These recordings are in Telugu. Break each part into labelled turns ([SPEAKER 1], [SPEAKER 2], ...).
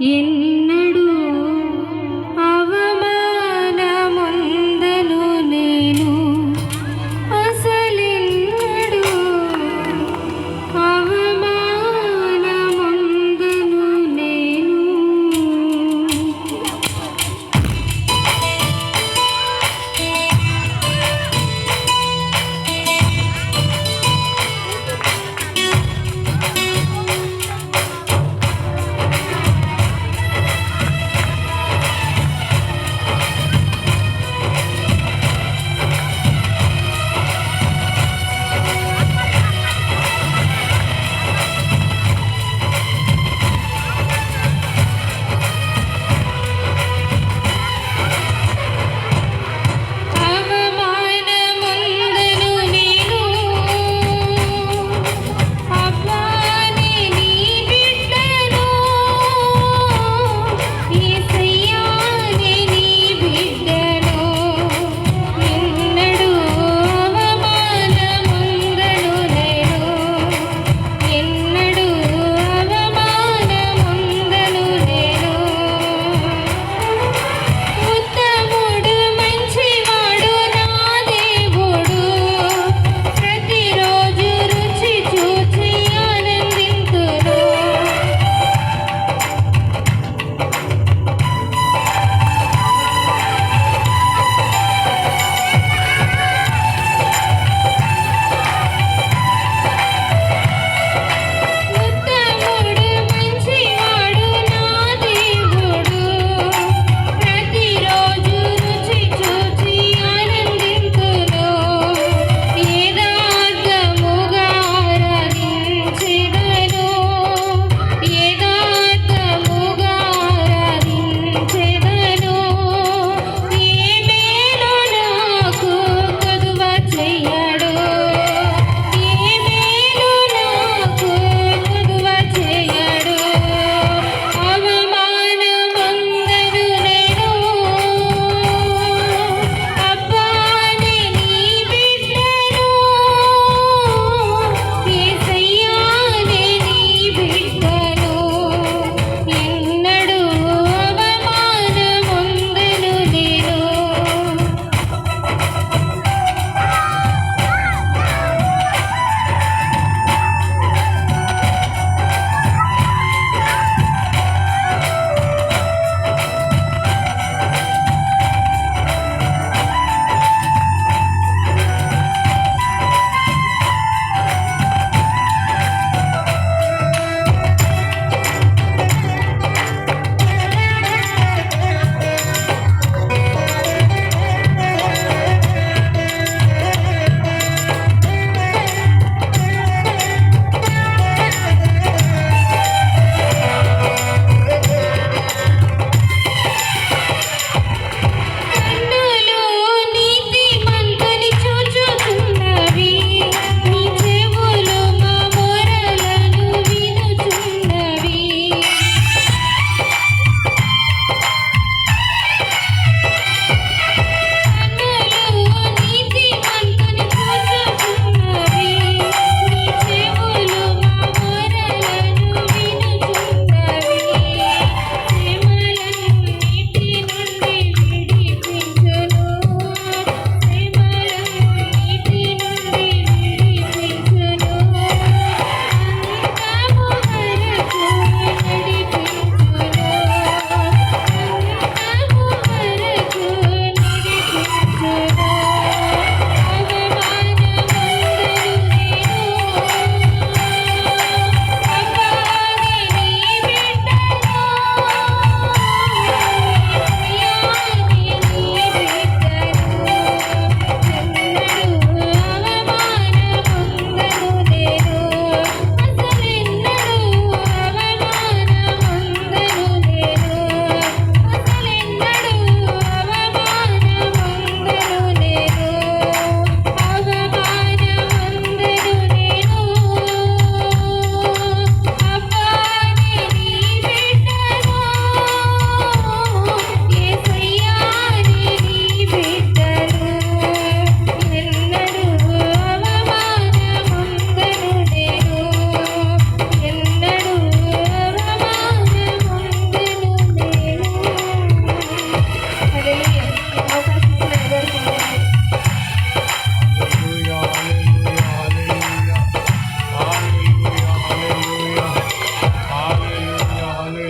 [SPEAKER 1] ఎన్నడూ అవమానముందను నేను అసలెన్నడూ అవమానముందను నేను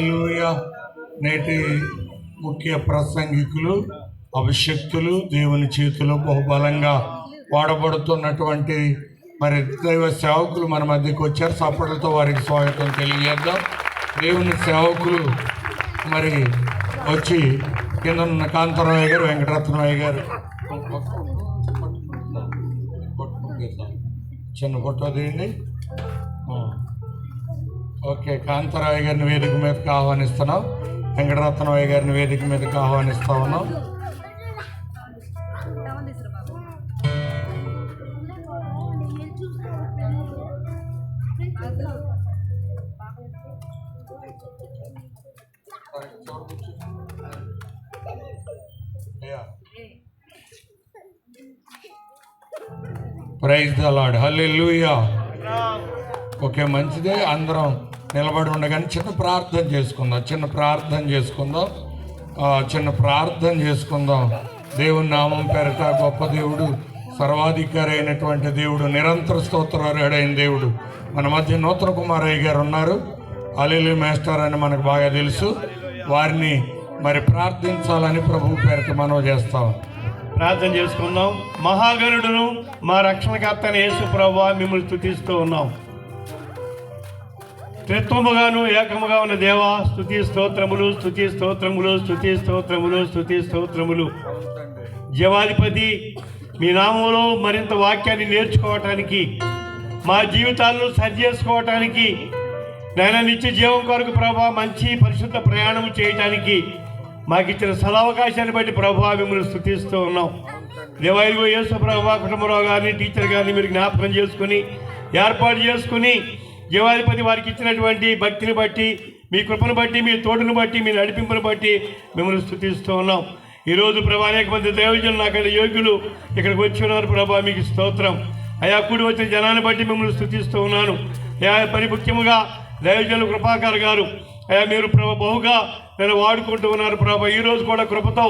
[SPEAKER 2] హల్లెలూయా. నేటి ముఖ్య ప్రసంగికులు అభిషక్తులు దేవుని చేతిలో బహుబలంగా వాడబడుతున్నటువంటి మరి దైవ సేవకులు మన మధ్యకి వచ్చారు. సపోర్టులతో వారికి స్వాగతం తెలియజేద్దాం. దేవుని సేవకులు మరి వచ్చి కింద ఉన్న కాంతారావు గారు, వెంకటరత్నయ్య గారు, చిన్న ఫోటో తీయండి. ఓకే, కాంతారావు గారిని వేదిక మీదకి ఆహ్వానిస్తున్నాం. వెంకటరత్నయ్య గారిని వేదిక మీదకి ఆహ్వానిస్తా ఉన్నాం. Praise the lord. Hallelujah. Okay, మంచిదే. అందరం నిలబడి ఉండగానే చిన్న ప్రార్థన చేసుకుందాం. దేవుని నామం పేరట గొప్ప దేవుడు, సర్వాధికారి అయినటువంటి దేవుడు, నిరంతర స్తోత్రార్హుడైన దేవుడు మన మధ్య నూతన కుమారయ్య గారు ఉన్నారు. హల్లెలూయా మాస్టర్ అని మనకు బాగా తెలుసు. వారిని మరి ప్రార్థించాలని ప్రభు పేరట మనం చేస్తాం.
[SPEAKER 3] ప్రార్థన చేసుకుందాం. మహాగణుడును మా రక్షణకర్త అయిన యేసు ప్రభువా, మిమ్మల్ని స్తుతిస్తూ ఉన్నాం. త్రిత్వముగాను ఏకముగా ఉన్న దేవా, స్తుతి స్తోత్రములు. జీవాధిపతి, మీ నామంలో మరింత వాక్యాన్ని నేర్చుకోవటానికి, మా జీవితాలను సరి చేసుకోవటానికి, నాయన నిత్య జీవం కొరకు ప్రభా మంచి పరిశుద్ధ ప్రయాణం చేయటానికి మాకు ఇచ్చిన సదవకాశాన్ని బట్టి ప్రభా మిమ్మల్ని స్తుతిస్తూ ఉన్నాం. దేవాయిగో యేసు ప్రభా, కుటుంబరావు గారిని, టీచర్ గారిని మీరు జ్ఞాపకం చేసుకుని ఏర్పాటు చేసుకుని, జీవాధిపతి వారికి ఇచ్చినటువంటి భక్తిని బట్టి, మీ కృపను బట్టి, మీ తోడును బట్టి, మీ నడిపింపును బట్టి మిమ్మల్ని స్తుతిస్తూ ఉన్నాం. ఈరోజు ప్రభా అనేక మంది దైవజనులు నాకంటే యోగ్యులు ఇక్కడికి వచ్చి ఉన్నారు ప్రభా, మీకు స్తోత్రం. అయా కూడి వచ్చిన జనాన్ని బట్టి మిమ్మల్ని స్తుతిస్తూ ఉన్నాను. అయా పని ముఖ్యముగా దైవజనులు కృపాకర్ గారు, అయా మీరు ప్రభా బహుగా నన్ను వాడుకుంటూ ఉన్నారు ప్రభా. ఈరోజు కూడా కృపతో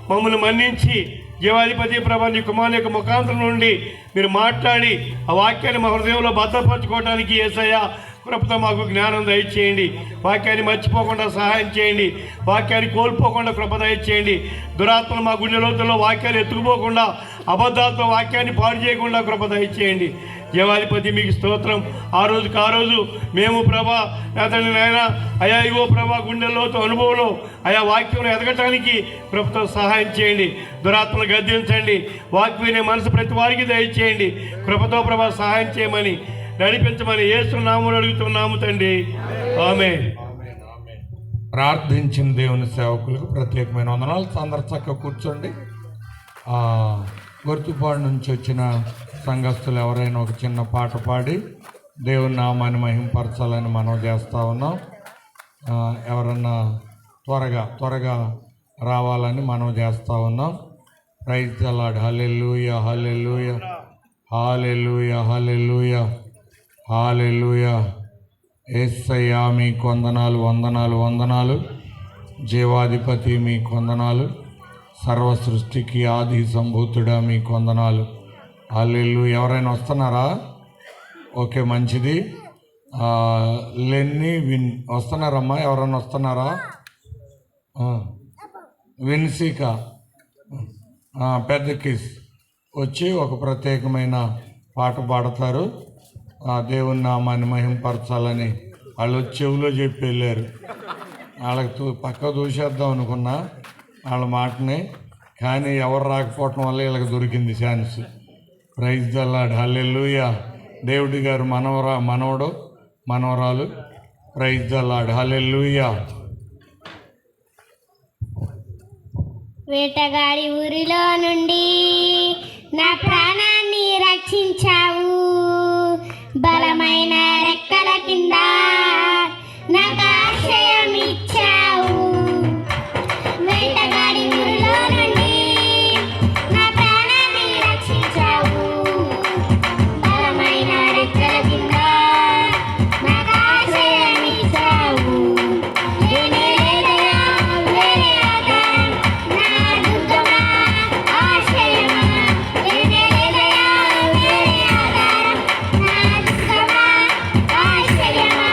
[SPEAKER 3] మమ్మల్ని మన్నించి జీవాధిపతి ప్రభా నీ కుమారుని యొక్క ముఖాంతరం నుండి మీరు మాట్లాడి ఆ వాక్యాన్ని మా హృదయంలో భద్రపరచుకోవడానికి యేసయ్యా కృపతో మాకు జ్ఞానం దయచేయండి. వాక్యాన్ని మర్చిపోకుండా సహాయం చేయండి. వాక్యాన్ని కోల్పోకుండా కృప దయచేయండి. దురాత్మలు మా గుండె లోతుల్లో వాక్యాన్ని ఎత్తుకుపోకుండా, అబద్ధాలతో వాక్యాన్ని పాడు చేయకుండా కృప దయచేయండి. జీవాధిపతి మీకు స్తోత్రం. ఆ రోజు మేము ప్రభా అతని నాయన అయా ఇగో ప్రభా గుండెల్లోతో అనుభవంలో ఆయా వాక్యంలో ఎదగటానికి కృపతో సహాయం చేయండి. దురాత్మలు గద్దించండి. వాక్యం వినే మనసు ప్రతి వారికి దయచేయండి. కృపతో ప్రభా సహాయం చేయమని, నడిపించమని యేసు నామములో అడుగుతున్నాము తండ్రి, ఆమేన్.
[SPEAKER 2] ప్రార్థించిన దేవుని సేవకులకు ప్రత్యేకమైన వందనాలు. అందరు చక్కగా కూర్చోండి. గుర్తుపాడు నుంచి వచ్చిన సంఘస్థులు ఎవరైనా ఒక చిన్న పాట పాడి దేవుని నామాన్ని మహింపరచాలని మనం చేస్తూ ఉన్నాం. ఎవరన్నా త్వరగా రావాలని మనం చేస్తూ ఉన్నాం. Praise the lord. Hallelujah, hallelujah, hallelujah, hallelujah, hallelujah. యేసయ్యా మీకు వందనాలు. జీవాధిపతి మీకు వందనాలు. సర్వ సృష్టికి ఆది సంభూతుడా మీకు వందనాలు. హల్లెలూయా. ఎవరైనా వస్తున్నారా? ఓకే, మంచిది. లెన్ని వస్తున్నారమ్మా? ఎవరైనా వస్తున్నారా? విన్సిక పెద్ద కిస్ వచ్చి ఒక ప్రత్యేకమైన పాట పాడతారు. దేవుని నామాన్ని మహింపరచాలని వాళ్ళు చెవిలో చెప్పి వెళ్ళారు. వాళ్ళకి పక్క దూసేద్దాం అనుకున్నా వాళ్ళ మాటని, కానీ ఎవరు రాకపోవటం వల్ల వీళ్ళకి దొరికింది chance. Praise the lord. Hallelujah. దేవుడి గారు మనవరాలు. Praise the lord. హల్లెలూయా.
[SPEAKER 4] వేటగాడి ఊరిలో నుండి నా ప్రాణాన్ని రక్షించావు, బలమైన రెక్కల కింద నాకు ఆశ్రయం ఇచ్చావు. వేటగాడి ఊరిలో నుండి నా ప్రాణాన్ని రక్షించావు, బలమైన రెక్కల కింద నాకు ఆశ్రయం ఇచ్చావు. ఆశ్రయమా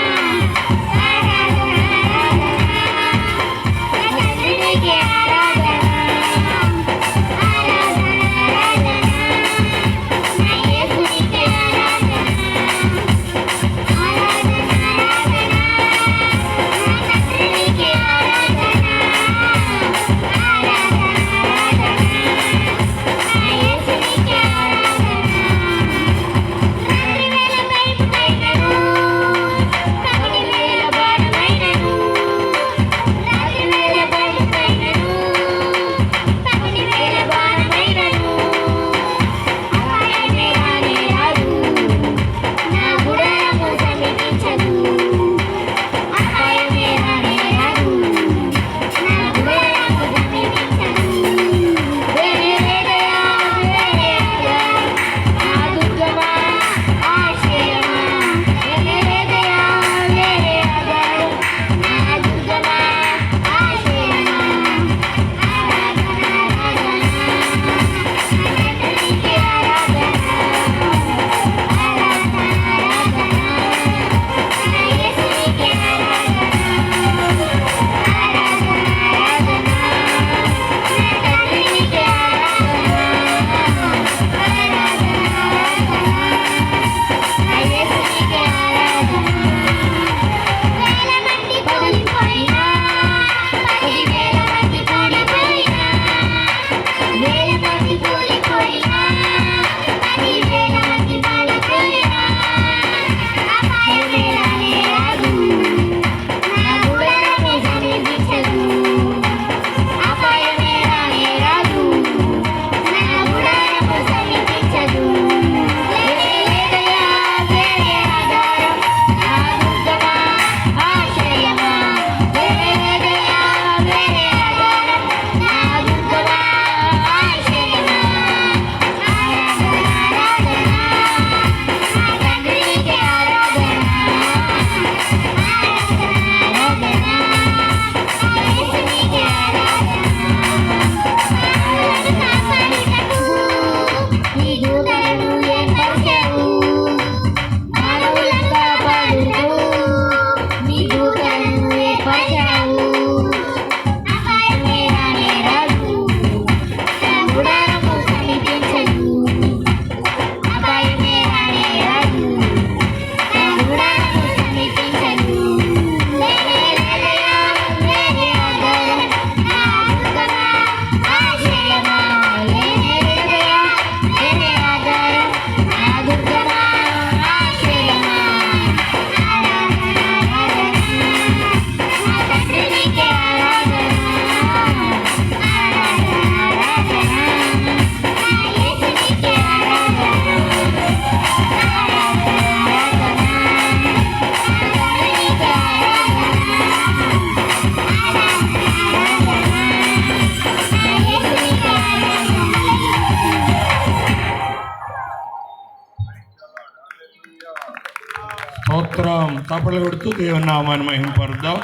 [SPEAKER 2] తప్పలు కొడుతూ దేవుని నామాన్ని మహిమపరుద్దాం.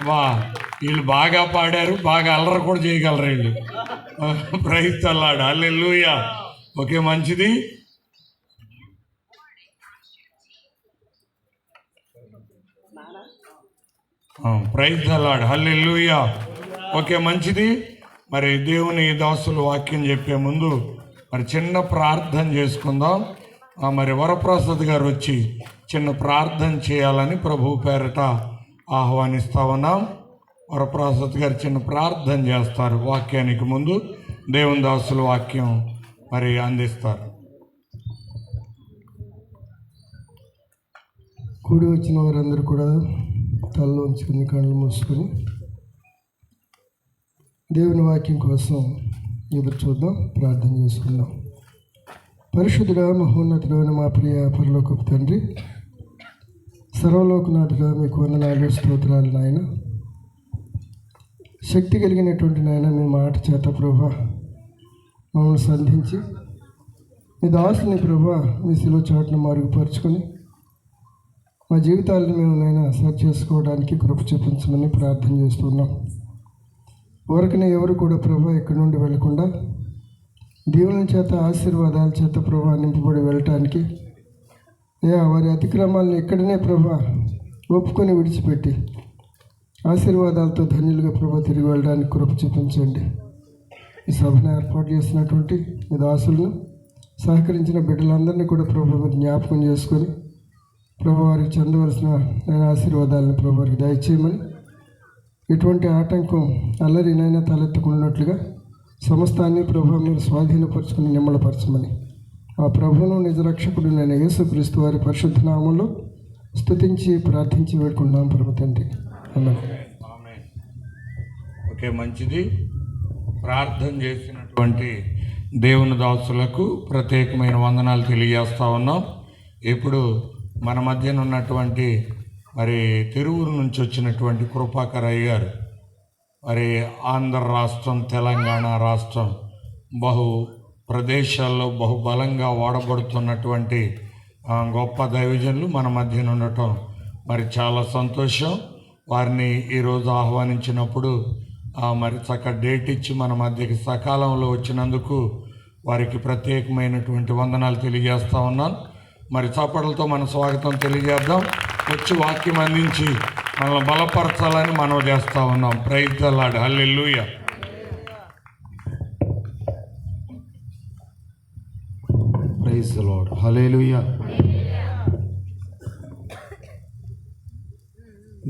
[SPEAKER 2] వా, వీళ్ళు బాగా పాడారు, బాగా అల్లరి కూడా చేయగలరు వీళ్ళు. Praise the lord, hallelujah. Okay, మంచిది. Praise the lord, hallelujah. Okay, మంచిది. మరి దేవుని దాసులు వాక్యం చెప్పే ముందు మరి చిన్న ప్రార్థన చేసుకుందాం. మరి వరప్రసాద్ గారు వచ్చి చిన్న ప్రార్థన చేయాలని ప్రభు పేరట ఆహ్వానిస్తా ఉన్నాం. వరప్రసాద్ గారు చిన్న ప్రార్థన చేస్తారు వాక్యానికి ముందు. దేవుని దాసులు వాక్యం మరి అందిస్తారు.
[SPEAKER 5] కూడి వచ్చిన వారందరూ కూడా తలలో ఉంచుకుని కళ్ళు మూసుకొని దేవుని వాక్యం కోసం ఎదురు చూద్దాం, ప్రార్థన చేసుకుందాం. పరిశుద్ధుడా, మహోన్నతుడైన మా ప్రియ పరలోకపు తండ్రి, సర్వలోకనాథుడా, మీకు వందనాలు, స్తోత్రాలు నాయన. శక్తి కలిగినటువంటి నాయన మీ మాట చేత ప్రభా మమ్మల్ని సంధించి మీ దాసుని ప్రభా మీ శిలువ చాటును మరుగుపరుచుకొని మా జీవితాలను మేము నైనా సరి చేసుకోవడానికి కృప చూపించమని ప్రార్థన చేస్తున్నాం. ఊరకనే ఎవరు కూడా ప్రభా ఇక్కడి నుండి వెళ్లకుండా దీవుల చేత ఆశీర్వాదాల చేత ప్రభా నింపబడి వెళ్ళటానికి వారి అతిక్రమాలను ఇక్కడనే ప్రభా ఒప్పుకొని విడిచిపెట్టి ఆశీర్వాదాలతో ధన్యులుగా ప్రభా తిరిగి వెళ్ళడానికి కృప చూపించండి. ఈ సభను ఏర్పాటు చేసినటువంటి మీ దాసులను సహకరించిన బిడ్డలందరినీ కూడా ప్రభా మీరు జ్ఞాపకం చేసుకొని ప్రభు వారికి చెందవలసిన ఆశీర్వాదాలను ప్రభు వారికి దయచేయమని, ఎటువంటి ఆటంకం అల్లరినైనా తలెత్తుకున్నట్లుగా సమస్తాన్ని ప్రభు మీరు స్వాధీనపరుచుకుని నిమ్మలపరచమని ఆ ప్రభువును నిజ రక్షకుడు నేను యేసుక్రీస్తు వారి పరిశుద్ధ నామంలో స్తుతించి ప్రార్థించి వేడుకుంటున్నాం పరమ తండ్రి. ఆమేన్.
[SPEAKER 2] ఓకే, మంచిది. ప్రార్థన చేసినటువంటి దేవుని దాసులకు ప్రత్యేకమైన వందనాలు తెలియజేస్తా ఉన్నాం. ఇప్పుడు మన మధ్యన ఉన్నటువంటి మరి తిరువురు నుంచి వచ్చినటువంటి కృపాకరయ్య గారు మరి ఆంధ్ర రాష్ట్రం, తెలంగాణ రాష్ట్రం బహు ప్రదేశాల్లో బహుబలంగా వాడబడుతున్నటువంటి గొప్ప దైవజనులు మన మధ్యన ఉండటం మరి చాలా సంతోషం. వారిని ఈరోజు ఆహ్వానించినప్పుడు మరి చక్కగా డేట్ ఇచ్చి మన మధ్యకి సకాలంలో వచ్చినందుకు వారికి ప్రత్యేకమైనటువంటి వందనాలు తెలియజేస్తా ఉన్నాను. మరి చప్పట్లతో మన స్వాగతం తెలియజేద్దాం. వచ్చి వాక్యం అందించి మనల్ని బలపరచాలని మనం చేస్తూ ఉన్నాం. Praise the lord, hallelujah.
[SPEAKER 6] Praise the lord, hallelujah.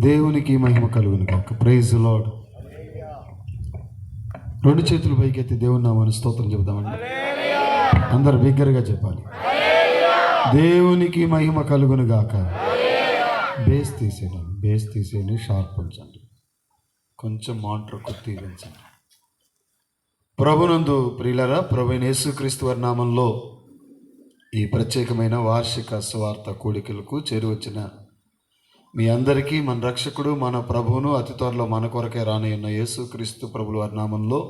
[SPEAKER 6] దేవునికి మహిమ కలుగును కాక. Praise the lord. రెండు చేతులు పైకెత్తి దేవుని నామాన్ని స్తోత్రం చెబుదామండి. అందరు బిగ్గరగా చెప్పాలి. దేవునికి మహిమ కలుగును గాక. బేస్ తీసేయండి, షార్ప్ ఉంచండి, కొంచెం మానిటర్ కొద్ది పెంచండి. ప్రభునందు ప్రియులరా, ప్రభువైన యేసుక్రీస్తు వారి నామంలో ఈ ప్రత్యేకమైన వార్షిక సువార్త కూడికలకు చేరువచ్చిన మీ అందరికీ మన రక్షకుడు, మన ప్రభువును, అతి త్వరలో మన కొరకే రానయ్యున్న యేసుక్రీస్తు ప్రభుల వారి నామంలో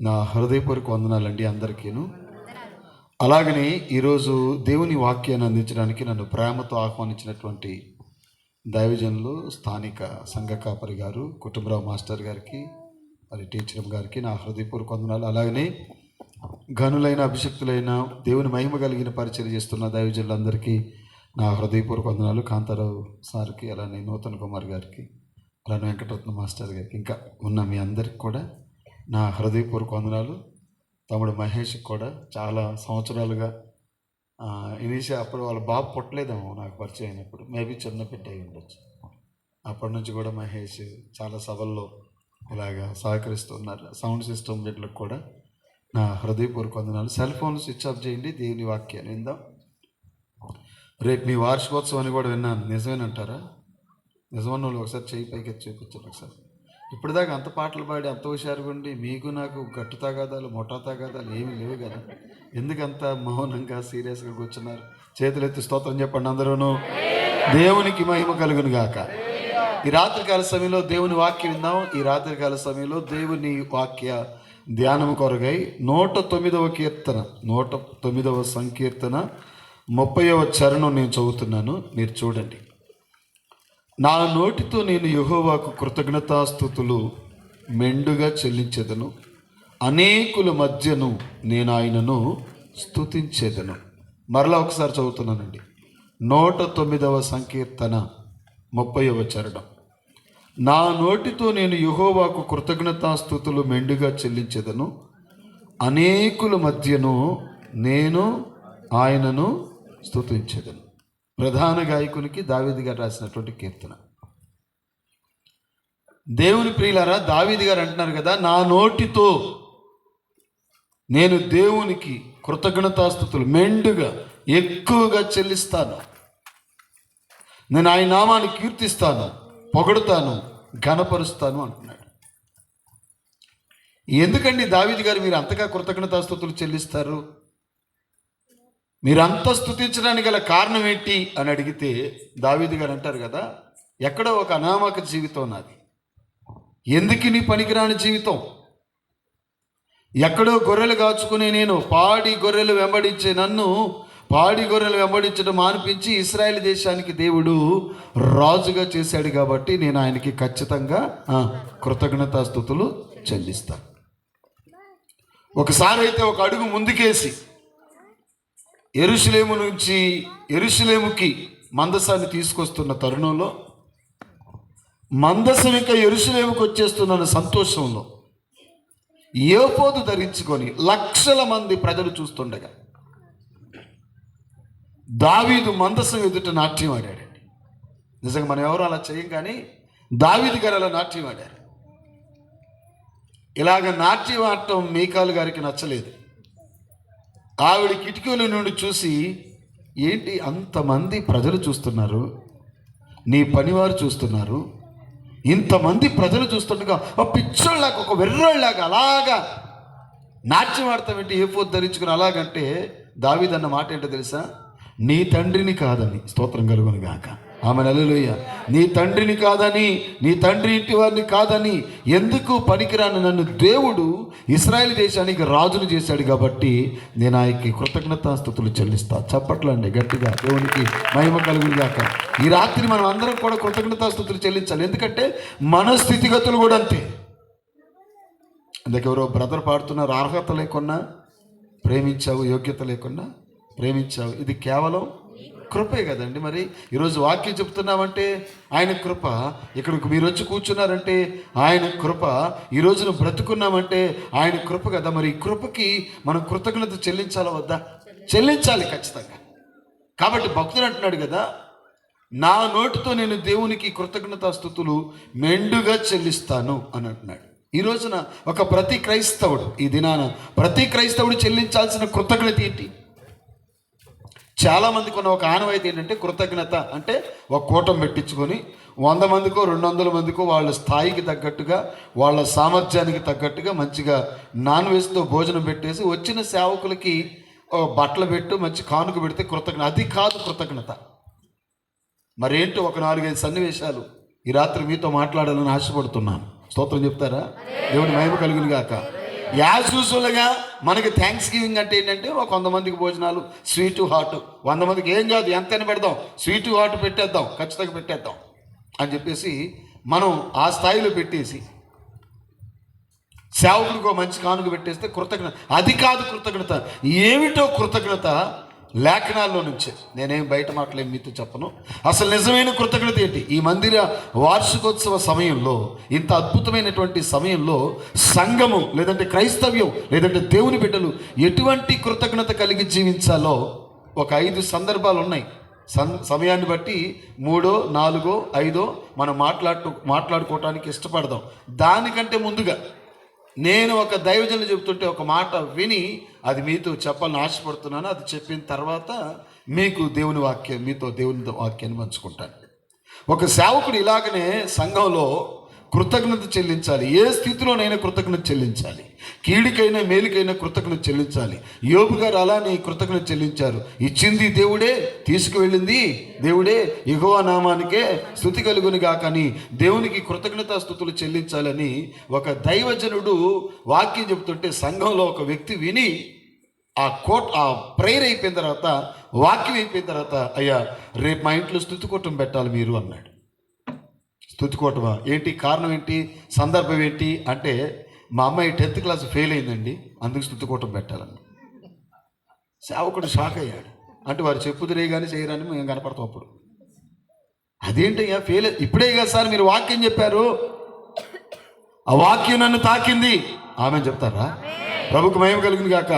[SPEAKER 6] నా హృదయపూర్వక వందనాలండి అందరికీను. అలాగనే ఈరోజు దేవుని వాక్యాన్ని అందించడానికి నన్ను ప్రేమతో ఆహ్వానించినటువంటి దైవజనులు, స్థానిక సంఘ కాపరి గారు, కుటుంబరావు మాస్టర్ గారికి, మరి టీచర్ గారికి నా హృదయపూర్వక వందనాలు. అలాగనే ఘనులైన అభిషక్తులైన దేవుని మహిమ కలిగిన పరిచయం చేస్తున్న దైవజనులందరికీ నా హృదయపూర్వక వందనాలు. కాంతారావు సార్కి, అలానే నూతన్ కుమార్ గారికి, అలానే వెంకటరత్న మాస్టర్ గారికి, ఇంకా ఉన్న మీ అందరికి కూడా నా హృదయపూర్వక వందనాలు. తమ్ముడు మహేష్కి కూడా చాలా సంవత్సరాలుగా అప్పుడు వాళ్ళ బాబు పుట్టలేదేమో నాకు పరిచయం అయినప్పుడు, మేబీ చిన్న బిడ్డ అయి ఉండొచ్చు. అప్పటి నుంచి కూడా మహేష్ చాలా సభల్లో ఇలాగా సహకరిస్తున్నారు. సౌండ్ సిస్టమ్ బిడ్డలకు కూడా నా హృదయపూర్వక వందనాలు. సెల్ ఫోన్ స్విచ్ ఆఫ్ చేయండి, దేవుని వాక్యాన్ని విందాం. రేపు మీ వార్షికోత్సవం అని కూడా విన్నాను, నిజమేనంటారా? నిజమన్న వాళ్ళు ఒకసారి చేయి పైకి చూపించారు ఒకసారి. ఇప్పటిదాకా అంత పాటలు పాడి అంత హుషారుగా ఉండి మీకు నాకు గట్టు తగాదాలు, మొట్టా తగాదాలు ఏమీ లేవు కదా, ఎందుకంత మౌనంగా సీరియస్గా కూర్చున్నారు? చేతులు ఎత్తి స్తోత్రం చెప్పండి అందరూను. దేవునికి మహిమ కలుగును గాక. ఈ రాత్రికాల సమయంలో దేవుని వాక్యం విందాం. ఈ రాత్రికాల సమయంలో దేవుని వాక్య ధ్యానం కొరకై 109వ కీర్తన, 109వ సంకీర్తన 30వ చరణం నేను చదువుతున్నాను, మీరు చూడండి. నా నోటితో నేను యెహోవాకు కృతజ్ఞతాస్తుతులు మెండుగా చెల్లించెదను, అనేకుల మధ్యను నేను ఆయనను స్తుతించేదను. మరలా ఒకసారి చదువుతున్నానండి. 109వ సంకీర్తన 30వ చరణం. నా నోటితో నేను యెహోవాకు కృతజ్ఞతాస్తుతులు మెండుగా చెల్లించెదను, అనేకుల మధ్యను నేను ఆయనను స్తుతించెదను. ప్రధాన గాయకునికి దావీదు గారు రాసినటువంటి కీర్తన. దేవుని ప్రియులారా, దావీదు గారు అంటున్నారు కదా, నా నోటితో నేను దేవునికి కృతజ్ఞతాస్తుతులు మెండుగా ఎక్కువగా చెల్లిస్తాను, నేను ఆయన నామాన్ని కీర్తిస్తాను, పొగడుతాను, ఘనపరుస్తాను అంటున్నాడు. ఎందుకండి దావీదు గారు మీరు అంతగా కృతజ్ఞతాస్తుతులు చెల్లిస్తారు? మీరు అంత స్తుతించడానికి గల కారణం ఏంటి అని అడిగితే దావీదు గారు అంటారు కదా, ఎక్కడో ఒక అనామక జీవితం నాది, ఎందుకు నీ పనికిరాని జీవితం, ఎక్కడో గొర్రెలు కాచుకునే నేను పాడి గొర్రెలు వెంబడించే నన్ను పాడి గొర్రెలు వెంబడించడం మానిపించి ఇశ్రాయేల్ దేశానికి దేవుడు రాజుగా చేశాడు కాబట్టి నేను ఆయనకి ఖచ్చితంగా కృతజ్ఞతాస్తుతులు చెల్లిస్తాను. ఒకసారి అయితే ఒక అడుగు ముందుకేసి యెరూషలేము నుంచి యెరూషలేముకి మందసాన్ని తీసుకొస్తున్న తరుణంలో, మందసం ఇంకా యెరూషలేముకి వచ్చేస్తున్న సంతోషంలో ఏఫోదు ధరించుకొని లక్షల మంది ప్రజలు చూస్తుండగా దావీదు మందసం ఎదుట నాట్యం ఆడాడండి. నిజంగా మనం ఎవరు అలా చేయం, కానీ దావీదు గారు అలా నాట్యం ఆడారు. ఇలాగ నాట్యం ఆడటం మీకాలు గారికి నచ్చలేదు. ఆవిడ కిటికీల నుండి చూసి, ఏంటి అంతమంది ప్రజలు చూస్తున్నారు, నీ పనివారు చూస్తున్నారు, ఇంతమంది ప్రజలు చూస్తుండగా పిచ్చోళ్ళలాగా ఒక వెర్రోళ్ళలాగా అలాగా నాట్యం ఆడతామేంటి ఏఫోదు ధరించుకుని అలాగంటే దావీదు అన్న మాట ఏంటో తెలుసా? నీ తండ్రిని కాదని, స్తోత్రం కలుగును గాక, ఆమె హల్లెలూయా, నీ తండ్రిని కాదని, నీ తండ్రి ఇంటి వారిని కాదని, ఎందుకు పనికిరాని నన్ను దేవుడు ఇశ్రాయేల్ దేశానికి రాజును చేశాడు కాబట్టి నేను ఆయనకి కృతజ్ఞతాస్తుతులు చెల్లిస్తా. చప్పట్లండి గట్టిగా, దేవునికి మహిమ కలుగును గాక. ఈ రాత్రి మనం అందరం కూడా కృతజ్ఞతాస్తుతులు చెల్లించాలి. ఎందుకంటే మన స్థితిగతులు కూడా అంతే. అందుకే ఎవరో బ్రదర్ పాడుతున్నారు, అర్హత లేకున్నా ప్రేమించావు, యోగ్యత లేకున్నా ప్రేమించావు. ఇది కేవలం కృపే కదండి. మరి ఈరోజు వాక్యం చెప్తున్నామంటే ఆయన కృప, ఇక్కడికి మీరు వచ్చి కూర్చున్నారంటే ఆయన కృప, ఈ రోజున బ్రతుకున్నామంటే ఆయన కృప కదా. మరి ఈ కృపకి మనం కృతజ్ఞత చెల్లించాలా వద్దా? చెల్లించాలి ఖచ్చితంగా. కాబట్టి భక్తుడు అంటున్నాడు కదా, నా నోటితో నేను దేవునికి కృతజ్ఞతాస్తుతులు మెండుగా చెల్లిస్తాను అని అంటున్నాడు. ఈ రోజున ఒక ప్రతి క్రైస్తవుడు, ఈ దినాన ప్రతి క్రైస్తవుడు చెల్లించాల్సిన కృతజ్ఞత ఏంటి? చాలామందికి ఉన్న ఒక ఆనవాయితీ ఏంటంటే, కృతజ్ఞత అంటే ఒక కూటం పెట్టించుకొని 100 మందికో 200 మందికో వాళ్ళ స్థాయికి తగ్గట్టుగా, వాళ్ళ సామర్థ్యానికి తగ్గట్టుగా మంచిగా నాన్ వెజ్తో భోజనం పెట్టేసి వచ్చిన సేవకులకి బట్టలు పెట్టు, మంచి కానుక పెడితే కృతజ్ఞత. అది కాదు కృతజ్ఞత. మరేంటో ఒక 4-5 సన్నివేశాలు ఈ రాత్రి మీతో మాట్లాడాలని ఆశపడుతున్నాను. స్తోత్రం చెప్తారా? దేవుని మహిమ కలుగును గాక. యాజ్ యూజువల్గా మనకి థ్యాంక్స్ గివింగ్ అంటే ఏంటంటే, ఒక 100 మందికి భోజనాలు, స్వీటు హాట్, 100 మందికి ఏం కాదు ఎంతైనా పెడదాం, స్వీటు హాట్ పెట్టేద్దాం, ఖచ్చితంగా పెట్టేద్దాం అని చెప్పేసి మనం ఆ స్థాయిలో పెట్టేసి సేవకుడికి మంచి కానుక పెట్టేస్తే కృతజ్ఞత. అది కాదు కృతజ్ఞత. ఏమిటో కృతజ్ఞత లేఖనాల్లో నుంచే, నేనేం బయట మాటలేం మీతో చెప్పను. అసలు నిజమైన కృతజ్ఞత ఏంటి? ఈ మందిర వార్షికోత్సవ సమయంలో, ఇంత అద్భుతమైనటువంటి సమయంలో సంఘము లేదంటే క్రైస్తవ్యం లేదంటే దేవుని బిడ్డలు ఎటువంటి కృతజ్ఞత కలిగి జీవించాలో ఒక 5 సందర్భాలు ఉన్నాయి. సమయాన్ని బట్టి 3, 4, 5 మనం మాట్లాడుకోవటానికి ఇష్టపడదాం. దానికంటే ముందుగా నేను ఒక దైవజనులు చెబుతుంటే ఒక మాట విని అది మీతో చెప్పాలని ఆశపడుతున్నాను. అది చెప్పిన తర్వాత మీతో దేవుని వాక్యాన్ని పంచుకుంటాను. ఒక సేవకుడు ఇలాగనే సంఘంలో కృతజ్ఞత చెల్లించాలి. ఏ స్థితిలోనైనా కృతజ్ఞత చెల్లించాలి. కీడికైనా మేలుకైనా కృతజ్ఞత చెల్లించాలి. యోబు గారు అలానే కృతజ్ఞత చెల్లించారు. ఇచ్చింది దేవుడే, తీసుకువెళ్ళింది దేవుడే, యెహోవా నామానికే స్తుతి కలుగును గాక అని దేవునికి కృతజ్ఞతాస్తుతులు చెల్లించాలని ఒక దైవజనుడు వాక్యం చెబుతుంటే సంఘంలో ఒక వ్యక్తి విని ఆ ప్రేయర్ అయిపోయిన తర్వాత, వాక్యం అయిపోయిన తర్వాత, అయ్యా రేపు మా ఇంట్లో స్తుతి కూటం పెట్టాలి మీరు అన్నాడు. స్తుతికోవటమా ఏంటి? కారణం ఏంటి? సందర్భం ఏంటి అంటే మా అమ్మాయి 10th క్లాస్ ఫెయిల్ అయిందండి, అందుకు స్తుతికోవటం పెట్టాలని. సేవకుడు షాక్ అయ్యాడు. అంటే వారు చెప్పుదురే కానీ చేయరని మేము కనపడతాం. అప్పుడు అదేంటయ్యా ఫెయిల్? ఇప్పుడే కదా సార్ మీరు వాక్యం చెప్పారు, ఆ వాక్యం నన్ను తాకింది. ఆమె చెప్తారా? ప్రభుకు మహిమ కలిగింది కాక.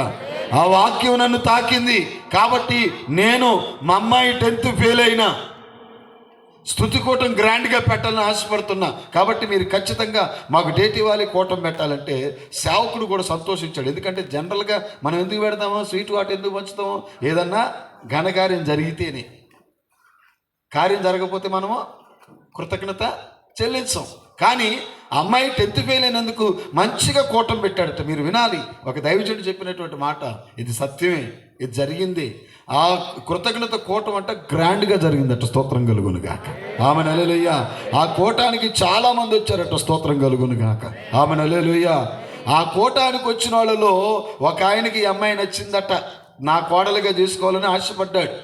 [SPEAKER 6] ఆ వాక్యం నన్ను తాకింది కాబట్టి నేను మా అమ్మాయి 10th ఫెయిల్ అయినా స్తుతి కూటం గ్రాండ్గా పెట్టాలని ఆశపడుతున్నా. కాబట్టి మీరు ఖచ్చితంగా మాకు డేట్ ఇవ్వాలి, కూటం పెట్టాలంటే సేవకుడు కూడా సంతోషించాడు. ఎందుకంటే జనరల్గా మనం ఎందుకు పెడతామో, స్వీట్ వాటి ఎందుకు పంచుతామో, ఏదన్నా ఘనకార్యం జరిగితేనే. కార్యం జరగకపోతే మనము కృతజ్ఞత చెల్లించాం. కానీ అమ్మాయి 10th ఫెయిల్ అయినందుకు మంచిగా కూటం పెట్టాడట. మీరు వినాలి, ఒక దైవజనుడు చెప్పినటువంటి మాట, ఇది సత్యమే, ఇది జరిగింది. ఆ కృతజ్ఞత కూటం అంటే గ్రాండ్గా జరిగిందట. స్తోత్రం కలుగును గాక. ఆమె హల్లెలూయా. ఆ కూటానికి చాలా మంది వచ్చారట. స్తోత్రం కలుగును గాక. ఆమె హల్లెలూయా. ఆ కూటానికి వచ్చిన వాళ్ళలో ఒక ఆయనకి ఈ అమ్మాయి నచ్చిందట, నా కోడలుగా చేసుకోవాలని ఆశపడ్డాడు.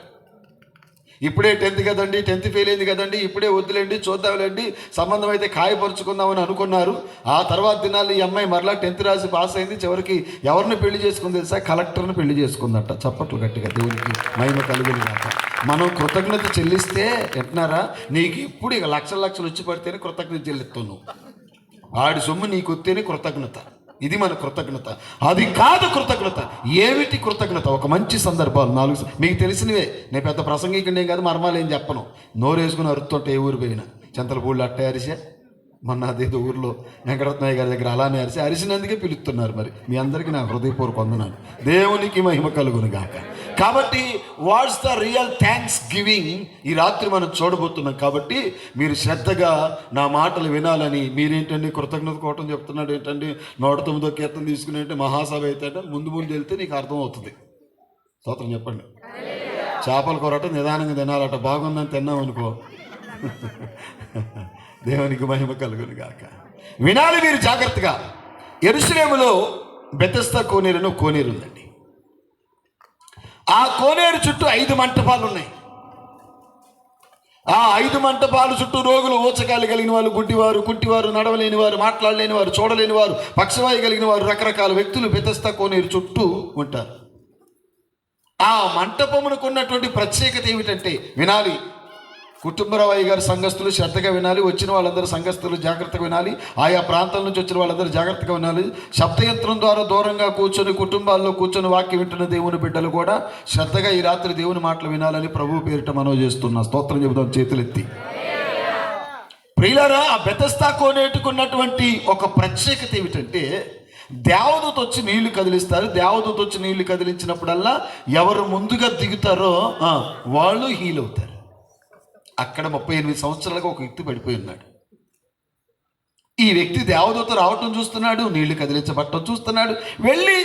[SPEAKER 6] ఇప్పుడే 10th కదండి, 10th ఫెయిల్ అయింది కదండి, ఇప్పుడే వద్దులేండి, చూద్దాంలేండి, సంబంధం అయితే ఖాయపరుచుకుందామని అనుకున్నారు. ఆ తర్వాత దినాలు ఈ అమ్మాయి మరలా 10th రాసి పాస్ అయింది. చివరికి ఎవరిని పెళ్లి చేసుకుంది తెలుసా? కలెక్టర్ని పెళ్లి చేసుకుందట. చప్పట్లు గట్టిగా దేవునికి మహిమ కలుగును గాక. మనం కృతజ్ఞత చెల్లిస్తే ఎట్నారా, నీకు ఇప్పుడు ఇక లక్షలు వచ్చి పడితేనే కృతజ్ఞత చెల్లిస్తావు నువ్వు. ఆడి సొమ్ము నీకు వస్తేనే కృతజ్ఞత. ఇది మన కృతజ్ఞత. అది కాదు కృతజ్ఞత. ఏమిటి కృతజ్ఞత? ఒక మంచి సందర్భాలు 4 మీకు తెలిసినవే. నేను పెద్ద ప్రసంగికండి ఏం కాదు, మర్మాలు ఏం చెప్పను. నోరు వేసుకుని అరుతుంటే ఏ ఊరు పోయినా, చింతలపూళ్ళు అట్టే అరిసే, మొన్న అదేదో ఊర్లో వెంకటరత్నయ్య గారి దగ్గర అలానే అరిసినందుకే పిలుస్తున్నారు. మరి మీ అందరికీ నా హృదయపూర్వక వందనాలు. దేవునికి మహిమ కలుగును గాక. కాబట్టి what's the real thanks giving ఈ రాత్రి మనం చూడబోతున్నాం. కాబట్టి మీరు శ్రద్ధగా నా మాటలు వినాలని. మీరేంటండి కృతజ్ఞత కోటం చెప్తున్నాడు ఏంటండి, 109వ కీర్తన తీసుకుని అంటే మహాసభ అయితే ముందు వెళ్తే నీకు అర్థం అవుతుంది. స్తోత్రం చెప్పండి. చేపల కూరట నిదానంగా తినాలట, బాగుందని తిన్నాం అనుకో. దేవునికి మహిమ కలుగును గాక. వినాలి మీరు జాగ్రత్తగా. యెరూషలేములో బెతెస్దా కోనేరును కోనేరు ఉందండి. ఆ కోనేరు చుట్టూ 5 మంటపాలు ఉన్నాయి. ఆ 5 మంటపాలు చుట్టూ రోగులు, ఊచకాలు కలిగిన వాళ్ళు, గుడ్డివారు, కుంటివారు, నడవలేని వారు, మాట్లాడలేని వారు, చూడలేని వారు, పక్షవాయు కలిగిన వారు, రకరకాల వ్యక్తులు బెతెస్దా కోనేరు చుట్టూ ఉంటారు. ఆ మంటపమునకు ఉన్నటువంటి ప్రత్యేకత ఏమిటంటే, వినాలి, కుటుంబరావయ్య గారి సంఘస్థులు శ్రద్ధగా వినాలి, వచ్చిన వాళ్ళందరూ సంఘస్థులు జాగ్రత్తగా వినాలి, ఆయా ప్రాంతాల నుంచి వచ్చిన వాళ్ళందరూ జాగ్రత్తగా వినాలి. శబ్దయంత్రం ద్వారా దూరంగా కూర్చొని కుటుంబాల్లో కూర్చొని వాక్యం వింటున్న దేవుని బిడ్డలు కూడా శ్రద్ధగా ఈ రాత్రి దేవుని మాటలు వినాలని ప్రభు పేరిట మనవి చేస్తున్నా. స్తోత్రం చెబుతాం చేతులెత్తి. ప్రియులారా, ఆ బెతెస్దా కోనేరుకున్నటువంటి ఒక ప్రత్యేకత ఏమిటంటే, దేవదూత వచ్చి నీళ్లు కదిలిస్తారు. దేవదూత వచ్చి నీళ్లు కదిలించినప్పుడల్లా ఎవరు ముందుగా దిగుతారో వాళ్ళు హీల్ అవుతారు. అక్కడ 38 సంవత్సరాలుగా ఒక వ్యక్తి పడిపోయి ఉన్నాడు. ఈ వ్యక్తి దేవదూత రావటం చూస్తున్నాడు, నీళ్లు కదిలించబట్టం చూస్తున్నాడు. వెళ్ళి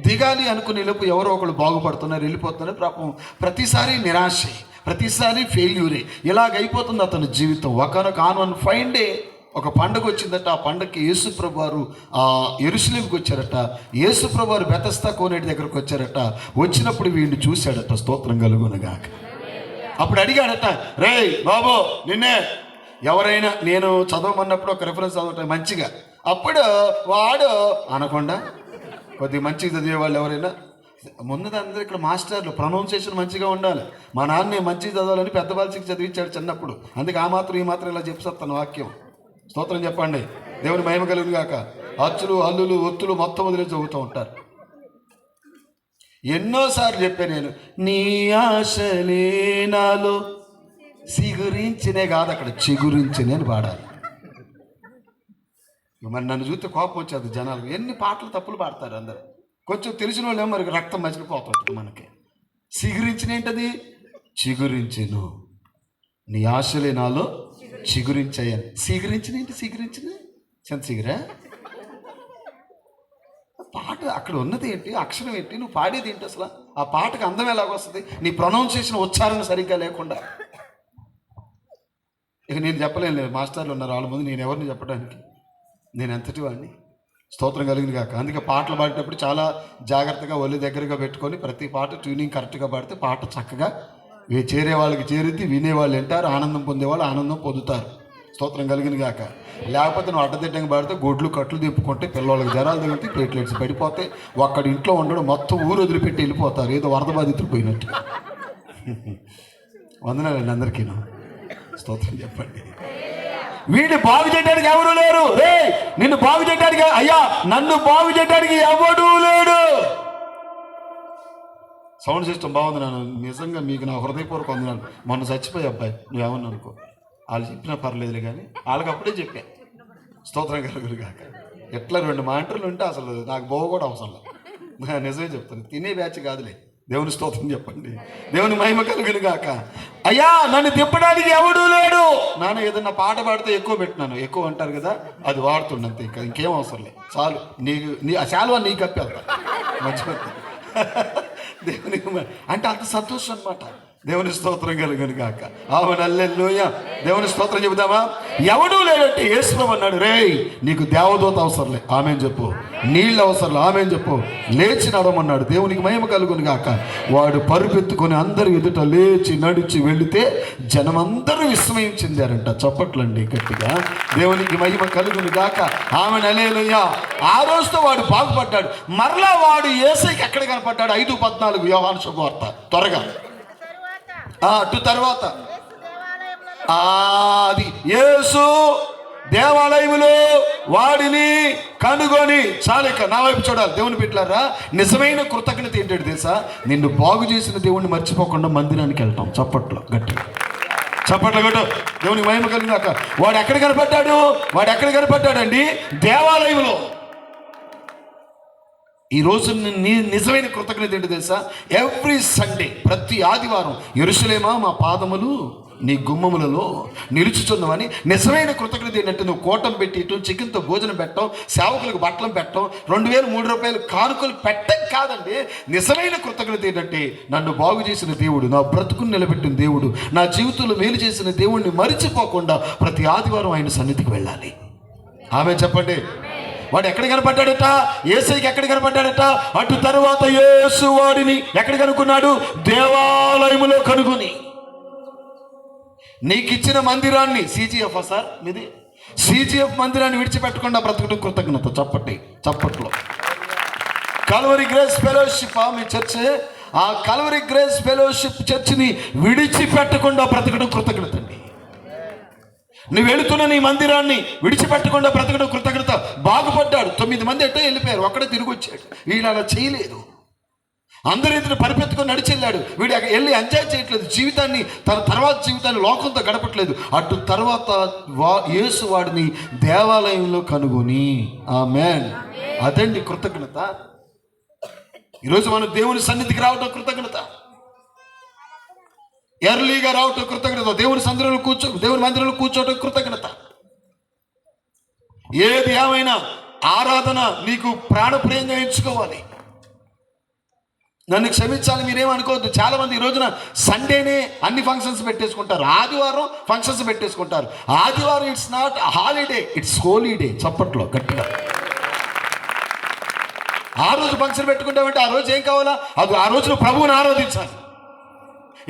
[SPEAKER 6] దిగాలి అనుకునే లోపు ఎవరో ఒకళ్ళు బాగుపడుతున్నారు, వెళ్ళిపోతున్నారు. పాపం ప్రతిసారి నిరాశే, ప్రతిసారి ఫెయిల్యూరే. ఇలాగైపోతుంది అతని జీవితం. ఒకనొక ఆన్ ఫైన్ డే ఒక పండుగ వచ్చిందట. ఆ పండుగకి యేసుప్రభు వారు యెరూషలేముకి వచ్చారట. యేసుప్రభు వారు బెతెస్దా కోనేరు దగ్గరకు వచ్చారట. వచ్చినప్పుడు వీడిని చూశాడట. స్తోత్రం కలుగును గాక. అప్పుడు అడిగాడట, రే బాబు నిన్నే ఎవరైనా, నేను చదవమన్నప్పుడు ఒక రెఫరెన్స్ చదవటం మంచిగా. అప్పుడు వాడు అనకుండా కొద్దిగా మంచిగా చదివేవాళ్ళు ఎవరైనా ముందు అందరూ ఇక్కడ మాస్టర్లు ప్రొనౌన్సియేషన్ మంచిగా ఉండాలి. మా నాన్న మంచిగా చదవాలని పెద్ద బాల్సికి చదివించాడు చిన్నప్పుడు. అందుకే ఆ మాత్రం ఈ మాత్రం ఇలా చెప్పేస్తాను వాక్యం. స్తోత్రం చెప్పండి. దేవుని మహిమ కలుగును గాక. అచ్చులు, హల్లులు, ఒత్తులు మొత్తం వదిలే చదువుతూ ఉంటారు. ఎన్నోసార్లు చెప్పాను నేను, నీ ఆశలే నాలో సిగురించినే కాదు, అక్కడ చిగురించినే అని పాడాలి. మరి నన్ను చూస్తే కోపం వచ్చేది జనాలు. ఎన్ని పాటలు తప్పులు పాడతారు అందరు. కొంచెం తెలిసిన వాళ్ళు ఏమో మరి రక్తం మసిలిపోతుంది మనకి. సిగురించిన ఏంటది? చిగురించెను. నీ ఆశలే నాలో చిగురించాయని. సిగురించిన ఏంటి? సిగురించిన చెంత సిగురా? పాట అక్కడ ఉన్నది ఏంటి? అక్షరం ఏంటి? నువ్వు పాడేది ఏంటి? అసలు ఆ పాటకు అందం ఎలాగొస్తుంది? నీ ప్రొనౌన్సియేషన్, ఉచ్చారణ సరిగ్గా లేకుండా. ఇక నేను చెప్పలేను, మాస్టర్లు ఉన్నారు వాళ్ళ ముందు నేను ఎవరిని చెప్పడానికి, నేను ఎంతటి వాడిని. స్తోత్రం కలిగింది కాక. అందుకే పాటలు పాడేటప్పుడు చాలా జాగ్రత్తగా ఒళ్ళు దగ్గరగా పెట్టుకొని ప్రతి పాట ట్యూనింగ్ కరెక్ట్గా పాడితే పాట చక్కగా చేరే వాళ్ళకి చేరుద్ది, వినేవాళ్ళు వింటారు, ఆనందం పొందేవాళ్ళు ఆనందం పొందుతారు. స్తోత్రం కలిగిన గాక. లేకపోతే నువ్వు అడ్డదిడ్డంగా పడితే గొడ్లు కట్లు దింపుకుంటే పిల్లలకి జరాలు తగిలితే ప్లేట్లెట్స్ పడిపోతే ఒక్కడి ఇంట్లో ఉండడం మొత్తం ఊరు వదిలిపెట్టి వెళ్ళిపోతారు, ఏదో వరద బాధితులు పోయినట్టు. వందనాలండి అందరికీ. స్తోత్రం చెప్పండి. వీడిని బాగు చేయడానికి ఎవరు లేరు. రే నిన్ను బాగు చేయడానికి, అయ్యా నన్ను బాగు చేయడానికి ఎవడూ లేడు. సౌండ్ సిస్టమ్ బాగుంది నాన్న, నిజంగా మీకు నా హృదయపూర్వక వందనాలు. మొన్న చచ్చిపోయి అబ్బాయి నువ్వేమన్నా అనుకో, వాళ్ళు చెప్పినా పర్లేదులే కానీ వాళ్ళకి అప్పుడే చెప్పా. స్తోత్రం కలుగురు కాక. ఎట్లా 2 మాటలు ఉంటే అసలు నాకు బాగు కూడా అవసరం లేదు. నిజమే చెప్తాను, తినే బ్యాచ్ కాదులే. దేవుని స్తోత్రం చెప్పండి. దేవుని మహిమ కలుగును గాక. అయ్యా నన్ను తిప్పడానికి ఎవడూ లేడు. నాన్న ఏదన్నా పాట పాడితే ఎక్కువ పెట్టినాను, ఎక్కువ అంటారు కదా, అది వాడుతుండంతే, ఇంకా ఇంకేం అవసరం లేదు. చాలు నీ ఆ శాలువా నీకు కప్పేస్తా మంచిపోతా. దేవుని అంటే అంత సంతోషం అనమాట. దేవుని స్తోత్రం కలుగును గాక. ఆమెను హల్లెలూయా. దేవుని స్తోత్రం చెబుదామా? ఎవడూ లేదంటే యేసుప్రభు అన్నాడు, రేయ్ నీకు దేవదూత అవసరంలే, ఆమెను చెప్పు. నీళ్ళు అవసరంలే, ఆమెను చెప్పు. లేచి నడవమన్నాడు. దేవునికి మహిమ కలుగును గాక. వాడు పరుపెత్తుకొని అందరు ఎదుట లేచి నడిచి వెళితే జనమందరూ విస్మయం చెందారంట. చప్పట్లండి గట్టిగా. దేవునికి మహిమ కలుగును గాక. ఆమెను హల్లెలూయా. ఆ రోజుతో వాడు బాగుపడ్డాడు. మరలా వాడు యేసయ్యకి ఎక్కడ కనపడ్డాడు? 5:14 యోహాను శుభవార్త. త్వరగా అటు తర్వాత అది యేసు దేవాలయములో వాడిని కనుగొని, చాలిక నా వైపు చూడాలి దేవుని బిడ్డలారా. నిజమైన కృతజ్ఞత ఏంటంటే తెలుసా? నిన్ను బాగు చేసిన దేవుణ్ణి మర్చిపోకుండా మందిరానికి వెళ్తాం. చప్పట్లో గట్టిగా చప్పట్లు కొట్టు. దేవునికి మహిమ కలిగినాక. వాడు ఎక్కడ కనపడ్డాడు? వాడు ఎక్కడ కనపడ్డాడండి? దేవాలయంలో. ఈరోజు నిజమైన కృతజ్ఞత ఏంటి తెలుసా? ఎవ్రీ సండే, ప్రతి ఆదివారం యెరూషలేమా మా పాదములు నీ గుమ్మములలో నిలుచుచున్నామని నిజమైన కృతజ్ఞత ఏంటంటే నువ్వు కోటం పెట్టడం, చికెన్తో భోజనం పెట్టడం, సేవకులకు బట్టలు పెట్టడం, 2000-3 రూపాయలు కానుకలు పెట్టడం కాదండి. నిజమైన కృతజ్ఞత ఏంటంటే నన్ను బాగు చేసిన దేవుడు, నా బ్రతుకుని నిలబెట్టిన దేవుడు, నా జీవితంలో మేలు చేసిన దేవుడిని మరిచిపోకుండా ప్రతి ఆదివారం ఆయన సన్నిధికి వెళ్ళాలి. ఆమె చెప్పండి. వాడు ఎక్కడ కనపడ్డాడట? యేసయ్యకి ఎక్కడ కనపడ్డాడట? అటు తర్వాత యేసు వాడిని ఎక్కడ కనుక్కున్నాడు? దేవాలయములో కనుగొని. నీకు ఇచ్చిన మందిరాన్ని, CGF సార్ మీది, CGF మందిరాన్ని విడిచిపెట్టకుండా బ్రతకడం కృతజ్ఞత. చప్పట్లో. కల్వరీ గ్రేస్ ఫెలోషిప్ మీ చర్చ్, ఆ కల్వరీ గ్రేస్ ఫెలోషిప్ చర్చిని విడిచిపెట్టకుండా బ్రతకడం కృతజ్ఞత అండి. నువ్వు వెళుతున్న నీ మందిరాన్ని విడిచిపెట్టకుండా బ్రతకడం కృతజ్ఞత. బాగుపడ్డాడు. 9 మంది ఎట్టో వెళ్ళిపోయారు, ఒక్కడే తిరిగి వచ్చాడు. వీళ్ళు అలా చేయలేదు. అందరి ఎదురు పరిపెత్తుకొని నడిచెళ్ళాడు. వీడు వెళ్ళి ఎంజాయ్ చేయట్లేదు జీవితాన్ని, తన తర్వాత జీవితాన్ని లోకంతో గడపట్లేదు. అటు తర్వాత యేసు వాడిని దేవాలయంలో కనుగొని. ఆమేన్. అదండి కృతజ్ఞత. ఈరోజు మనం దేవుని సన్నిధికి రావడం కృతజ్ఞత. ఎర్లీగా రావటం కృతజ్ఞత. దేవుని మందిరంలో కూర్చోవటం కృతజ్ఞత. ఏది ఏమైనా ఆరాధన నీకు ప్రాణప్రియంగా ఎంచుకోవాలి. నన్ను క్షమించాలి, మీరేమనుకోవద్దు. చాలా మంది ఈ రోజున సండేనే అన్ని ఫంక్షన్స్ పెట్టేసుకుంటారు, ఆదివారం ఫంక్షన్స్ పెట్టేసుకుంటారు. ఆదివారం it's not holiday, it's holy day. చప్పట్లో గట్టిగా. ఆ రోజు ఫంక్షన్ పెట్టుకుంటామంటే ఆ రోజు ఏం కావాలా? అది ఆ రోజున ప్రభువుని ఆరాధించాలి.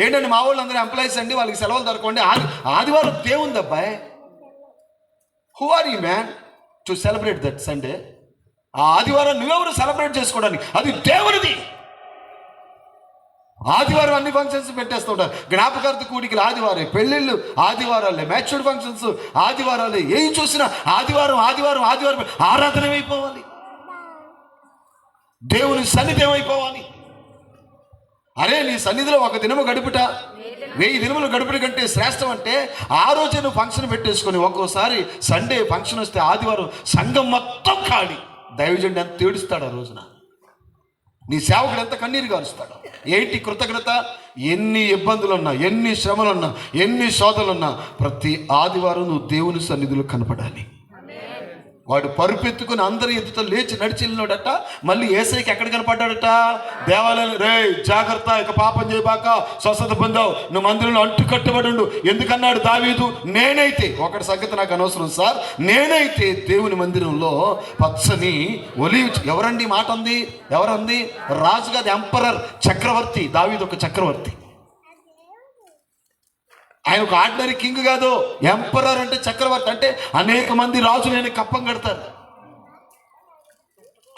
[SPEAKER 6] ఏంటండి మా వాళ్ళు అందరూ ఎంప్లాయీస్ అండి, వాళ్ళకి సెలవులు దొరకండి. ఆదివారం దేవుంది అబ్బాయి. Who are you man to celebrate that Sunday? ఆ ఆదివారం నువ్వెవరు సెలబ్రేట్ చేసుకోవడానికి? అది దేవునిది. ఆదివారం అన్ని ఫంక్షన్స్ పెట్టేస్తూ ఉంటారు. జ్ఞాపకార్థ కూడికలు ఆదివారం, పెళ్ళిళ్ళు ఆదివారాలే, మ్యాచ్యూర్డ్ ఫంక్షన్స్ ఆదివారాలే. ఏం చూసినా ఆదివారం ఆరాధన ఏమైపోవాలి? దేవుని సన్నిధి ఏమైపోవాలి? అరే నీ సన్నిధిలో ఒక దినము గడుపుట 1000 దినములు గడుపుట కంటే శ్రేష్టం. అంటే ఆ రోజే నువ్వు ఫంక్షన్ పెట్టేసుకొని ఒక్కోసారి సండే ఫంక్షన్ వస్తే ఆదివారం సంఘం మొత్తం ఖాళీ. దైవజనుడు ఎంత ఏడుస్తాడు ఆ రోజున, నీ సేవకుడు ఎంత కన్నీరు గారుస్తాడు. ఏంటి కృతజ్ఞత? ఎన్ని ఇబ్బందులున్నా, ఎన్ని శ్రమలున్నా, ఎన్ని శోధనలున్నా ప్రతి ఆదివారం నువ్వు దేవుని సన్నిధిలో కనపడాలి. వాడు పరుపెత్తుకుని అందరి ఎదుట లేచి నడిచి వెళ్ళినాడట. మళ్ళీ యేసయ్యకి ఎక్కడ కనపడ్డాడట? దేవాలయం. రే జాగ్రత్త, ఇక పాపం చేయబాక, స్వస్థత పొందావు, నువ్వు మందిరంలో అంటుకట్టబడు. ఎందుకన్నాడు దావీదు? నేనైతే, ఒకటి సంగతి నాకు అనవసరం సార్, నేనైతే దేవుని మందిరంలో పచ్చని ఒలీవ్. ఎవరండి మాట అంది? ఎవరంది? రాజు కాదు, ఎంపరర్, చక్రవర్తి. దావీదు ఒక చక్రవర్తి. ఆయన ఒక ఆర్డినరీ కింగ్ కాదు. ఎంపరర్ అంటే చక్రవర్తి, అంటే అనేక మంది రాజులు ఆయన కప్పం కడతారు.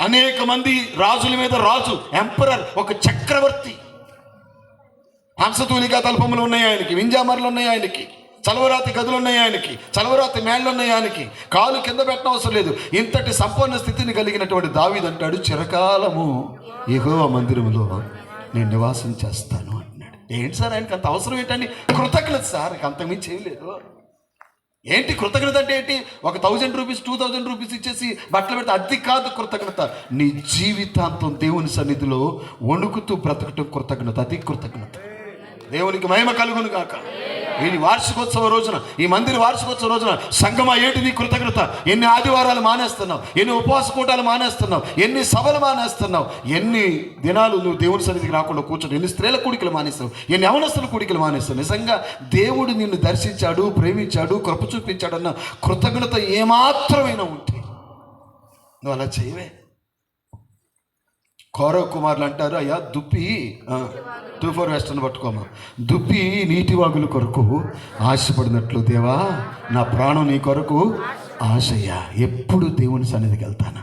[SPEAKER 6] అనేక మంది రాజుల మీద రాజు, ఎంపరర్, ఒక చక్రవర్తి. హంసతూలికా తల్పములు ఉన్నాయి ఆయనకి, వింజామర్లు ఉన్నాయి ఆయనకి, చలవరాతి గదులు ఉన్నాయి ఆయనకి, చలవరాతి మేళ్ళు ఉన్నాయి ఆయనకి, కాలు కింద పెట్టడం అవసరం లేదు. ఇంతటి సంపూర్ణ స్థితిని కలిగినటువంటి దావీదు అంటాడు, చిరకాలము యెహోవా మందిరములో నేను నివాసం చేస్తాను అంటున్నాడు. ఏంటి సార్ ఆయనకి అంత అవసరం ఏంటండి? కృతజ్ఞత సార్, అంతకుమించి ఏం లేదు. ఏంటి కృతజ్ఞత అంటే ఏంటి? ఒక 1000 రూపీస్ 2000 రూపీస్ ఇచ్చేసి బట్టలు పెడితే అది కాదు కృతజ్ఞత. నీ జీవితాంతం దేవుని సన్నిధిలో వణుకుతూ బ్రతకటం కృతజ్ఞత, అది కృతజ్ఞత. దేవునికి మహిమ కలుగును గాక. ఈ వార్షికోత్సవ రోజున, ఈ మందిర వార్షికోత్సవ రోజున సంగమా ఏంటి నీ కృతజ్ఞత? ఎన్ని ఆదివారాలు మానేస్తున్నావు, ఎన్ని ఉపవాస కూటాలు మానేస్తున్నావు, ఎన్ని సభలు మానేస్తున్నావు, ఎన్ని దినాలు నువ్వు దేవుని సన్నిధికి రాకుండా కూర్చొని, ఎన్ని స్త్రీల కూడికలు మానేస్తావు, ఎన్ని యవనస్తుల కూడికలు మానేస్తావు. నిజంగా దేవుడు నిన్ను దర్శించాడు, ప్రేమించాడు, కృప చూపించాడన్న కృతజ్ఞత ఏమాత్రమైనా ఉంటే నువ్వు అలా చేయవే. కౌరవ కుమారులు అంటారు, అయ్యా దుప్పి 24 వెస్టర్న్ పట్టుకోమా, దుప్పి నీటి వాగుల కొరకు ఆశపడినట్లు దేవా నా ప్రాణం నీ కొరకు ఆశయ్యా. ఎప్పుడు దేవుని సన్నిధికి వెళ్తాను,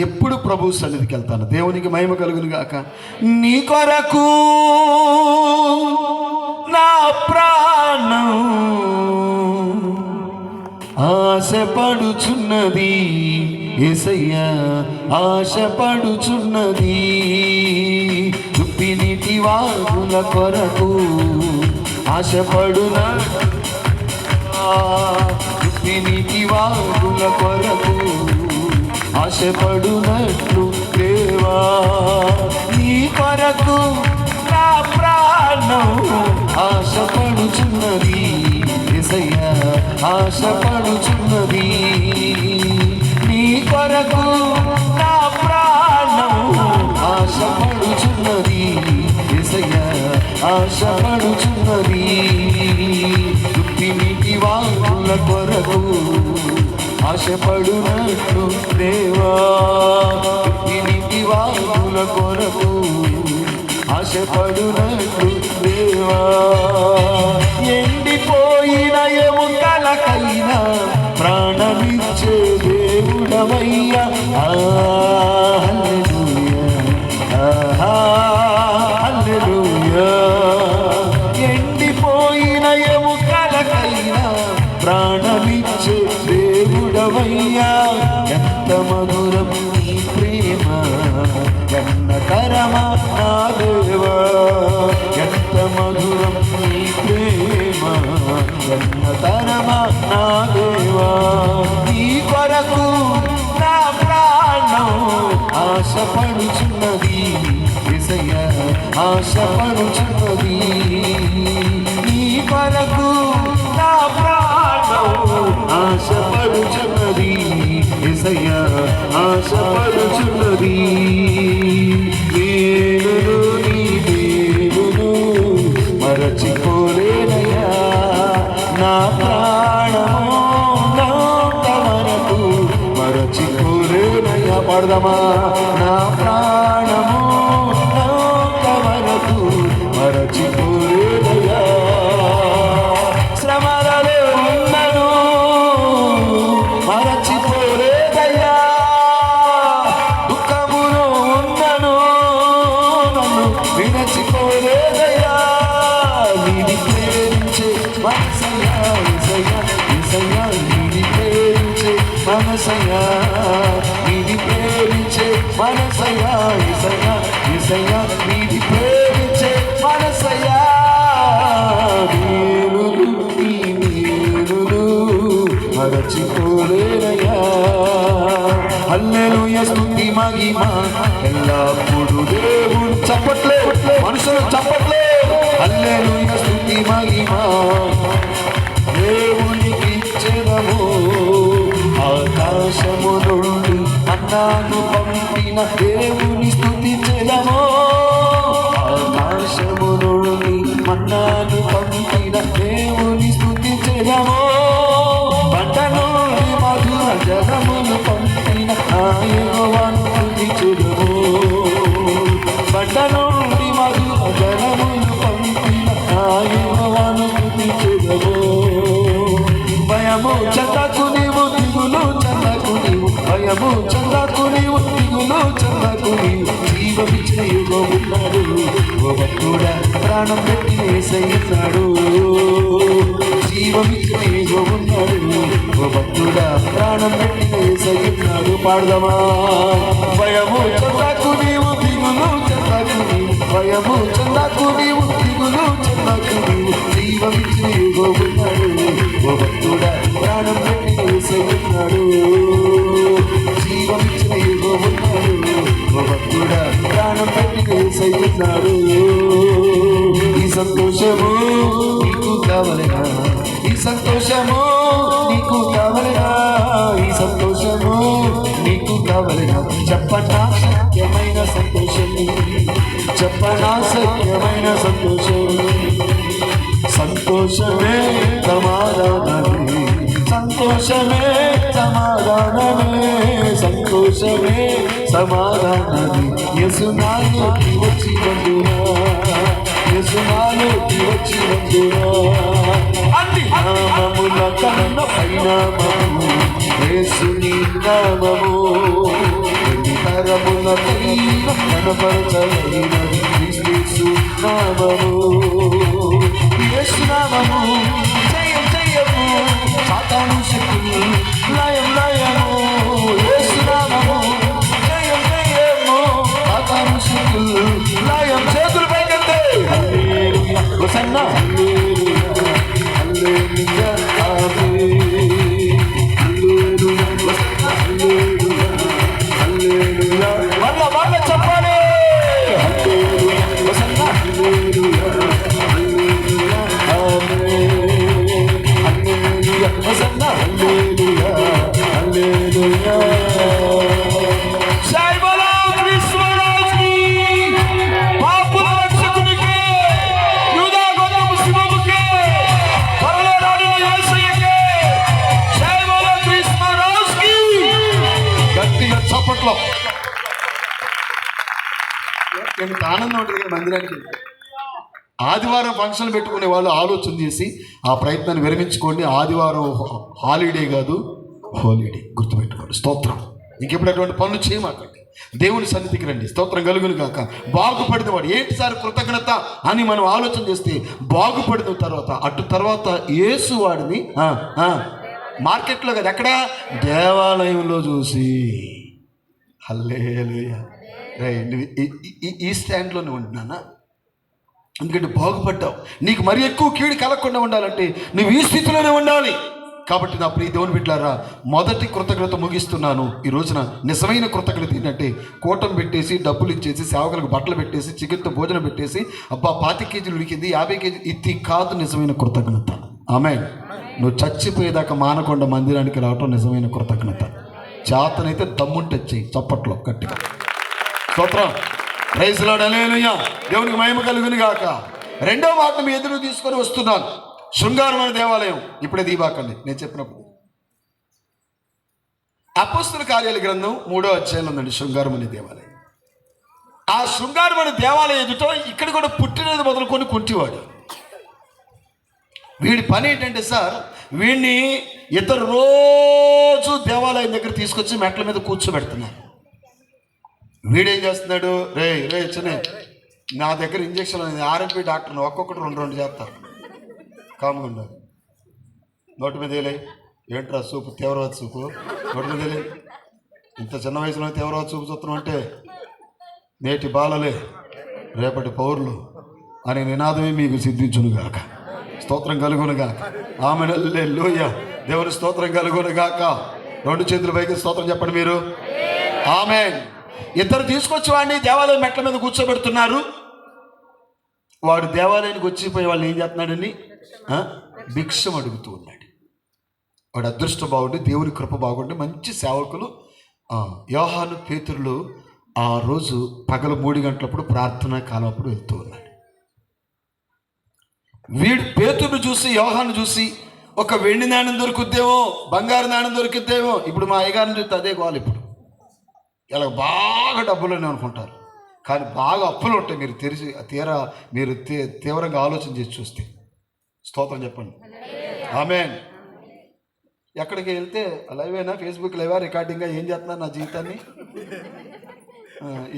[SPEAKER 6] ఎప్పుడు ప్రభు సన్నిధికి వెళ్తాను. దేవునికి మహిమ కలుగును గాక. నీ కొరకు నా ప్రాణం ఆశపడుచున్నది, యేసయ్యా ఆశపడుచున్నది. దుప్పి నీటి వాగుల కొరకు ఆశపడున, దుప్పి నీటి వాగుల కొరకు ఆశపడునట్లు దేవా నీ కొరకు నా ప్రాణం ఆశపడుచున్నది, యేసయ్యా ఆశపడుచున్నది. నీ కొరకు నా ప్రాణం ఆశపడుచున్నది, యేసయ్యా ఆశపడుచున్నది. దుప్పి నీటి వాగుల కొరకు ఆశపడునట్లు దేవా, దుప్పి నీటి వాగుల కొరకు ఆశపడునట్లు దేవా. ఎండిపోయిన ఎముకలకైనా ప్రాణమిచ్చే దేవుడవయ్యా. హల్లెలూయా, హల్లెలూయా. ఎండిపోయిన ఎముకలకైనా ప్రాణమిచ్చే దేవుడవయ్యా. ఎంత మధురం నీ ప్రేమ, ఎన్నకరమా నా దేవా. ఎంత మధురం నీ ప్రేమ, ఎన్నకరమా నా దేవా. నీ కొరకు నా ప్రాణం ఆశపడుచున్నది, యేసయ్యా ఆశపడుచున్నది. నీ కొరకు నా ప్రాణం ఆశపడుచున్నది, యేసయ్యా ఆశపడుచున్నది. వేలును నీ వేలును మరచిపోలేనయ్యా. నా ప్రాణము నాంత వరకు మరచిపోలేనయ్యా. పాడదామా? నా ప్రాణము నాంత వరకు మరచిపోలేనయ్యా. శ్రమలలో ఉన్నను మరచిపోలేదయ్యా. దుఃఖములో ఉన్నను నన్ను విడచిపోలేదయ్యా. నీది ప్రేమించే మనసయ్యా, యేసయ్యా యేసయ్యా. నీది ప్రేమించే మనసయ్యా, నీది ప్రేమించే మనసయ్యా, యేసయ్యా యేసయ్యా. నీది ప్రేమించే మనసయ్యా. మేలులు నీ మేలులు మరచిపోలేనయ్యా. హల్లెలూయా, స్తుతి మహిమ ఎల్లప్పుడు దేవుడు. చప్పట్లే మనుషులు చప్పట్లే. హల్లెలూయా, స్తుతి మహిమ దేవునికి ఇచ్చెదము. ఆకాశము నుండి మన్నాను పంపిన దేవుని స్తుతించెదము. ఆకాశము నుండి మన్నాను పంపిన దేవుని స్తుతించెదము. బండ నుండి మధుర జలమును పంపిన ఆ యెహోవాను స్తుతించెదము. బండ నుండి మధుర జలమును పంపిన ఆ యెహోవాను స్తుతించెదము. ప్రాణం పెట్టి యేసయ్యున్నాడు. జీవమిచ్చిన యెహోవా ఉన్నాడు. ఓ భక్తుడా ప్రాణం పెట్టి యేసయ్యున్నాడు. పాడదామా? భయము చెందకు నీవు, దిగులు చెందకు నీవు, భయము చెందకు నీవు, దిగులు చెందకు నీవు, జీవమిచ్చిన యెహోవా ఉన్నాడు. ఓ భక్తుడా ప్రాణం పెట్టి యేసయ్యున్నాడు. జీవమిచ్చిన యెహోవా ఉన్నాడు. ఓ భక్తుడా ప్రాణం పెట్టి యేసయ్యున్నాడు. ఈ సంతోషము నీకు కావలెనా? ఈ సంతోషము నీకు కావలెనా? ఈ సంతోషము నీకు కావలెనా? చెప్పనా సత్యమైన సంతోషం, చెప్పనా సత్యమైన సంతోషం. సంతోషమే సమాధానమే, సంతోషమే సమాధానమే, సంతోషమే సమాధానమే. యేసునాలోకి వచ్చినందునా, యేసునాలోకి వచ్చినందునా, అన్ని నామముల కన్న పైనామము యేసుని నామము. ఎన్ని తరములకైన కనపరచలేనిది క్రీస్తు నామము. యేసు నామము జయం జయము, సాతాను శక్తులు లయం లయము. యేసు నామము జయం జయము, సాతాను శక్తులు లయం. చేతులు పైకెత్తే హల్లెలూయా హోసన్నా, హల్లెలూయా హల్లెలూయా ఆమేన్. హల్లెలూయా హోసన్నా, హల్లెలూయా హల్లెలూయా. వాళ్ళ చెప్పాలి. హల్లెలూయా హోసన్నా, హల్లెలూయా హల్లెలూయా ఆమేన్. హల్లెలూయా హోసన్నా, హల్లెలూయా హల్లెలూయా. జై బోలో క్రీస్తురాజుకి, పాపుల రక్షకునికి, యూదా గోత్రపు సింహముకి, పరలోకరాజుని యేసయ్యకి, జై బోలో క్రీస్తురాజుకి. గట్టిగా చప్పట్లో. ఎంత ఆనందం ఉంటుంది కదా మందిరానికి. ఆదివారం ఫంక్షన్ పెట్టుకునే వాళ్ళు ఆలోచన చేసి ఆ ప్రయత్నాన్ని విరమించుకోండి. ఆదివారం హాలిడే కాదు, హాలిడే గుర్తుపెట్టుకోండి. స్తోత్రం. ఇంకెప్పుడు అటువంటి పనులు చేయమాకండి. దేవుని సన్నిధికి రండి. స్తోత్రం కలుగును గాక. బాగుపడిన వాడు ఏంటి సార్ కృతజ్ఞత అని మనం ఆలోచన చేస్తే, బాగుపడిన తర్వాత అటు తర్వాత యేసు వాడిని మార్కెట్లో కదా, ఎక్కడ దేవాలయంలో చూసి హల్లెలూయా. నువ్వు ఈ స్టాండ్లోనే ఉంటున్నానా? ఎందుకంటే బాగుపడ్డావు. నీకు మరి ఎక్కువ కీడు కలగకుండా ఉండాలంటే నువ్వు ఈ స్థితిలోనే ఉండాలి. కాబట్టి నా ప్రియ దేవుని బిడ్డలారా, మొదటి కృతజ్ఞత ముగిస్తున్నాను. ఈ రోజున నిజమైన కృతజ్ఞత ఏంటంటే, కూటం పెట్టేసి డబ్బులు ఇచ్చేసి సేవకులకు బట్టలు పెట్టేసి చికెన్తో భోజనం పెట్టేసి అబ్బా 25 కేజీలు ఉడికింది 50 కేజీలు, ఇది కాదు నిజమైన కృతజ్ఞత. ఆమేన్. నువ్వు చచ్చిపోయేదాకా మానకొండ మందిరానికి రావటం నిజమైన కృతజ్ఞత. చేతనైతే దమ్ముంటే చెయ్యి చప్పట్లో గట్టిగా. స్తోత్రం. Praise lord. హల్లెలూయా. దేవునికి మహిమ కలుగును గాక. రెండో మాట మీ ఎదురు తీసుకొని వస్తున్నాను. శృంగారమైన దేవాలయం. ఇప్పుడే దీపాకండి నేను చెప్పినప్పుడు. అపోస్తలుల కార్యాల గ్రంథం 3వ అధ్యాయంలో ఉందండి శృంగారమైన దేవాలయం. ఆ శృంగారమైన దేవాలయం ఎదుట ఇక్కడ కూడా పుట్టినది మొదలుకొని కుంటివాడు. వీడి పని ఏంటంటే సార్, వీడిని ఇతరు రోజు దేవాలయం దగ్గర తీసుకొచ్చి మెట్ల మీద కూర్చోబెడుతున్నారు. వీడేం చేస్తున్నాడు, రే చిన్న నా దగ్గర ఇంజక్షన్ ఆర్ఎంపీ డాక్టర్ని ఒక్కొక్కటి 2 చేస్తారు. కాముగా ఉండాలి. నోటి మీద వేలే. ఏంట్రా సూపు, తీవ్రవాద సూపు నోటి మీద వేలే. ఇంత చిన్న వయసులో తీవ్రవాద సూపు చూస్తున్నాం అంటే నేటి బాలలే రేపటి పౌరులు అనే నినాదమే మీకు సిద్ధించునుగాక. స్తోత్రం కలుగునుగాక. ఆమెన్. హల్లెలూయా. దేవుని స్తోత్రం కలుగునుగాక. 2 చేతుల పైకి స్తోత్రం చెప్పండి మీరు. ఆమెన్. ఇద్దరు తీసుకొచ్చి వాడిని దేవాలయం మెట్ల మీద కూర్చోబెడుతున్నారు. వాడు దేవాలయానికి వచ్చిపోయి వాళ్ళని ఏం చేస్తున్నాడని భిక్షం అడుగుతూ ఉన్నాడు. వాడు అదృష్టం బాగుండి, దేవుని కృప బాగుండి, మంచి సేవకులు యోహాను పేతురులు ఆ రోజు పగలు 3 గంటలప్పుడు ప్రార్థనా కాలం అప్పుడు వెళ్తూ ఉన్నాడు. వీడు పేతురును చూసి, యోహాను చూసి, ఒక వెండి నాణ్యం దొరుకుద్దేమో, బంగారు నాణ్యం దొరికిద్దేమో. ఇప్పుడు మా అయ్యగారిని చూస్తే అదే గోవాలి. ఇప్పుడు ఇలా బాగా డబ్బులని అనుకుంటారు, కానీ బాగా అప్పులు ఉంటాయి. మీరు తీవ్రంగా ఆలోచన చేసి చూస్తే. స్తోత్రం చెప్పండి. ఆమేన్. ఎక్కడికి వెళ్తే లైవేనా, ఫేస్బుక్ లైవా, రికార్డింగ్గా ఏం చేస్తున్నా నా జీవితాన్ని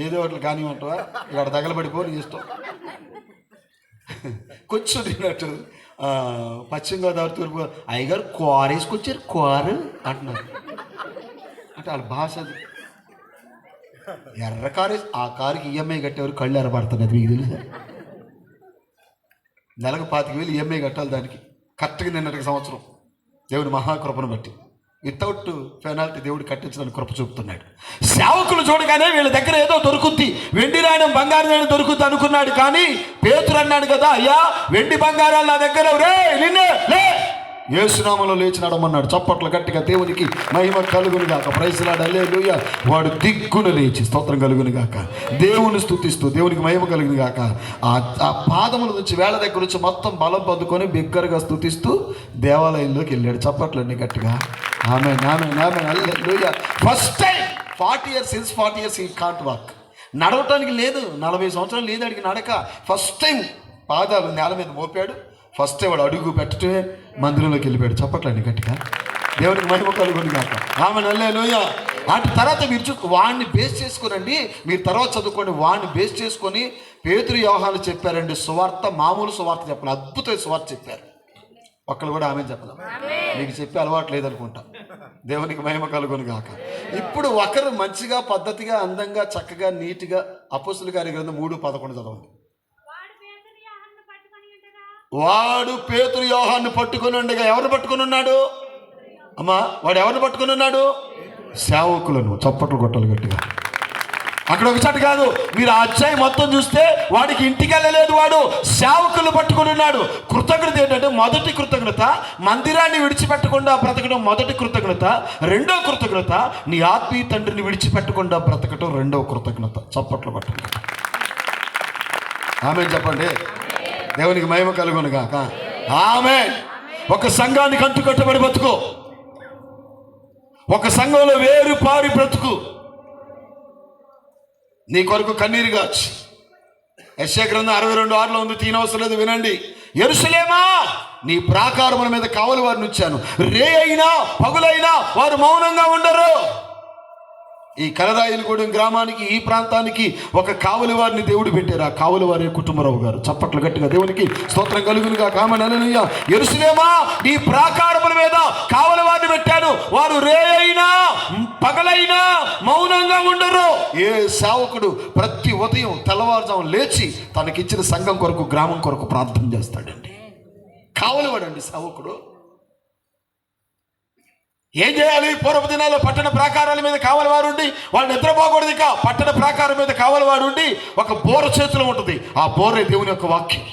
[SPEAKER 6] ఏదో ఒకటి కానివ్వంటావా, ఇక్కడ తగలబడిపో నీ ఇష్టం. కొంచెం తిన్నట్టు పశ్చిమ గోదావరి తూర్పు అయ్యగారు కారు వేసుకొచ్చారు కారు అంటున్నారు. అంటే వాళ్ళ భాష అది. ఎర్ర కారు ఆ కారుకి ఈఎంఐ కట్టేవారు కళ్ళు ఎర్రబడుతుంది. అది మీకు తెలుసా? నెలకు 25,000 ఈఎంఐ కట్టాలి దానికి. కరెక్ట్గా నిన్నటికి సంవత్సరం దేవుని మహాకృపను బట్టి వితౌట్ పెనాల్టీ దేవుడు కట్టించడానికి కృప చూపుతున్నాడు. సేవకులు చూడగానే వీళ్ళ దగ్గర ఏదో దొరుకుద్ది, వెండి నాణ్యం బంగారు నాణ్యం దొరుకుద్ది అనుకున్నాడు. కానీ పేతురు అన్నాడు కదా, అయ్యా వెండి బంగారాలు నా దగ్గర రే నిన్నే లే యేసునామములో లేచి నడమన్నాడు. చప్పట్లు గట్టిగా దేవునికి మహిమ కలుగును గాక. ప్రైజ్ లార్డ్ హల్లెలూయా. వాడు దిగ్గున లేచి స్తోత్రం కలుగును గాక. దేవుని స్తుతిస్తూ దేవునికి మహిమ కలుగును గాక. ఆ పాదముల నుంచి వేళ దగ్గర నుంచి మొత్తం బలం పొందుకొని బిగ్గరగా స్తుతిస్తూ దేవాలయంలోకి వెళ్ళాడు. చప్పట్లన్నీ గట్టిగా amen amen amen hallelujah. First time 40 years since 40 years he can't walk. నడవటానికి లేదు, 40 సంవత్సరాలు లేదు అడిగి నడక. ఫస్ట్ టైం పాదాలు నేల మీద మోపాడు. ఫస్ట్ టైం వాడు అడుగు పెట్టడమే మందిరంలోకి వెళ్ళిపోయాడు. చప్పట్లండి గట్టిగా దేవునికి మహిమ కలుగును గాక. ఆమేన్ హల్లెలూయా. అటు తర్వాత మీరు వాడిని బేస్ చేసుకోనండి, మీరు తర్వాత చదువుకోండి. వాడిని బేస్ చేసుకొని పేతురు యోహాను చెప్పారండి సువార్త. మామూలు సువార్త చెప్పాలి, అద్భుతమైన సువార్త చెప్పారు. ఒక్కరు కూడా ఆమె చెప్పాలి. మీకు చెప్పే అలవాటు లేదనుకుంటా. దేవునికి మహిమ కలుగును గాక. ఇప్పుడు ఒకరు మంచిగా పద్ధతిగా అందంగా చక్కగా నీట్గా అపోస్తుల కార్య గ్రంథం 3:11 చదవండి. వాడు పేతురు యోహాన్ని పట్టుకొని ఉండగా ఎవరిని పట్టుకొని ఉన్నాడు అమ్మా? వాడు ఎవరిని పట్టుకొని ఉన్నాడు? సేవకులను. చప్పట్లు కొట్టాలి గట్టిగా. అక్కడ ఒకసారి కాదు, మీరు ఆ అధ్యాయం మొత్తం చూస్తే వాడికి ఇంటికి వెళ్ళలేదు, వాడు సేవకులు పట్టుకొని ఉన్నాడు. కృతజ్ఞత ఏంటంటే, మొదటి కృతజ్ఞత మందిరాన్ని విడిచిపెట్టకుండా బ్రతకడం మొదటి కృతజ్ఞత. రెండో కృతజ్ఞత నీ ఆత్మీయ తండ్రిని విడిచిపెట్టకుండా బ్రతకడం రెండవ కృతజ్ఞత. చప్పట్లు కొట్టండి. ఆమేన్ చెప్పండి. దేవునికి మహిమ కలుగును గాక. ఆమేన్. ఒక సంఘానికి అంటుకట్టబడి బ్రతుకు, ఒక సంఘంలో వేరు పారి బ్రతుకు. నీ కొరకు కన్నీరు కాచి. యెషయా గ్రంథం 62:6 ఉంది, తీనవసరం లేదు, వినండి. యెరూషలేమా నీ ప్రాకారముల మీద కావలి వారిని ఉంచాను, రే అయినా పగులైనా వారు మౌనంగా ఉండరు. ఈ కలరాయలగూడెం గ్రామానికి, ఈ ప్రాంతానికి ఒక కావలి వారిని దేవుడు పెట్టారు. ఆ కావలి వారే కుటుంబరావు గారు. చప్పట్లు గట్టిగా దేవునికి స్తోత్రం కలుగునుగా. ఆమేన్ హల్లెలూయా. యెరూషలేమా నీ ప్రాకారముల మీద కావలి వారిని పెట్టాను, వారు రే అయినా పగలైనా మౌనంగా ఉండరు. ఏ సేవకుడు ప్రతి ఉదయం తెల్లవారుజాము లేచి తనకిచ్చిన సంఘం కొరకు, గ్రామం కొరకు ప్రార్థన చేస్తాడండి. కావలివాడండి సేవకుడు. ఏం చేయాలి? పూర్వ దినాల్లో పట్టణ ప్రాకారాల మీద కావలివారు ఉండి వాళ్ళు నిద్రపోకూడదు. ఇక పట్టణ ప్రాకారం మీద కావలివాడు ఉండి ఒక బోర చేతిలో ఉంటుంది. ఆ బోరే దేవుని యొక్క వాక్యం.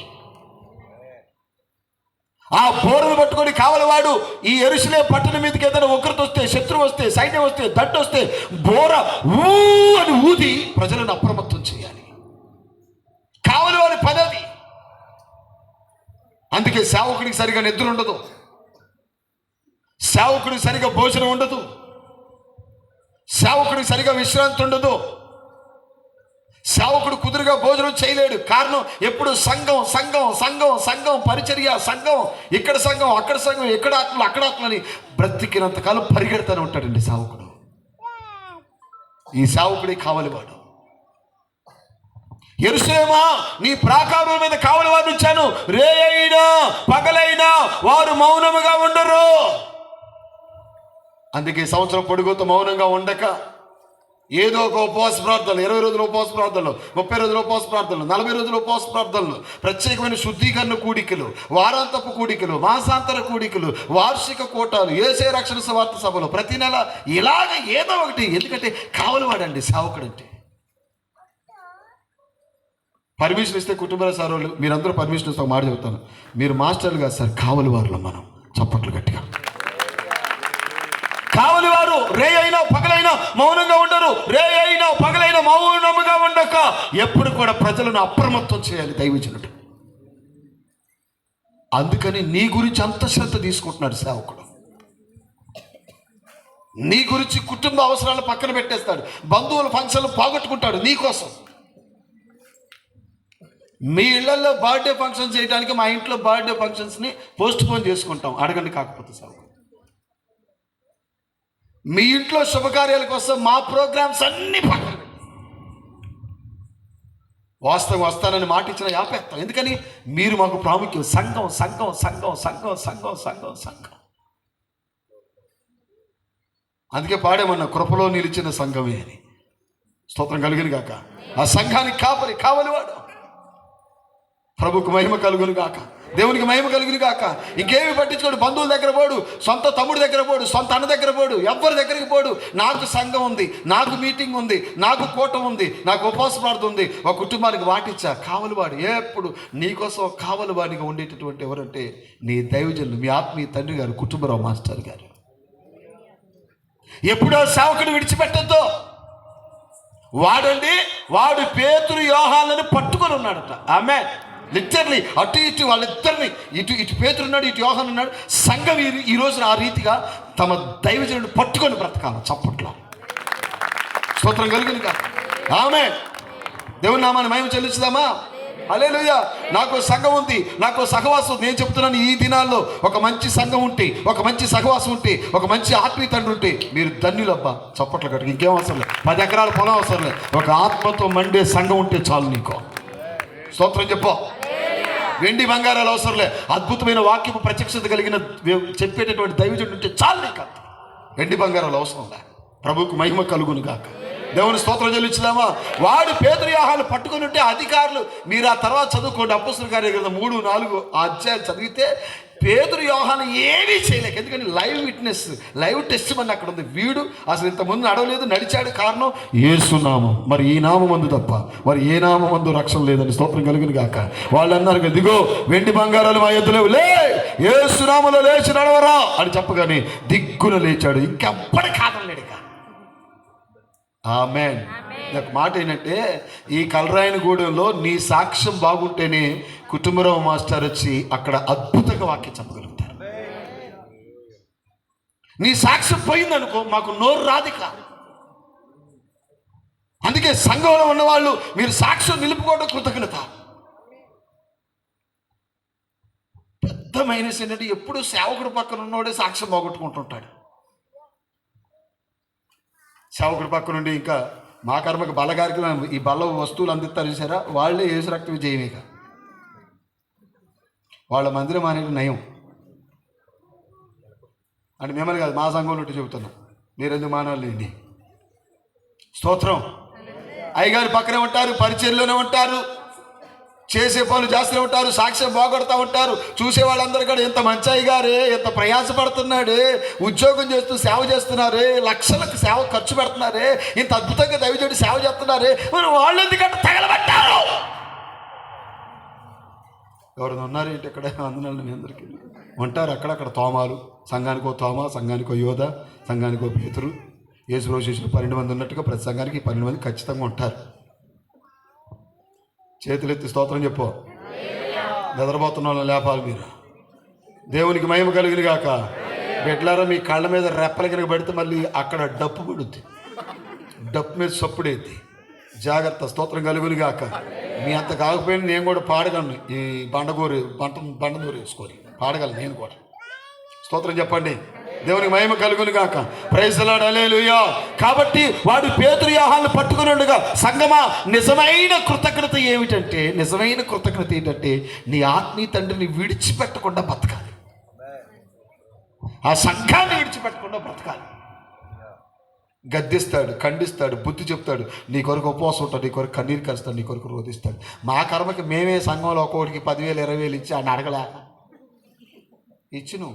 [SPEAKER 6] ఆ బోరను పట్టుకొని కావలివాడు ఈ యెరూషలేము పట్టణం మీదకి ఏదైనా ఉగ్రత వస్తే, శత్రువు వస్తే, సైన్యం వస్తే, దండ వస్తే బోర ఊ అని ఊది ప్రజలను అప్రమత్తం చేయాలి. కావలివాడి పని అది. అందుకే సేవకుడికి సరిగా నిద్ర ఉండదు, సేవకుడికి సరిగా భోజనం ఉండదు, సేవకుడికి సరిగా విశ్రాంతి ఉండదు, సేవకుడు కుదురుగా భోజనం చేయలేడు. కారణం ఎప్పుడు సంఘం సంఘం సంఘం సంఘం పరిచర్య, సంఘం ఇక్కడ సంఘం అక్కడ సంఘం, ఎక్కడ ఆత్మలు అక్కడ ఆత్మలని బ్రతికినంతకాలం పరిగెడతానే ఉంటాడండి సేవకుడు. ఈ సేవకుడి కావలివాడు. యెరూషలేమా నీ ప్రాకారం మీద కావలి వారిని ఉంచాను, రే అయినా పగలైనా వారు మౌనముగా ఉండరు. అందుకే సంవత్సరం పొడుగుతో మౌనంగా ఉండక ఏదో ఒక ఉపవాస ప్రార్థనలు, 20 రోజుల ఉపవాస ప్రార్థనలు, 30 రోజుల ఉపవాస ప్రార్థనలు, 40 రోజుల ఉపవాస ప్రార్థనలు, ప్రత్యేకమైన శుద్ధీకరణ కూడికలు, వారాంతపు కూడికలు, మాసాంతర కూడికలు, వార్షిక కూటాలు, యేసే రక్షణ సువార్త సభలు, ప్రతి నెల ఇలాగ ఏదో ఒకటి. ఎందుకంటే కావలివాడండి సేవకుడు అంటే. పర్మిషన్ ఇస్తే కుటుంబాల సార్ వాళ్ళు మీరందరూ పర్మిషన్ ఇస్తే ఒక మాట చెబుతాను, మీరు మాస్టర్లు కాదు సార్, కావలివారులో మనం. చప్పట్లు గట్టిగా. కావలివారు రే అయినా పగలైనా మౌనంగా ఉండరు. రే అయినా పగలైనా మౌనముగా ఉండక ఎప్పుడు కూడా ప్రజలను అప్రమత్తం చేయాలి దైవజనుడు. అందుకని నీ గురించి అంత శ్రద్ధ తీసుకుంటున్నాడు సేవకుడు. నీ గురించి కుటుంబ అవసరాలు పక్కన పెట్టేస్తాడు, బంధువుల ఫంక్షన్లు పోగొట్టుకుంటాడు నీ కోసం. మీ ఇళ్లలో బర్త్డే ఫంక్షన్స్ చేయడానికి మా ఇంట్లో బర్త్డే ఫంక్షన్స్ని పోస్ట్ పోన్ చేసుకుంటాం, అడగండి. కాకపోతే సేవకుడు మీ ఇంట్లో శుభకార్యాల కోసం మా ప్రోగ్రామ్స్ అన్ని పక్కన వాస్తవం వస్తానని మాట ఇచ్చిన ఆపేస్తాం. ఎందుకని? మీరు మాకు ప్రాముఖ్యం. సంఘం సంఘం సంఘం సంఘం సంఘం సంఘం సంఘం. అందుకే పాడేమన్నా, కృపలో నిలిచిన సంఘమే అని. స్తోత్రం కలుగును గాక. ఆ సంఘానికి కావలివాడు. ప్రభుకు మహిమ కలుగును గాక, దేవునికి మహిమ కలుగును గాక. ఇంకేమి పట్టించుకోడు. బంధువుల దగ్గర పోడు, సొంత తమ్ముడి దగ్గర పోడు, సొంత అన్న దగ్గర పోడు, ఎవ్వరి దగ్గరికి పోడు. నాకు సంఘం ఉంది, నాకు మీటింగ్ ఉంది, నాకు కూటం ఉంది, నాకు ఉపవాస ప్రార్థన ఉంది. ఒక కుటుంబానికి వాటిచ్చా. కావలివాడు. ఎప్పుడు నీకోసం కావలివాడిగా ఉండేటటువంటి ఎవరంటే నీ దైవజనులు, మీ ఆత్మీయ తండ్రి గారు, కుటుంబరావు మాస్టర్ గారు. ఎప్పుడో సేవకుడు విడిచిపెట్టద్దు. వాడు పేతురు యోహాలను పట్టుకొని ఉన్నాడట. ఆమె లిటరలీ అటు ఇటు వాళ్ళిద్దరిని, ఇటు పేతురు ఉన్నాడు, ఇటు యోహాను ఉన్నాడు. సంఘం ఈ రోజున ఆ రీతిగా తమ దైవజనుడిని పట్టుకొని బ్రతకాల. చప్పట్లో స్తోత్రం కలుగును కాదు. ఆమె దేవుని నామాన్ని మహిమ చెల్లించుదామా? హల్లెలూయా. నాకు సంఘం ఉంది, నాకు సహవాసం ఉంది. నేను చెప్తున్నాను, ఈ దినాల్లో ఒక మంచి సంఘం ఉంటే, ఒక మంచి సహవాసం ఉంటే, ఒక మంచి ఆత్మీయ తండ్రి ఉంటే మీరు ధన్యులబ్బా. చప్పట్లు కట్టుకు ఇంకేం అవసరం లేదు. 10 ఎకరాల పొలం అవసరం లేదు. ఒక ఆత్మతో మండే సంఘం ఉంటే చాలు నీకు. స్తోత్రం చెప్పు. వెండి బంగారాలు అవసరం లే. అద్భుతమైన వాక్యపు ప్రత్యక్షత కలిగిన చెప్పేటటువంటి దైవజనుడు ఉంటే చాలు నీకు. వెండి బంగారాలు అవసరం లే. ప్రభువుకు మహిమ కలుగును గాక. దేవుని స్తోత్రం చెల్లించుదామా? వాడు పేతురు యోహాను పట్టుకుని ఉంటే అధికారులు, మీరు ఆ తర్వాత చదువుకోండి, అపోస్తలుల కార్యక్రమం 3-4 అధ్యాయాలు చదివితే పేతురు యోహాను ఏమీ చేయలేక. ఎందుకని? లైవ్ విట్నెస్, లైవ్ టెస్ట్ మన అక్కడ ఉంది. వీడు అసలు ఇంతకుముందు నడవలేదు, నడిచాడు. కారణం యేసు నామం. మరి ఈ నామందు తప్ప మరి ఏ నామందు రక్షణ లేదని స్తోత్రం కలుగును గాక. వాళ్ళు అన్నారు, ఇదిగో వెండి బంగారాలు మా ఎద్దు లేవు, లే యేసు నామంలో లేచి నడవరా అని చెప్పగానే దిగ్గున లేచాడు. ఇంకెప్పటి కాదలేడు. ఆమేన్. నాకు మాట ఏంటంటే, ఈ కలరాయనగూడెంలో నీ సాక్ష్యం బాగుంటేనే కుటుంబరావు మాస్టర్ వచ్చి అక్కడ అద్భుతంగా వాక్యం చెప్పగలుగుతారు. నీ సాక్ష్యం పోయిందనుకో, మాకు నోరు రాదిక. అందుకే సంఘంలో ఉన్నవాళ్ళు మీరు సాక్ష్యం నిలుపుకోవడం కృతజ్ఞత. పెద్ద మైనస్ ఏంటంటే, ఎప్పుడు సేవకుడు పక్కన ఉన్నవాడే సాక్ష్యం పోగొట్టుకుంటుంటాడు. సేవకుడి పక్క నుండి ఇంకా మా కర్మకు బలగారికి ఈ బల్ల వస్తువులు అందిస్తారు చూసారా, వాళ్ళే యేసు రక్త విజయమేక. వాళ్ళ మందిరం అనేది నయం అంటే మిమ్మల్ని కాదు, మా సంఘంలో చెబుతున్నాం. మీరెందుకు మానవాళ్ళండి? స్తోత్రం. అయ్యగారు పక్కనే ఉంటారు, పరిచయంలోనే ఉంటారు, చేసే పనులు చేస్తూనే ఉంటారు, సాక్ష్యం బాగొడతా ఉంటారు. చూసే వాళ్ళందరూ కూడా ఎంత మంచి అయ్యగారే, ఎంత ప్రయాసపడుతున్నాడే, ఉద్యోగం చేస్తూ సేవ చేస్తున్నారే, లక్షలకు సేవ ఖర్చు పెడుతున్నారే, ఇంత అద్భుతంగా దైవజనుడు సేవ చేస్తున్నారే, మరి వాళ్ళు ఎందుకంటే తగలబట్టారు. ఎవరైనా ఉన్నారు ఏంటి ఇక్కడ? అందులో మీ అందరికీ ఉంటారు అక్కడక్కడ తోమాలు. సంఘానికో తోమ, సంఘానికో యోధ, సంఘానికో పేతురు. యేసు శిష్యులు 12 మంది ఉన్నట్టుగా ప్రతి సంఘానికి 12 మంది ఖచ్చితంగా ఉంటారు. చేతులెత్తి స్తోత్రం చెప్పు. నిద్రపోతున్న వాళ్ళని లేపాలి మీరు. దేవునికి మహిమ కలిగిన గాక. బిడ్డలారా, మీ కళ్ళ మీద రెప్పల కింద పడితే మళ్ళీ అక్కడ డప్పు పడుద్ది, డప్పు మీద సప్పుడైద్ది. జాగ్రత్త. స్తోత్రం కలుగుని గాక. మీ అంత కాకపోయినా నేను కూడా పాడగలను. ఈ బండగూరు వేసుకొని పాడగలను నేను కూడా. స్తోత్రం చెప్పండి. దేవునికి మహిమ కలుగును గాక. Praise the lord. హల్లెలూయా. కాబట్టి వాడు పేతురు యోహాను పట్టుకుని ఉండగా, సంగమా, నిజమైన కృతజ్ఞత ఏమిటంటే, నిజమైన కృతజ్ఞత ఏంటంటే నీ ఆత్మీయ తండ్రిని విడిచిపెట్టకుండా బ్రతకాలి. ఆ సంఘాన్ని విడిచిపెట్టకుండా బ్రతకాలి. గద్దిస్తాడు, ఖండిస్తాడు, బుద్ధి చెప్తాడు, నీ కొరకు ఉపవాసం ఉంటాడు, నీ కొరకు కన్నీరు కలుస్తాడు, నీ కొరకు రోధిస్తాడు. మా కర్మకి మేమే సంఘంలో ఒక్కొక్కడికి 10,000 20,000 ఇచ్చి ఆయన అడగలే. ఇచ్చును.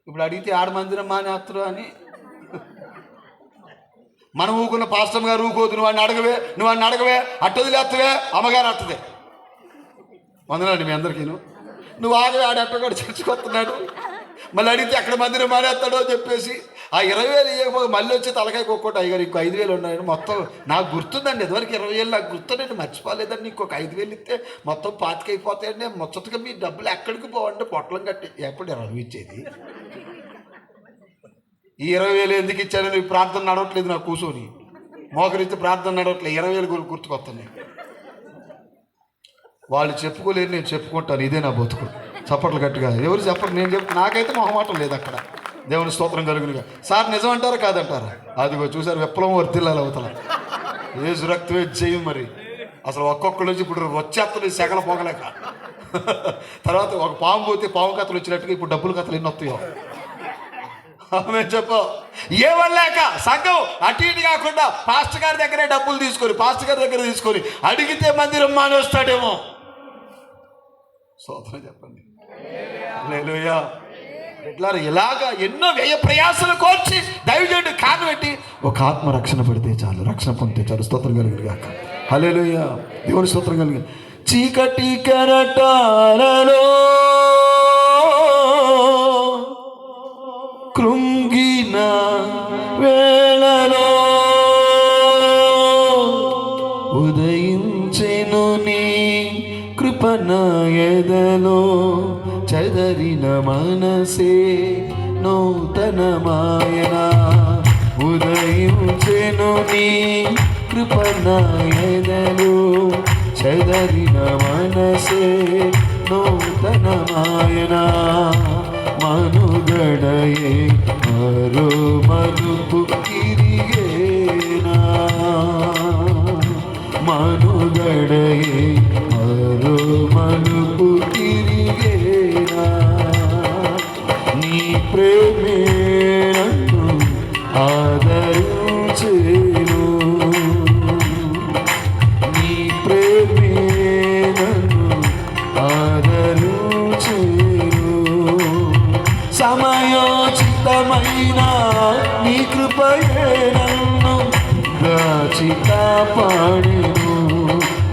[SPEAKER 6] ఇప్పుడు అడిగితే 6 మందిరం మానేస్తారు అని మనం ఊకున్న పాస్టర్ గారు ఊకోదు. నువ్వు వాడిని అడగవే అట్టదిలేస్తవే, అమ్మగారు అట్టదే. వందనండి మీ అందరికీ. నువ్వు ఆగవే, ఆడ అట్టగాడు చర్చకొస్తున్నాడు, మళ్ళీ అడిగితే అక్కడ మందిరం మానేస్తాడో అని చెప్పేసి ఆ 20,000 ఇవ్వకపోతే మళ్ళీ వచ్చి తలకాయ కొక్కోటి, అయ్యారు ఇంకో 5,000 ఉన్నాయని. మొత్తం నాకు గుర్తుందండి, ఇదివరకు 20,000 నాకు గుర్తుందండి, మర్చిపోలేదండి. ఇంకొక 5,000 ఇస్తే మొత్తం 25 అయిపోతాయండి. మొత్తగా మీ డబ్బులు ఎక్కడికి పోవండి, పొట్లం కట్టి ఎప్పుడు 20 ఇచ్చేది. ఈ 20,000 ఎందుకు ఇచ్చారని నీకు ప్రార్థన నడవట్లేదు. నాకు కూర్చొని మోకరిస్తే ప్రార్థన నడవట్లేదు. 20,000 గుర్తుకొస్తున్నాయి. వాళ్ళు చెప్పుకోలేరు, నేను చెప్పుకుంటాను. ఇదే నా బతుకు. చప్పట్లు గట్టిగా ఎవరు చెప్పరు, నేను చెప్పు. నాకైతే మొహమాటం లేదు అక్కడ. దేవుని స్తోత్రం కలుగునుగా. సార్ నిజం అంటారా కాదంటారా? అదిగో చూసారు, విప్లవం వర్తిల్లాలి అవతల. యేసు రక్తమే జయం. మరి అసలు ఒక్కొక్కరు నుంచి ఇప్పుడు వచ్చేస్తుంది సెగల పోగలేక. తర్వాత ఒక పాము పోతే పాము కథలు వచ్చినట్టుగా ఇప్పుడు డబ్బుల కథలు ఎన్ని వస్తాయో. ఆమె చెప్పు, ఏ వల్లేక సంఘం అటు ఇటు కాకుండా పాస్టర్ గారి దగ్గరే డబ్బులు తీసుకొని అడిగితే మందిరం మానేస్తాడేమో. స్తోత్రం చెప్పండి. హల్లెలూయా. ఎట్లా ఇలాగా ఎన్నో వ్యయ ప్రయాసాలు కోర్చి దైవజనుడు కారణం పెట్టి ఒక ఆత్మ రక్షణ పడితే చాలు, రక్షణ పొందితే చాలు. స్తోత్రం కలిగి కాక. హల్లెలూయా. దేవుని స్తోత్రం కలిగి. చీకటి కెరటాలలో కృంగిన వేళలో ఉదయించెను నీ కృపణ ఎదలో, చెదరిన మనసే నూతనమాయన. ఉదయించెను నీ కృపణ ఎదలో, చెదరిన మనసే నూతనమాయన. మనుగడయే మరో మలుపు తిరిగేనా, మనుగడయే మరో మలుపు తిరిగేనా. నీ ప్రేమే నన్ను ఆదరించెను, నీ ప్రేమే నన్ను ఆదరించెను. సమయోచితమైన నీ కృపయే నన్ను దాచి కాపాడెను,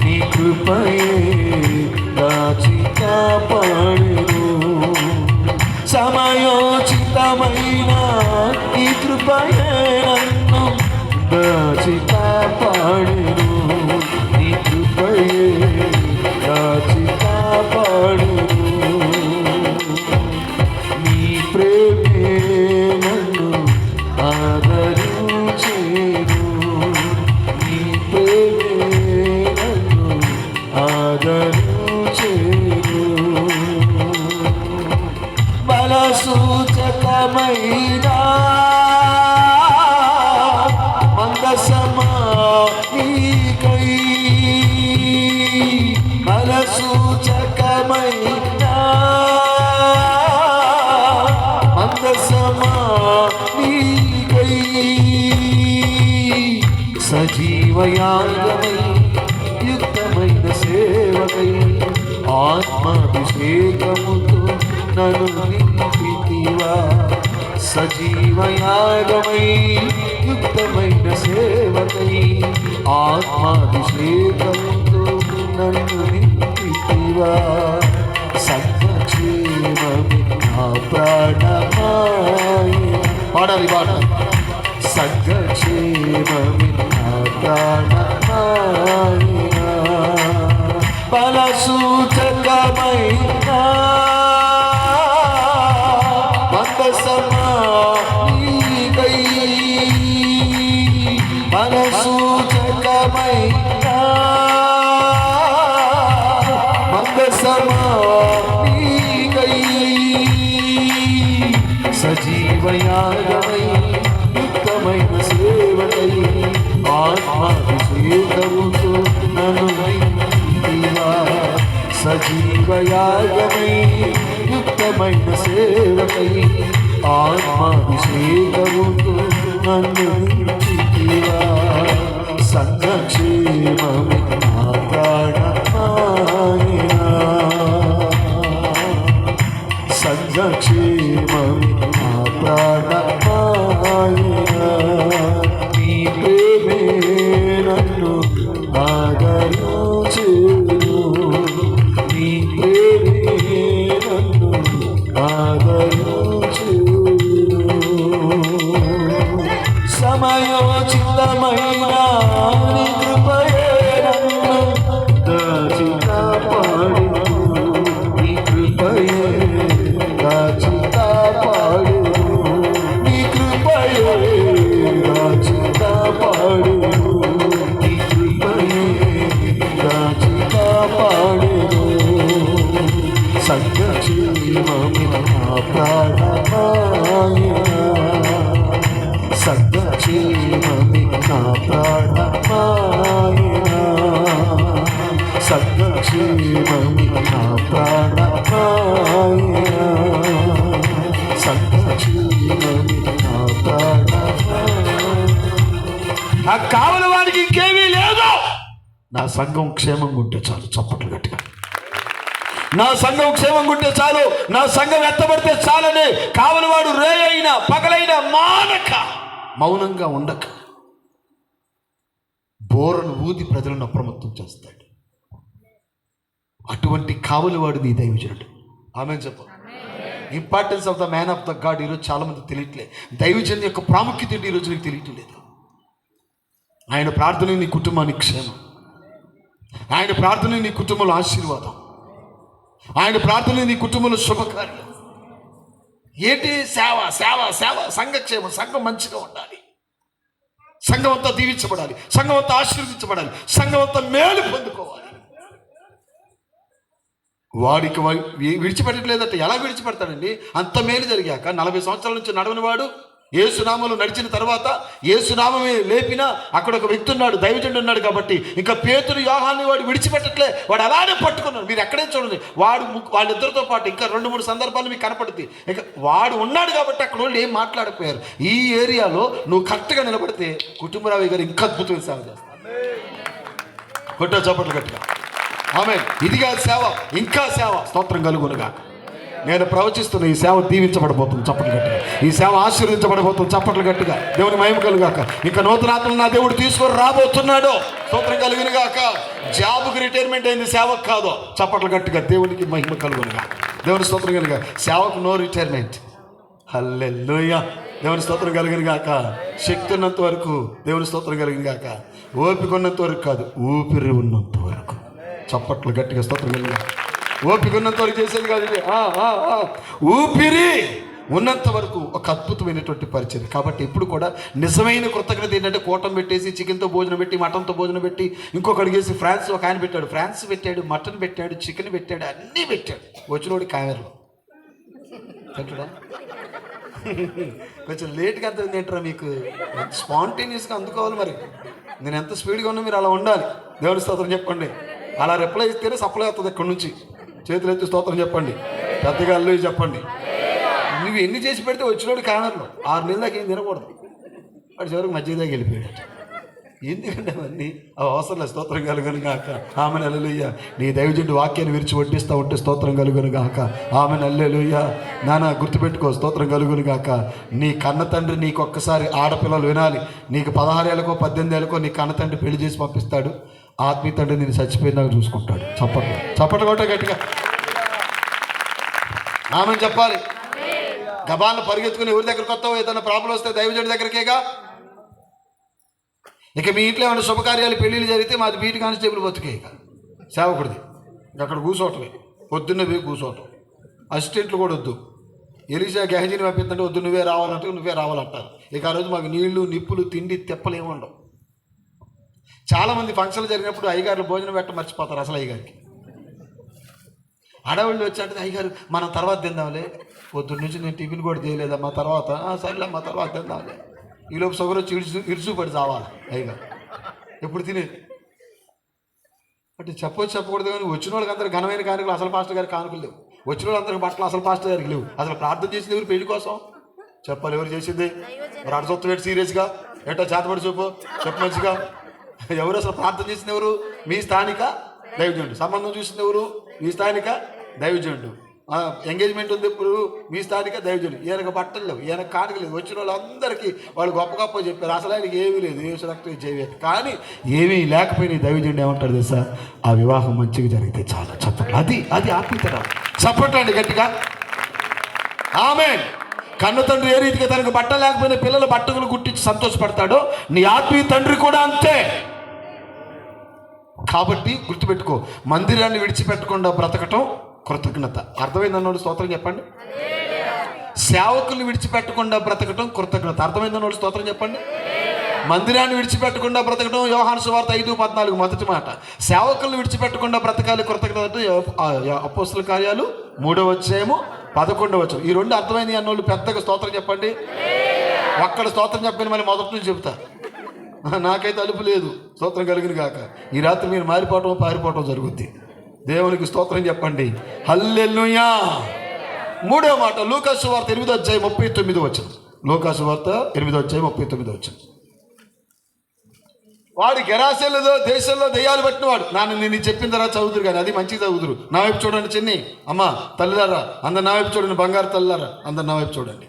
[SPEAKER 6] నీ కృపయే దాచి కాపాడెను. సమయోచితమైన నీ కృపయే నన్ను దాచి కాపాడెను, నీ కృపయే దాచి కాపాడెను. నీ ప్రేమే నన్ను ఆదరించెను, నీ ప్రేమే నన్ను ఆదరించెను. బలసూచకమైన మందసమా నీకై, బలసూచకమైన మందసమా నీకై, సజీవయాగమై యుక్తమైన సేవకై ఆత్మాభిషేకముతో నన్ను నింపితివా. సజీవయాగమై యుక్తమైన సేవకై ఆత్మాభిషేకముతో నన్ను నింపితివా. సంఘక్షేమమే నా ప్రాణమాయన. పాడాలి పాట. సంఘక్షేమమే నా ప్రాణమాయన. బలసూచకమైన మందసమా నీకై, బలసూచకమైన మందసమా నీకై, సజీవయాగమై యుక్తమైన సేవకై ఆత్మాభిషేకముతో నన్ను నింపితివా. సజీవయాగమై యుక్తమైన సేవకై ఆత్మాభిషేకముతో నన్ను నింపితివా. సంఘక్షేమమే నా ప్రాణమాయన, సంఘక్షేమమే నా ప్రాణమాయన. నీ ప్రేమే నన్ను ఆదరించెను, నీ ప్రేమే నన్ను ఆదరించెను. సమయోచితమైన నీ కృపయే నన్ను దాచి కాపాడెను, నీ కృపయే దాచి కాపాడెను, నీ కృపయే దాచి కాపాడెను, నీ కృపయే దాచి కాపాడెను. సంఘక్షేమమే నా ప్రాణమాయన, సంఘక్షేమమే నా ప్రాణమాయన. సంఘక్షేమము నా ప్రాణాయ, సంఘక్షేమము నా ప్రాణాయ. ఆ కావలి వాడికి ఇంకేమీ లేదు. నా సంఘం క్షేమంగా ఉంటే చాలు. చప్పట్లు గట్టిగా. నా సంఘం క్షేమంగా ఉంటే చాలు, నా సంఘం ఎత్తబడితే చాలని కావలివాడు రే అయినా పగలైనా మానక మౌనంగా ఉండక బోరను ఊది ప్రజలను అప్రమత్తం చేస్తాడు. అటువంటి కావలివాడు నీ దైవజనుడు. ఆమె చెప్ప. Importance of the man of the God ఈరోజు చాలా మంది తెలియట్లేదు. దైవజనుడి యొక్క ప్రాముఖ్యత ఏంటి ఈరోజు నీకు తెలియటం లేదు. ఆయన ప్రార్థన నీ కుటుంబానికి క్షేమం, ఆయన ప్రార్థన నీ కుటుంబంలో ఆశీర్వాదం, ఆయన ప్రార్థన నీ కుటుంబంలో శుభకార్యం. ఏంటి? సేవ సేవ సేవ, సంఘక్షేమం. సంఘం మంచిగా ఉండాలి, సంఘం అంతా దీవించబడాలి, సంఘం అంతా ఆశీర్వదించబడాలి, సంఘం అంతా మేలు పొందుకోవాలి. వాడికి విడిచిపెట్టట్లేదంటే ఎలా విడిచిపెడతాడండి? అంత మేలు జరిగాక 40 సంవత్సరాల నుంచి నడవని వాడు యేసునామంలో నడిచిన తర్వాత యేసునామమే లేపినా అక్కడ ఒక వ్యక్తి ఉన్నాడు, దైవజనుడు ఉన్నాడు కాబట్టి ఇంకా పేతురు యోహాన్ని వాడు విడిచిపెట్టట్లే. వాడు అలానే పట్టుకున్నాడు. మీరు ఎక్కడే చూడండి, వాళ్ళిద్దరితో పాటు ఇంకా 2-3 సందర్భాలు మీకు కనపడుతుంది. ఇక వాడు ఉన్నాడు కాబట్టి అక్కడ వాళ్ళు ఏం మాట్లాడకపోయారు. ఈ ఏరియాలో నువ్వు కరెక్ట్గా నిలబడితే కుటుంబరావు గారు ఇంకా అద్భుతమైన సేవ చేస్తారు. కొట్ట చప్పట్లు గట్టిగా. ఆమె ఇదిగా సేవ, ఇంకా సేవ. స్తోత్రం కలుగునుగా. నేను ప్రవచిస్తున్న ఈ సేవ దీవించబడబోతుంది. చప్పట్లు గట్టిగా. ఈ సేవ ఆశీర్వదించబడబోతుంది. చప్పట్లు గట్టిగా. దేవుని మహిమ కలుగాక. ఇంకా నూతనాత్మను నా దేవుడు తీసుకొని రాబోతున్నాడు. స్తోత్రం కలుగునుగాక. జాబుకి రిటైర్మెంట్ అయింది, సేవకు కాదు. చప్పట్లు గట్టిగా. దేవునికి మహిమ కలుగునుగా. దేవుని స్తోత్రం కలుగా. సేవకు నో రిటైర్మెంట్. హల్లెలూయా. దేవుని స్తోత్రం కలుగునుగాక. శక్తి ఉన్నంత వరకు దేవుని స్తోత్రం కలుగునుగాక. ఓపిక ఉన్నంత వరకు కాదు, ఊపిరి ఉన్నంత వరకు. చప్పట్లు గట్టిగా. స్తోత్రం కలుగుగా. ఓపిక ఉన్నంత వరకు చేసేది కాదు ఇది. ఊపిరి ఉన్నంత వరకు ఒక అద్భుతమైనటువంటి పరిచయం. కాబట్టి ఇప్పుడు కూడా నిజమైన కృతజ్ఞత ఏంటంటే కూటం పెట్టేసి చికెన్తో భోజనం పెట్టి, మటన్తో భోజనం పెట్టి, ఇంకొకటి చేసి ఫ్రాన్స్ ఒక ఆయన పెట్టాడు, ఫ్రాన్స్ పెట్టాడు, మటన్ పెట్టాడు, చికెన్ పెట్టాడు, అన్నీ పెట్టాడు. వచ్చినోడు కామెరలో పెట్టడా. కొంచెం లేట్గా అర్థమైంది ఏంట్రా మీకు? స్పాంటేనియస్గా అందుకోవాలి. మరి నేను ఎంత స్పీడ్గా ఉన్నా మీరు అలా ఉండాలి. దేవుని స్తోత్రం చెప్పండి. అలా రిప్లై ఇస్తేనే సప్లై అవుతుంది. ఇక్కడ నుంచి చేతులు ఎత్తి స్తోత్రం చెప్పండి, పెద్దగా అల్లు చెప్పండి. నువ్వు ఎన్ని చేసి పెడితే వచ్చినోడు కానర్లో 6 నెలల దాకా ఏం తినకూడదు. వాడు చివరికి మధ్య దాకా వెళ్ళిపోయాడు. ఎందుకంటే అవన్నీ అవసరం లేదు. స్తోత్రం కలుగును గాక. ఆమెను హల్లెలూయా. నీ దైవజనుడు వాక్యాన్ని విరిచి వడ్డిస్తూ ఉంటే స్తోత్రం కలుగును గాక. ఆమెను హల్లెలూయా. నాన్న గుర్తుపెట్టుకో. స్తోత్రం కలుగును గాక. నీ కన్న తండ్రి నీకు ఒక్కసారి ఆడపిల్లలు వినాలి. నీకు 16 ఏళ్ళకో 18 ఏళ్ళకో నీ కన్న తండ్రి పెళ్లి చేసి పంపిస్తాడు. ఆత్మీయ తండ్రి నేను చచ్చిపోయిందాక చూసుకుంటాడు. చప్పట్లు చప్పట్లు కొట్ట గట్టిగా. ఆమె చెప్పాలి. గబాలను పరిగెత్తుకుని ఎవరి దగ్గరకు వస్తావో, ఏదైనా ప్రాబ్లం వస్తే దైవజనుడి దగ్గరికేగా. ఇక మీ ఇంట్లో ఏమైనా శుభకార్యాలు పెళ్ళిళ్ళు జరిగితే మాది బీటి కానిస్టేబుల్ బతుకే. ఇక సేవకుడిది అక్కడ కూర్చోవటమే, పొద్దున్న పోయి కూర్చోవటం. అసిస్టెంట్లు కూడా వద్దు. ఎలిసా గెహజీని పంపిస్తుంటే వద్దు, నువ్వే రావాలంటే నువ్వే రావాలంటారు. ఇక ఆ రోజు మాకు నీళ్లు నిప్పులు తిండి తెప్పలు ఏమి ఉండవు. చాలామంది ఫంక్షన్లు జరిగినప్పుడు అయ్యగారులు భోజనం పెట్ట మర్చిపోతారు. అసలు అయ్యగారికి అడవుళ్ళు వచ్చాంటే అయ్యగారు మనం తర్వాత తిందాంలే, పొద్దున్న నుంచి నేను టిఫిన్ కూడా చేయలేదా, మా తర్వాత సరేలే మా తర్వాత తిందాంలే. ఈలోపు షుగర్ వచ్చి ఇరుసు పడి చావాలి అయ్యగారు. ఎప్పుడు తినేది అంటే చెప్పకూడదు. కానీ వచ్చిన వాళ్ళకి అందరూ ఘనమైన కానుకలు, అసలు పాస్టర్ గారికి కానుకలు లేవు. వచ్చిన వాళ్ళందరికీ బట్టలు అసలు పాస్టర్ గారికి లేవు. అసలు ప్రార్థన చేసింది ఎవరు పెళ్లి కోసం? చెప్పాలి. ఎవరు చేసింది? మరి అడ సొత్తు పెట్టి సీరియస్గా ఎట్టా చేతపడి చెప్పు మంచిగా. ఎవరు అసలు ప్రార్థన చేసింది? ఎవరు? మీ స్థానిక దైవజనుడు. సంబంధం చూసింది ఎవరు? మీ స్థానిక దైవజనుడు. ఎంగేజ్మెంట్ ఉంది ఇప్పుడు మీ స్థానిక దైవజనుడు. ఈయనకు బట్టలు లేవు, ఈయనకు కానుక లేదు. వచ్చిన వాళ్ళందరికీ వాళ్ళు గొప్ప గొప్ప చెప్పారు. అసలు ఆయనకి ఏమీ లేదు, ఏసు రక్తం చేయలేదు. కానీ ఏమీ లేకపోయినా దైవజనుడు ఏమంటాడు తెలుసా? ఆ వివాహం మంచిగా జరిగితే చాలా. చప్పట్లు. అది ఆత్మీయత. చప్పట్లండి గట్టిగా. ఆమేన్. కన్ను తండ్రి ఏ రీతిగా తనకు బట్ట లేకపోయినా పిల్లల బట్టలు గుట్టించి సంతోషపడతాడో నీ ఆత్మీయ తండ్రి కూడా అంతే. కాబట్టి గుర్తుపెట్టుకో, మందిరాన్ని విడిచిపెట్టకుండా బ్రతకటం కృతజ్ఞత. అర్థమైందన్నోడు స్తోత్రం చెప్పండి. సేవకుల్ని విడిచిపెట్టకుండా బ్రతకటం కృతజ్ఞత. అర్థమైందన్నోడు స్తోత్రం చెప్పండి. మందిరాన్ని విడిచిపెట్టకుండా బ్రతకడం యోహాను సువార్త 5:14 మొదటి మాట. సేవకుల్ని విడిచిపెట్టకుండా బ్రతకాలి కృతజ్ఞత. అపోస్తల కార్యాలు 3వ అధ్యాయము 11వ వచనం. ఈ 2 అర్థమైంది అన్నోళ్ళు పెద్దగా స్తోత్రం చెప్పండి. ఒక్కడ స్తోత్రం చెప్పని మళ్ళీ మొదటి నుంచి చెప్తా. నాకైతే అలుపు లేదు. స్తోత్రం కలిగిన కాక. ఈ రాత్రి మీరు మారిపోవటం పారిపోవటం జరుగుద్ది. దేవునికి స్తోత్రం చెప్పండి. హల్లెలూయా. మూడవ మాట లూకాసు వార్త 8:39. లూకాసు వార్త 8:39. వాడు గెరాసేలో దేశంలో దెయ్యాలు పట్టినవాడు. నేను చెప్పిన తర్వాత చదువుతురు కానీ అది మంచిగా చదువుతురు. నా వైపు చూడండి చిన్ని అమ్మ తల్లిదారా, అందరు నా వైపు చూడండి, బంగారు తల్లిదారా అందరు నా వైపు చూడండి.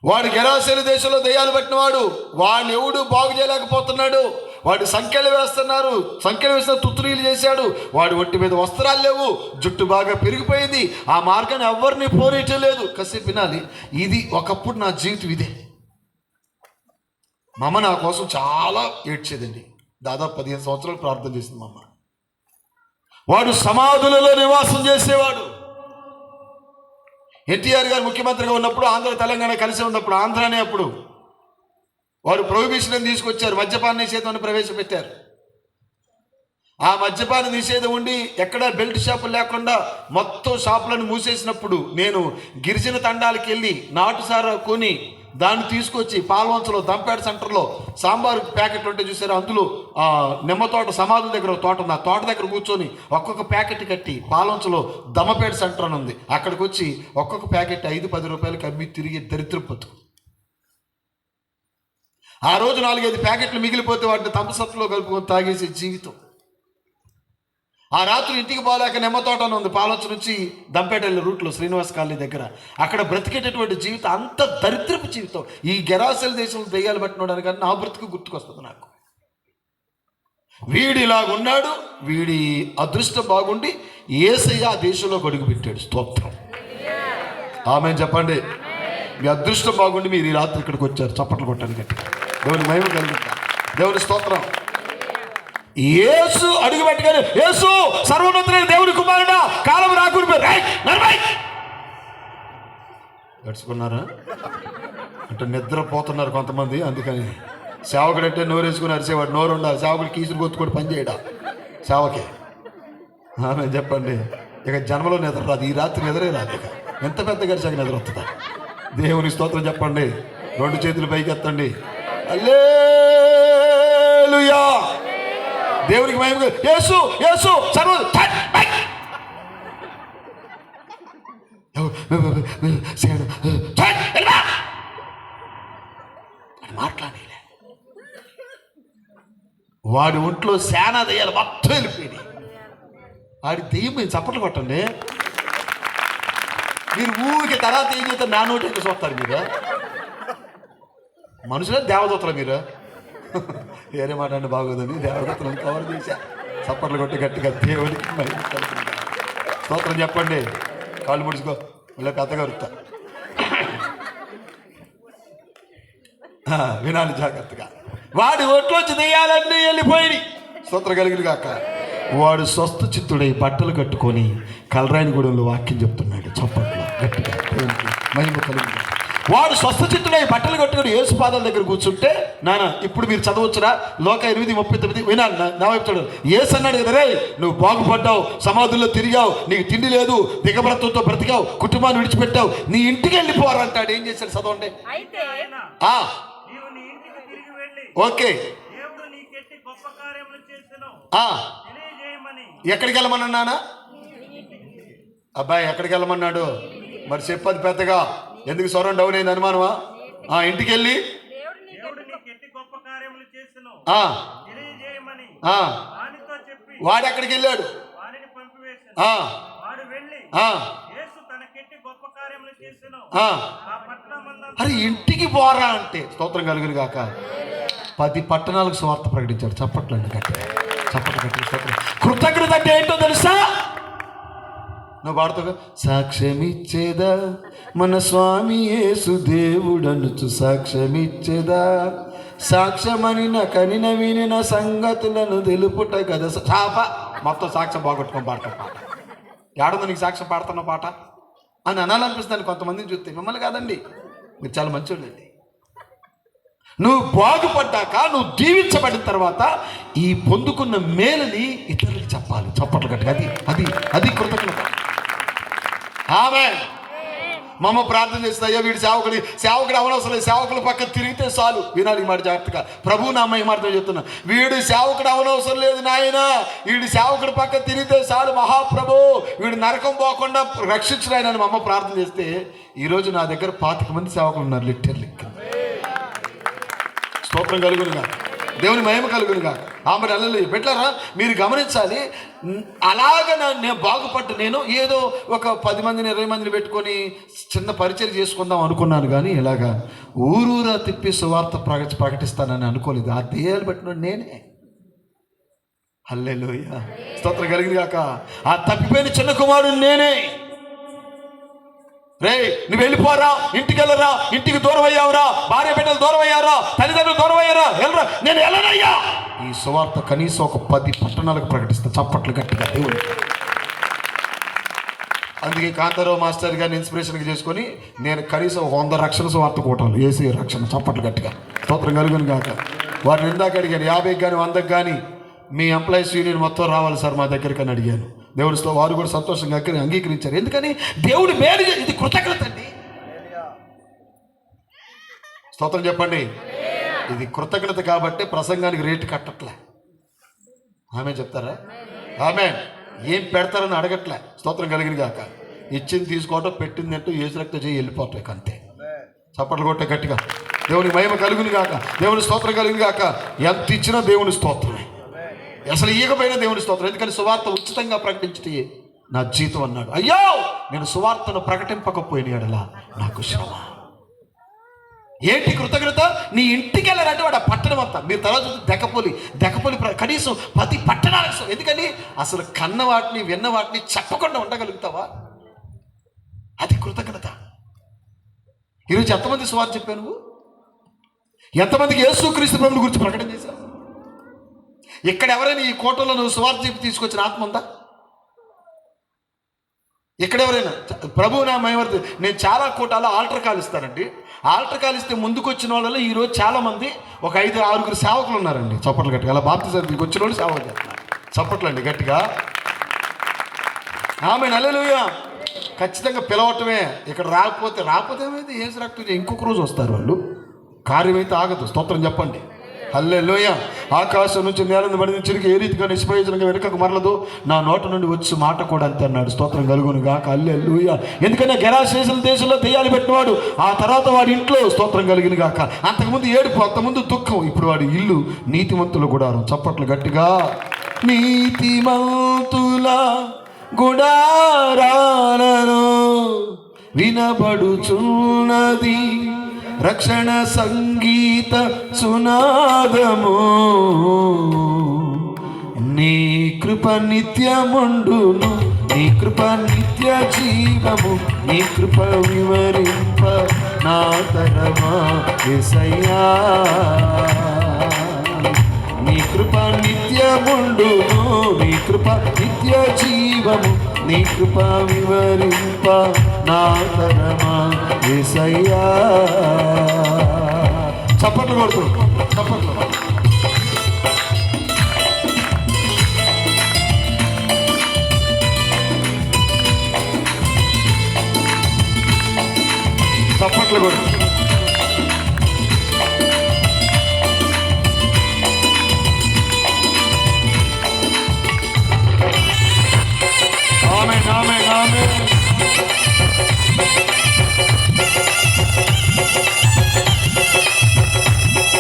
[SPEAKER 6] వాడు గెరాసేలు దేశంలో దెయ్యాలు పట్టినవాడు. వాడిని ఎవడు బాగు చేయలేకపోతున్నాడు. వాడు సంఖ్యలు వేస్తున్నారు, సంఖ్యలు వేసిన తుత్తురీలు చేశాడు. వాడి ఒంటి మీద వస్త్రాలు లేవు, జుట్టు బాగా పెరిగిపోయింది. ఆ మార్గాన్ని ఎవరిని పోనీయటం లేదు. కాసేపు వినాలి, ఇది ఒకప్పుడు నా జీవితం ఇదే. మా అమ్మ నా కోసం చాలా ఏడ్చేదండి. దాదాపు 15 సంవత్సరాలు ప్రార్థన చేసింది మా అమ్మ. వాడు సమాధులలో నివాసం చేసేవాడు. ఎన్టీఆర్ గారు ముఖ్యమంత్రిగా ఉన్నప్పుడు ఆంధ్ర తెలంగాణ కలిసి ఉన్నప్పుడు ఆంధ్రానే అప్పుడు వారు ప్రొహిబిషన్ తీసుకొచ్చారు, మద్యపాన నిషేధాన్ని ప్రవేశపెట్టారు. ఆ మద్యపాన నిషేధం ఉండి ఎక్కడ బెల్ట్ షాపులు లేకుండా మొత్తం షాపులను మూసేసినప్పుడు నేను గిరిజన తండాలకు వెళ్ళి నాటుసారా కొని దాన్ని తీసుకొచ్చి పాల్వంచలో దంపేట సెంటర్లో సాంబారు ప్యాకెట్లు ఉంటే చూసారు, అందులో నిమ్మ తోట సమాధుల దగ్గర ఒక తోట ఉంది. ఆ తోట దగ్గర కూర్చొని ఒక్కొక్క ప్యాకెట్ కట్టి పాల్వంచలో దమ్మపేట సెంటర్ అని ఉంది, అక్కడికి వచ్చి ఒక్కొక్క ప్యాకెట్ 5-10 రూపాయలకి అమ్మి తిరిగి దరిద్రపొత్తు. ఆ రోజు 4-5 ప్యాకెట్లు మిగిలిపోతే వాటిని తంపసత్తులో కలుపుకొని తాగేసే జీవితం. ఆ రాత్రి ఇంటికి పోలేక నిమ్మ తోట అని ఉంది, పాలొచ్చ నుంచి దంపేట రూట్లో శ్రీనివాస్ కాలనీ దగ్గర. అక్కడ బ్రతికేటటువంటి జీవితం అంత దరిద్రపు జీవితం. ఈ గెరాసెల్ దేశంలో దెయ్యాలు పట్టినోడానికి కానీ నా బ్రతుకు గుర్తుకొస్తుంది నాకు. వీడిలాగున్నాడు, వీడి అదృష్టం బాగుండి యేసయ్య ఆ దేశంలో గడుగు పెట్టాడు. స్తోత్రం, ఆమేన్ చెప్పండి. మీ అదృష్టం బాగుండి మీరు ఈ రాత్రి ఇక్కడికి వచ్చారు. చప్పట్లు కొట్టండి గట్టిగా, దేవుని మహిమ కలుగుతా. దేవుని స్తోత్రం. యేసు అడుగు పెట్టగానే యేసు సర్వోన్నతుడైన దేవుని కుమారుడా కాలం రాకుండా గడుచుకున్నారా అంటే నిద్రపోతున్నారు కొంతమంది. అందుకని సేవకుడు అంటే నోరు వేసుకుని అరిసేవాడు. నోరు ఉండాలి, సేవకుడు కీసులు కొట్టుకొని పని చేయడా సేవకే. ఆమె చెప్పండి. ఇక జన్మలో నిద్ర రాదు, ఈ రాత్రి నిద్రే రాదు. ఇక ఎంత పెద్ద గడిచాక నిద్ర వస్తుందా? దేవుని స్తోత్రం చెప్పండి, 2 చేతులు పైకి ఎత్తండి. హల్లెలూయా. దేవునికి మహిమ. యేసు యేసు సర్వ మాట్లాడలే. వాడి ఒంట్లో శానా దయ్యాలు మొత్తం వెళ్ళిపోయింది. వాడి దెయ్యం మీరు చప్పట్లు కొట్టండి. మీరు ఊరికి తర్వాత ఏం చేస్తారు? నా నోటి ఎక్కువ చూస్తారు మీరు. మనుషులే దేవదూతలు మీరు. వేరే మాట అంటే బాగోదని దేవదూతలను కవర్ చేశా. చప్పట్లు కొట్టి గట్టిగా దేవుడికి స్తోత్రం చెప్పండి. కాళ్ళు ముడుచుకో, మళ్ళీ పెద్దగా వరుతా. వినాలి జాగ్రత్తగా. వాడి ఒట్లోంచి దెయ్యాలన్నీ వెళ్ళిపోయి స్తోత్రం కలిగిన కాక వాడు స్వస్థ చిత్తుడై బట్టలు కట్టుకొని కలరాయనగూడెంలో వాక్యం చెప్తున్నాడు. చప్పట్లు గట్టిగా మహిమ కలిగింది. వాడు స్వస్థ చిత్తుడై బట్టలు కట్టుకుని యేసు పాదాల దగ్గర కూర్చుంటే, నాన్న ఇప్పుడు మీరు చదవచ్చురా లోక 8:39 వినాలి నా వైపు చూడండి. యేసు అన్నాడు కదా, రే నువ్వు బాగుపడ్డావు, సమాధుల్లో తిరిగావు, నీకు తిండి లేదు, దిగబడతంతో బ్రతికావు, కుటుంబాన్ని విడిచిపెట్టావు, నీ ఇంటికి వెళ్ళిపోవాలంటాడు. ఏం చేశాడు చదవండి. ఓకే, ఎక్కడికి వెళ్ళమన్నానా? అబ్బాయి ఎక్కడికి వెళ్ళమన్నాడు మరి చెప్పది పెద్దగా. ఎందుకు స్వరం డౌన్ అయింది అనుమానమా? ఇంటికి వెళ్ళి వాడు ఎక్కడికి వెళ్ళాడు? అరే ఇంటికి పోరా అంటే స్తోత్రం కలుగురు కాక 10 పట్టణాలకు స్వార్థ ప్రకటించాడు. చప్పట్లండి గట్టి, చప్పట్లు గట్టి స్తోత్రం. కృతజ్ఞత అంటే ఏంటో తెలుసా? నువ్వు పాడుతావు, సాక్ష్యమిచ్చేదా మన స్వామి యేసు దేవుడనుచు సాక్ష్యమిచ్చేదా, సాక్ష్యమని నా కనిన వినిన సంగతులను తెలుపుట కదా. చాప మొత్తం సాక్ష్యం బాగొట్టుకొని పాడతాం పాట. ఏడుందో నీకు సాక్ష్యం పాడుతున్న పాట అని అనాలనిపిస్తుంది కొంతమందిని చూస్తే. మిమ్మల్ని కాదండి, మీరు చాలా మంచోళ్ళండి. నువ్వు బాగుపడ్డాక, నువ్వు దీవించబడిన తర్వాత ఈ పొందుకున్న మేలుని ఇతరులకు చెప్పాలి. చప్పట్లు గట్టిగా. అది అది అది కృతజ్ఞత. ఆమేన్. మా అమ్మ ప్రార్థన చేస్తుంది, అయ్యా వీడి సేవకుడు అవనవసరం లేదు, సేవకుల పక్కన తిరిగితే చాలు. వినాలి మాట జాగ్రత్తగా, ప్రభు నా మహిమార్థం చెప్తున్నా, వీడు సేవకుడు అవనవసరం లేదు నాయన, వీడి సేవకుడి పక్కన తిరిగితే చాలు మహాప్రభు, వీడు నరకం పోకుండా రక్షించిన ఆయన మా అమ్మ ప్రార్థన చేస్తే ఈరోజు నా దగ్గర 25 మంది సేవకులు ఉన్నారు. లిటర్లీ స్తోత్రం కలుగునుగా, దేవుని మహిమ కలుగునుగా. ఆమె అల్లలు పెట్టారా? మీరు గమనించాలి, అలాగ నేను బాగుపడ్డ, నేను ఏదో ఒక 10 మందిని 20 మందిని పెట్టుకొని చిన్న పరిచయం చేసుకుందాం అనుకున్నాను, కానీ ఇలాగా ఊరూరా తిప్పి సువార్త ప్రకటిస్తానని అనుకోలేదు. ఆ దేయాలు పెట్టిన నేనే. హల్లెలూయా, స్తోత్రం కలిగింది కాక. ఆ తప్పిపోయిన చిన్న కుమారుడు నేనే. రే నువ్వు వెళ్ళిపోరా, ఇంటికి వెళ్ళరా, ఇంటికి దూరం అయ్యావురా, భార్య బిడ్డలు దూరం అయ్యారా, తల్లిదండ్రులు దూరం అయ్యారా, వెళ్ళరా, నేను వెళ్ళనయ్యా. ఈ సువార్త కనీసం ఒక 10 పట్టణాలకు ప్రకటిస్తా. చప్పట్లు గట్టిగా దేవుడు. అందుకే కాంతారావు మాస్టర్ గారిని ఇన్స్పిరేషన్గా చేసుకొని నేను కనీసం 100 రక్షణ సువార్త కూటాలు ఏసీ రక్షణ. చప్పట్లు గట్టిగా స్తోత్రం కలుగును కాక. వారిని ఇందాక అడిగాను, 50కి కానీ 100కి కానీ మీ ఎంప్లాయీస్ యూనియన్ మొత్తం రావాలి సార్ మా దగ్గరికి అని అడిగాను. దేవుడితో వారు కూడా సంతోషంగా అంగీకరించారు. ఎందుకని? దేవుడు మేలు, ఇది కృతజ్ఞత అండి. స్తోత్రం చెప్పండి. ఇది కృతజ్ఞత కాబట్టి ప్రసంగానికి రేటు కట్టట్లే. ఆమె చెప్తారా? ఆమె ఏం పెడతారని అడగట్లే. స్తోత్రం కలిగింది కాక. ఇచ్చింది తీసుకోవటం, పెట్టింది అంటూ ఏసు రక్త చేయి వెళ్ళిపోతాయి అంతే. చప్పట్లు కొట్టే గట్టిగా దేవుని మహిమ కలుగుని కాక, దేవుని స్తోత్రం కలిగింది కాక. ఎంత ఇచ్చినా దేవుని స్తోత్రమే, అసలు ఇయ్యకపోయినా దేవుని స్తోత్రం. ఎందుకని సువార్త ఉచితంగా ప్రకటించటే నా జీతం అన్నాడు. అయ్యో నేను సువార్తను ప్రకటింపకపోయిన ఎడలా నాకు శ్రమ. ఏంటి కృతజ్ఞత? నీ ఇంటికి వెళ్ళారంటే వాడు ఆ పట్టణం అంతా, మీరు తర్వాత దెకపోలి కనీసం 10 పట్టణాలకు. ఎందుకని? అసలు కన్న వాటిని విన్న వాటిని చెప్పకుండా ఉండగలుగుతావా? అది కృతజ్ఞత. ఈరోజు ఎంతమంది సువార్త చెప్పావు నువ్వు? ఎంతమందికి యేసుక్రీస్తు ప్రభువుని గురించి ప్రకటన చేశావు? ఇక్కడ ఎవరైనా ఈ కోటలో నువ్వు సువార్త చెప్పి తీసుకొచ్చిన ఆత్మ ఉందా? ఇక్కడ ఎవరైనా? ప్రభు నా మహిమార్థం. నేను చాలా కోటాలో ఆల్టర్ కాల్ ఇస్తానండి. ఆల్టర్ కాల్ ఇస్తే ముందుకు వచ్చిన వాళ్ళలో ఈరోజు చాలామంది ఒక 5-6 సేవకులు ఉన్నారండి. చప్పట్లు గట్టిగా. అలా బాప్తిజానికి వచ్చిన వాళ్ళు సేవలు చేస్తున్నారు. చప్పట్లు అండి గట్టిగా. ఆమె హల్లెలూయా. ఖచ్చితంగా పిలవటమే. ఇక్కడ రాకపోతే ఏమైంది? ఏసు రక్తం ఇంకొక రోజు వస్తారు వాళ్ళు. కార్యమైతే ఆగదు. స్తోత్రం చెప్పండి. హల్లెలూయా. ఆకాశం నుంచి నేలను పడిన చిరికి ఏ రీతిగా నిష్ప్రయోజనంగా వెనుకకు మరలదు, నా నోట నుండి వచ్చి మాట కూడా అంతే అన్నాడు. స్తోత్రం కలుగును గాక. హల్లెలూయా. ఎందుకంటే గెరాసేసిన దేశంలో దెయ్యాలు పెట్టినవాడు, ఆ తర్వాత వాడి ఇంట్లో స్తోత్రం కలిగిన గాక. అంతకుముందు ఏడుపు, అంతకుముందు దుఃఖం, ఇప్పుడు వాడి ఇల్లు నీతిమంతుల గుడారం. చప్పట్లు గట్టిగా. నీతిమంతుల గుడారాలను వినబడుచున్నది రక్షణ సంగీత సునాదము. నీ కృప నిత్యముండును, నీ కృప నిత్య జీవము, నీ కృప వివరింప నా తరమా యేసయ్యా. నీ కృప నిత్యముండును, నీ కృప నిత్య జీవము, నీ కృప వివరింప నా తరమా యేసయ్యా. చప్పట్లు కొడుతూ చప్పట్లు. చప్పట్లు కొడుతూ ఆమేన్ amen amen.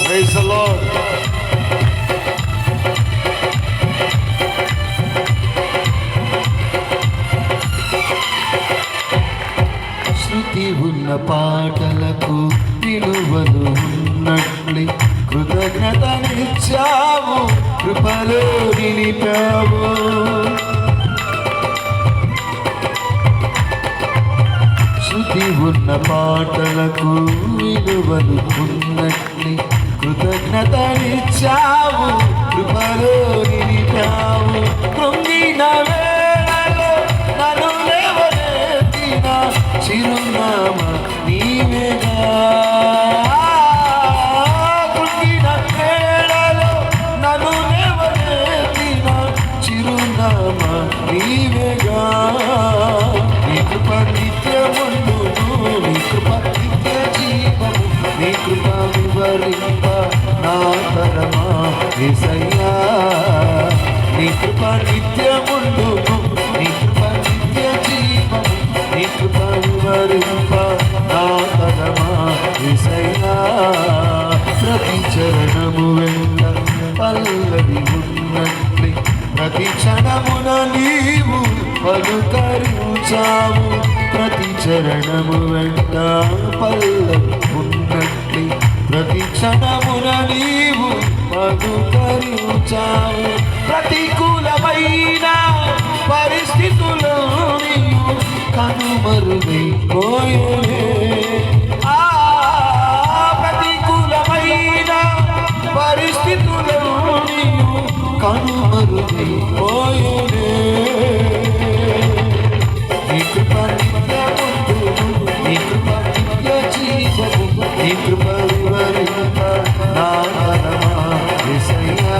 [SPEAKER 6] Praise the Lord. శృతి ఉన్న పాటలకు విలువలు ఉన్నట్లే కృతజ్ఞతనిచ్చావు, కృపలో నిలిపావు. శృతి ఉన్న పాటలకు విలువలు ఉన్నట్లే కృతజ్ఞతనిచ్చావు, కృపలో నిలిపావు. కృంగిన వేళలో నన్ను లేవనెత్తిన చిరునామా నీవేగా. కృంగిన వేళలో నన్ను లేవనెత్తిన చిరునామా నీవేగా. నీ కృప నిత్యముండును, యేసయ్యా నీ కృప నిత్యముండును నీ కృప నిత్య జీవము నీ కృప వివరింప నా తరమా యేసయ్యా ప్రతి చరణము వెంట పల్లవి ఉన్నట్లే ప్రతి క్షణమున నీవు పలుకరించావు ప్రతి చరణము వెంట పల్లవి ఉన్నట్లే ప్రతి క్షణమున నీవు పలుకరించావు ప్రతికూలమైన పరిస్థితుల్లో నీవు కనుమరుగైపోయే ప్రతికూలమైన పరిస్థితుల్లో నీవు కనుమరుగైపోయే నీ కృప నిత్యముండును నీ కృప నిత్య జీవము నీ కృప వివరింప నా తరమా యేసయ్యా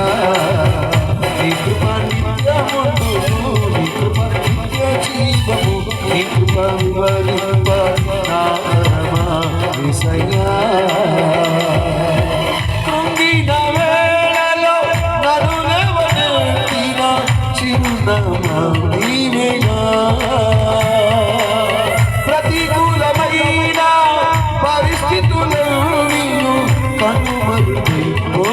[SPEAKER 6] నీ కృప నిత్యముండును నీ కృప నిత్య జీవము నీ కృప వివరింప నా తరమా యేసయ్యా కృంగిన వేళలో నన్ను లేవనెత్తిన చిరునామా నీవేగా ప్రతికూలమైన పరిస్థితుల్లో నీవు కనుమరుగైపోయేనే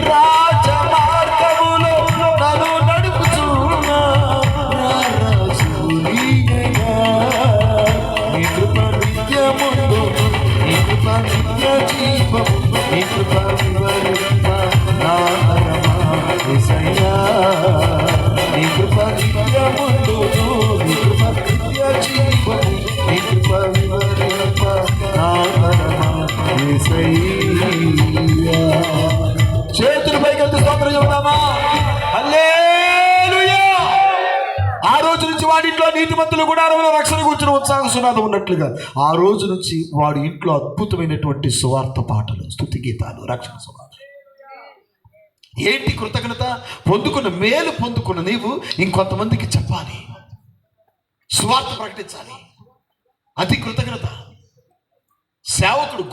[SPEAKER 6] రాజమార్గములో నన్ను నడుపుచున్నా రాజు నీవేగా నీ కృప నిత్యముండును నీ కృప నిత్య జీవము నీ కృప వివరింప నా తరమా యేసయ్యా నీ కృప నిత్యముండును నీ కృప నిత్య జీవము నీ కృప వివరింప నా తరమా యేసయ్యా చేతులు పైకెత్తి స్తోత్రం చెప్తామా హల్లెలూయా ఆ రోజు నుంచి వాడి ఇంట్లో నీతిమంతులు గుడారంలో రక్షణ కూర్చుని ఉత్సాహ సునాదం ఉన్నట్లుగా ఆ రోజు నుంచి వాడి ఇంట్లో అద్భుతమైనటువంటి సువార్త పాటలు స్తుతి గీతాలు రక్షణ సువార్త ఏంటి కృతజ్ఞత పొందుకున్న మేలు పొందుకున్న నీవు ఇంకొంతమందికి చెప్పాలి సువార్త ప్రకటించాలి అది కృతజ్ఞత సేవకుడు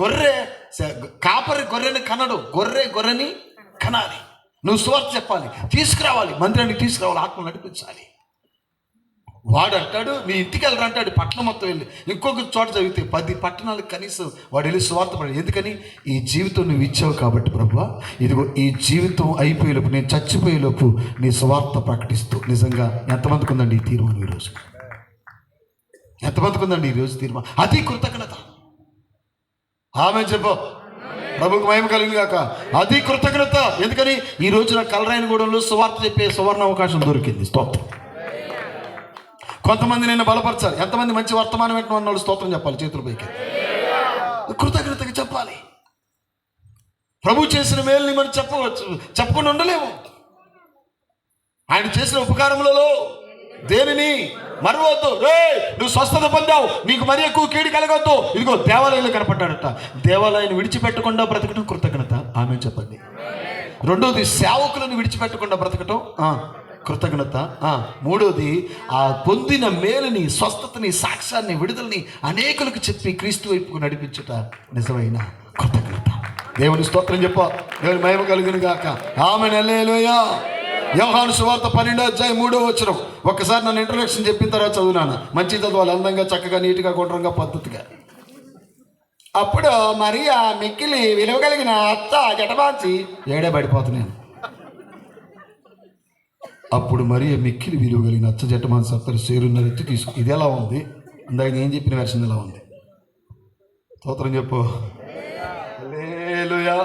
[SPEAKER 6] కాపరి గొర్రెని కనడు గొర్రెని కనాలి నువ్వు సువార్త చెప్పాలి తీసుకురావాలి మందిరానికి తీసుకురావాలి ఆత్మ నడిపించాలి వాడు అంటాడు నీ ఇంటికి వెళ్ళరు అంటాడు పట్టణం మొత్తం వెళ్ళి ఇంకొక చోట చదివితే 10 పట్టణాలకు కనీసం వాడు వెళ్ళి సువార్త పడాలి ఎందుకని ఈ జీవితం నువ్వు ఇచ్చావు కాబట్టి ప్రభువా ఇదిగో ఈ జీవితం అయిపోయేలోపు నేను చచ్చిపోయేలోపు నీ సువార్త ప్రకటిస్తూ నిజంగా ఎంతమందికి ఉందండి ఈ తీర్మానం ఈరోజు ఎంతమందికి ఉందండి ఈరోజు తీర్మానం అది కృతజ్ఞత ఆమె చెప్పు ప్రభుకు మహిమ కలిగింది కాక అది కృతజ్ఞత ఎందుకని ఈ రోజు నా కలరాయనగూడెంలో సువార్త చెప్పే సువర్ణ అవకాశం దొరికింది స్తోత్రం కొంతమంది నేను బలపరచాలి ఎంతమంది మంచి వర్తమానం పెట్టిన వాళ్ళు స్తోత్రం చెప్పాలి చేతుల పైకి కృతజ్ఞతగా చెప్పాలి ప్రభు చేసిన మేలుని మనం చెప్పకుండా ఉండలేము ఆయన చేసిన ఉపకారములలో దేనిని మరవద్దు నువ్వు స్వస్థత పొందావు నీకు మరి ఎక్కువ కీడు కలగొద్దు ఇదిగో దేవాలయంలో కనపడ్డాడట దేవాలయాన్ని విడిచిపెట్టకుండా బ్రతకటం కృతజ్ఞత ఆమె చెప్పండి రెండోది సేవకులను విడిచిపెట్టకుండా బ్రతకటం కృతజ్ఞత మూడోది ఆ పొందిన మేలుని స్వస్థతని సాక్ష్యాన్ని విడుదలని అనేకులకు చెప్పి క్రీస్తు వైపుకు నడిపించుట నిజమైన కృతజ్ఞత దేవుని స్తోత్రం చెప్ప దేవుని మహిమ కలుగును గాక ఆమె హల్లెలూయా యోహాను సువార్త 12:3 ఒక్కసారి నన్ను ఇంట్రొడక్షన్ చెప్పిన తర్వాత చదువునాను మంచి చదవాలి అందంగా చక్కగా నీట్గా గుండ్రంగా పద్ధతిగా అప్పుడు మరియా మిక్కిలి విలువ కలిగిన అత్త జటబాచి ఏడబడిపోతున్నాను అప్పుడు మరి మిక్కిలి విలువ కలిగిన అచ్చ జటమాన్ సత్తరు సేరున్నర ఎత్తి తీసుకు ఇది ఎలా ఉంది ఇందాక నేను చెప్పిన వెర్షన్ ఎలా ఉంది స్తోత్రం చెప్పు హల్లెలూయా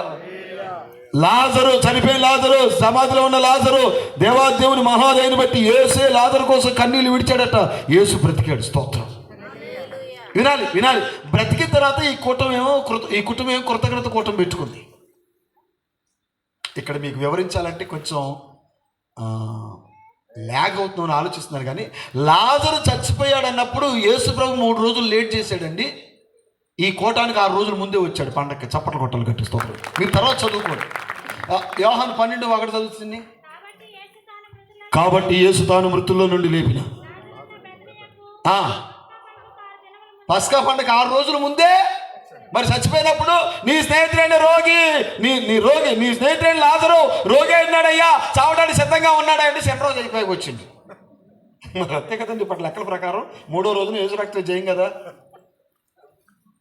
[SPEAKER 6] లాజరు చనిపోయిన లాజరు సమాధిలో ఉన్న లాజరు దేవాదేవుని మహాదయని బట్టి యేసే లాజరు కోసం కన్నీళ్ళు విడిచాడట యేసు బ్రతికాడు స్తోత్రం వినాలి వినాలి బ్రతికిన తర్వాత ఈ కుటుంబం ఏమో కృతజ్ఞత కూటం పెట్టుకుంది ఇక్కడ మీకు వివరించాలంటే కొంచెం ల్యాగ్ అవుతుందని ఆలోచిస్తున్నారు కానీ లాజరు చచ్చిపోయాడు అన్నప్పుడు యేసు ప్రభు 3 రోజులు లేట్ చేశాడండి ఈ కోటానికి 6 రోజుల ముందే వచ్చాడు పండగకి చప్పట్ల కొట్టలు కట్టిస్తోంది మీరు తర్వాత చదువుకోండి యోహాను 12:1 చదువుతుంది కాబట్టి యేసు తాను మృతుల్లో నుండి లేపిన పస్కా పండగ 6 రోజుల ముందే మరి చచ్చిపోయినప్పుడు నీ స్నేహితుడైన రోగి నీ స్నేహితుడైన లాజరు రోగి ఉన్నాడయ్యా, చావడానికి సిద్ధంగా ఉన్నాడా అంటే శని రోజు అయిపోయి వచ్చింది. మరి అంతే కదండి. ఇప్పటి లెక్కల ప్రకారం 3వ రోజున యేసు రక్తం చేయం కదా.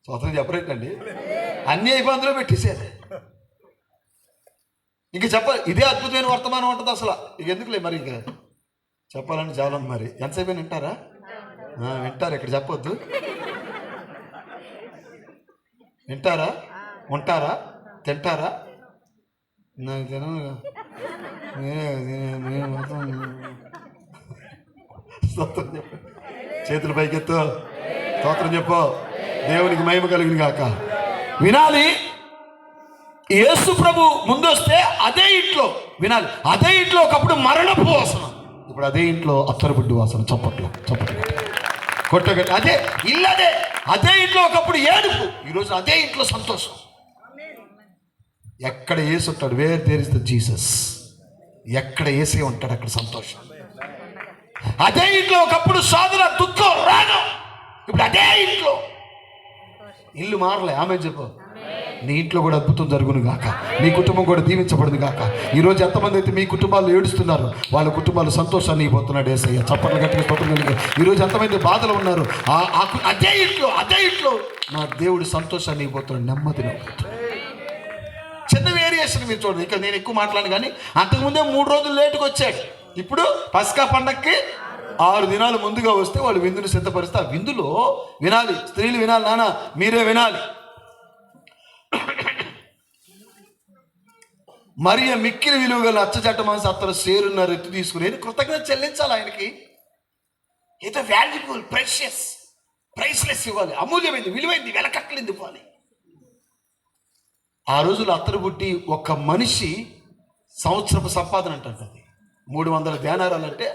[SPEAKER 6] స్వతంత్రం చెప్పరేటండి, అన్ని ఇబ్బందులు పెట్టేసేది. ఇంక ఇదే అద్భుతమైన వర్తమానం ఉంటుంది అసలు. ఇక ఎందుకులే మరి, ఇంకా చెప్పాలని చాలా మరి. ఎంతసేపు వింటారా? వింటారు, ఇక్కడ చెప్పొద్దు. వింటారా? ఉంటారా? తింటారా? నాకు తినను. స్తోత్రం చెప్పు, చేతులు పైకెత్తు, స్తోత్రం చెప్పు. దేవునికి మహిమ కలిగిన గాక. వినాలి. యేసు ప్రభు ముందు వస్తే అదే ఇంట్లో వినాలి. అదే ఇంట్లో ఒకప్పుడు మరణపు వాసన, ఇప్పుడు అదే ఇంట్లో అత్తరబుడ్డి వాసన. చప్పట్లు కొట్టగట్టి అదే ఇల్లు, అదే ఇంట్లో ఒకప్పుడు ఏడుపు, ఈరోజు అదే ఇంట్లో సంతోషం. ఎక్కడ యేసు ఉంటాడు, where there is the Jesus, ఎక్కడ యేసే ఉంటాడు అక్కడ సంతోషం. అదే ఇంట్లో ఒకప్పుడు సాధన, దుఃఖం, రాగం, ఇప్పుడు అదే ఇంట్లో. ఇల్లు మారలే. ఆమె చెప్పు, నీ ఇంట్లో కూడా అద్భుతం జరుగును గాక, నీ కుటుంబం కూడా దీవించబడును గాక. ఈరోజు ఎంతమంది అయితే మీ కుటుంబాలు ఏడుస్తున్నారు, వాళ్ళ కుటుంబాలు సంతోషాన్ని ఇవ్వబోతున్నాడు యేసయ్య. చప్పట్లు గట్టిగా స్తోత్రం. ఈరోజు ఎంతమంది బాధలు ఉన్నారు, అదే ఇంట్లో నా దేవుడు సంతోషాన్ని ఇవ్వబోతున్నాడు, నెమ్మదిని. చిన్న వేరియేషన్ మీరు చూడండి. ఇక నేను ఎక్కువ మాట్లాడను, కానీ అంతకుముందే 3 రోజులు లేటుకు వచ్చాడు. ఇప్పుడు పస్కా పండక్కి 6 దినాలు ముందుగా వస్తే వాళ్ళు విందుని సిద్ధపరిస్తే ఆ విందులో వినాలి. స్త్రీలు వినాలి, నాన్న మీరే వినాలి. మరియ మిక్కిలి విలువ గల అచ్చచట్ట మనసు అత్తరు సేరున్న రెత్తి తీసుకుని కృతజ్ఞత చెల్లించాలి ఆయనకి. ఏదో వాల్యుబుల్, ప్రైస్లెస్ ఇవ్వాలి, అమూల్యమైంది, విలువైంది, వెలకట్టలేంది ఇవ్వాలి. ఆ రోజులు అత్తరు పుట్టి ఒక మనిషి సంవత్సరపు సంపాదన అంటుంది. 300 దేనారాలు అంటే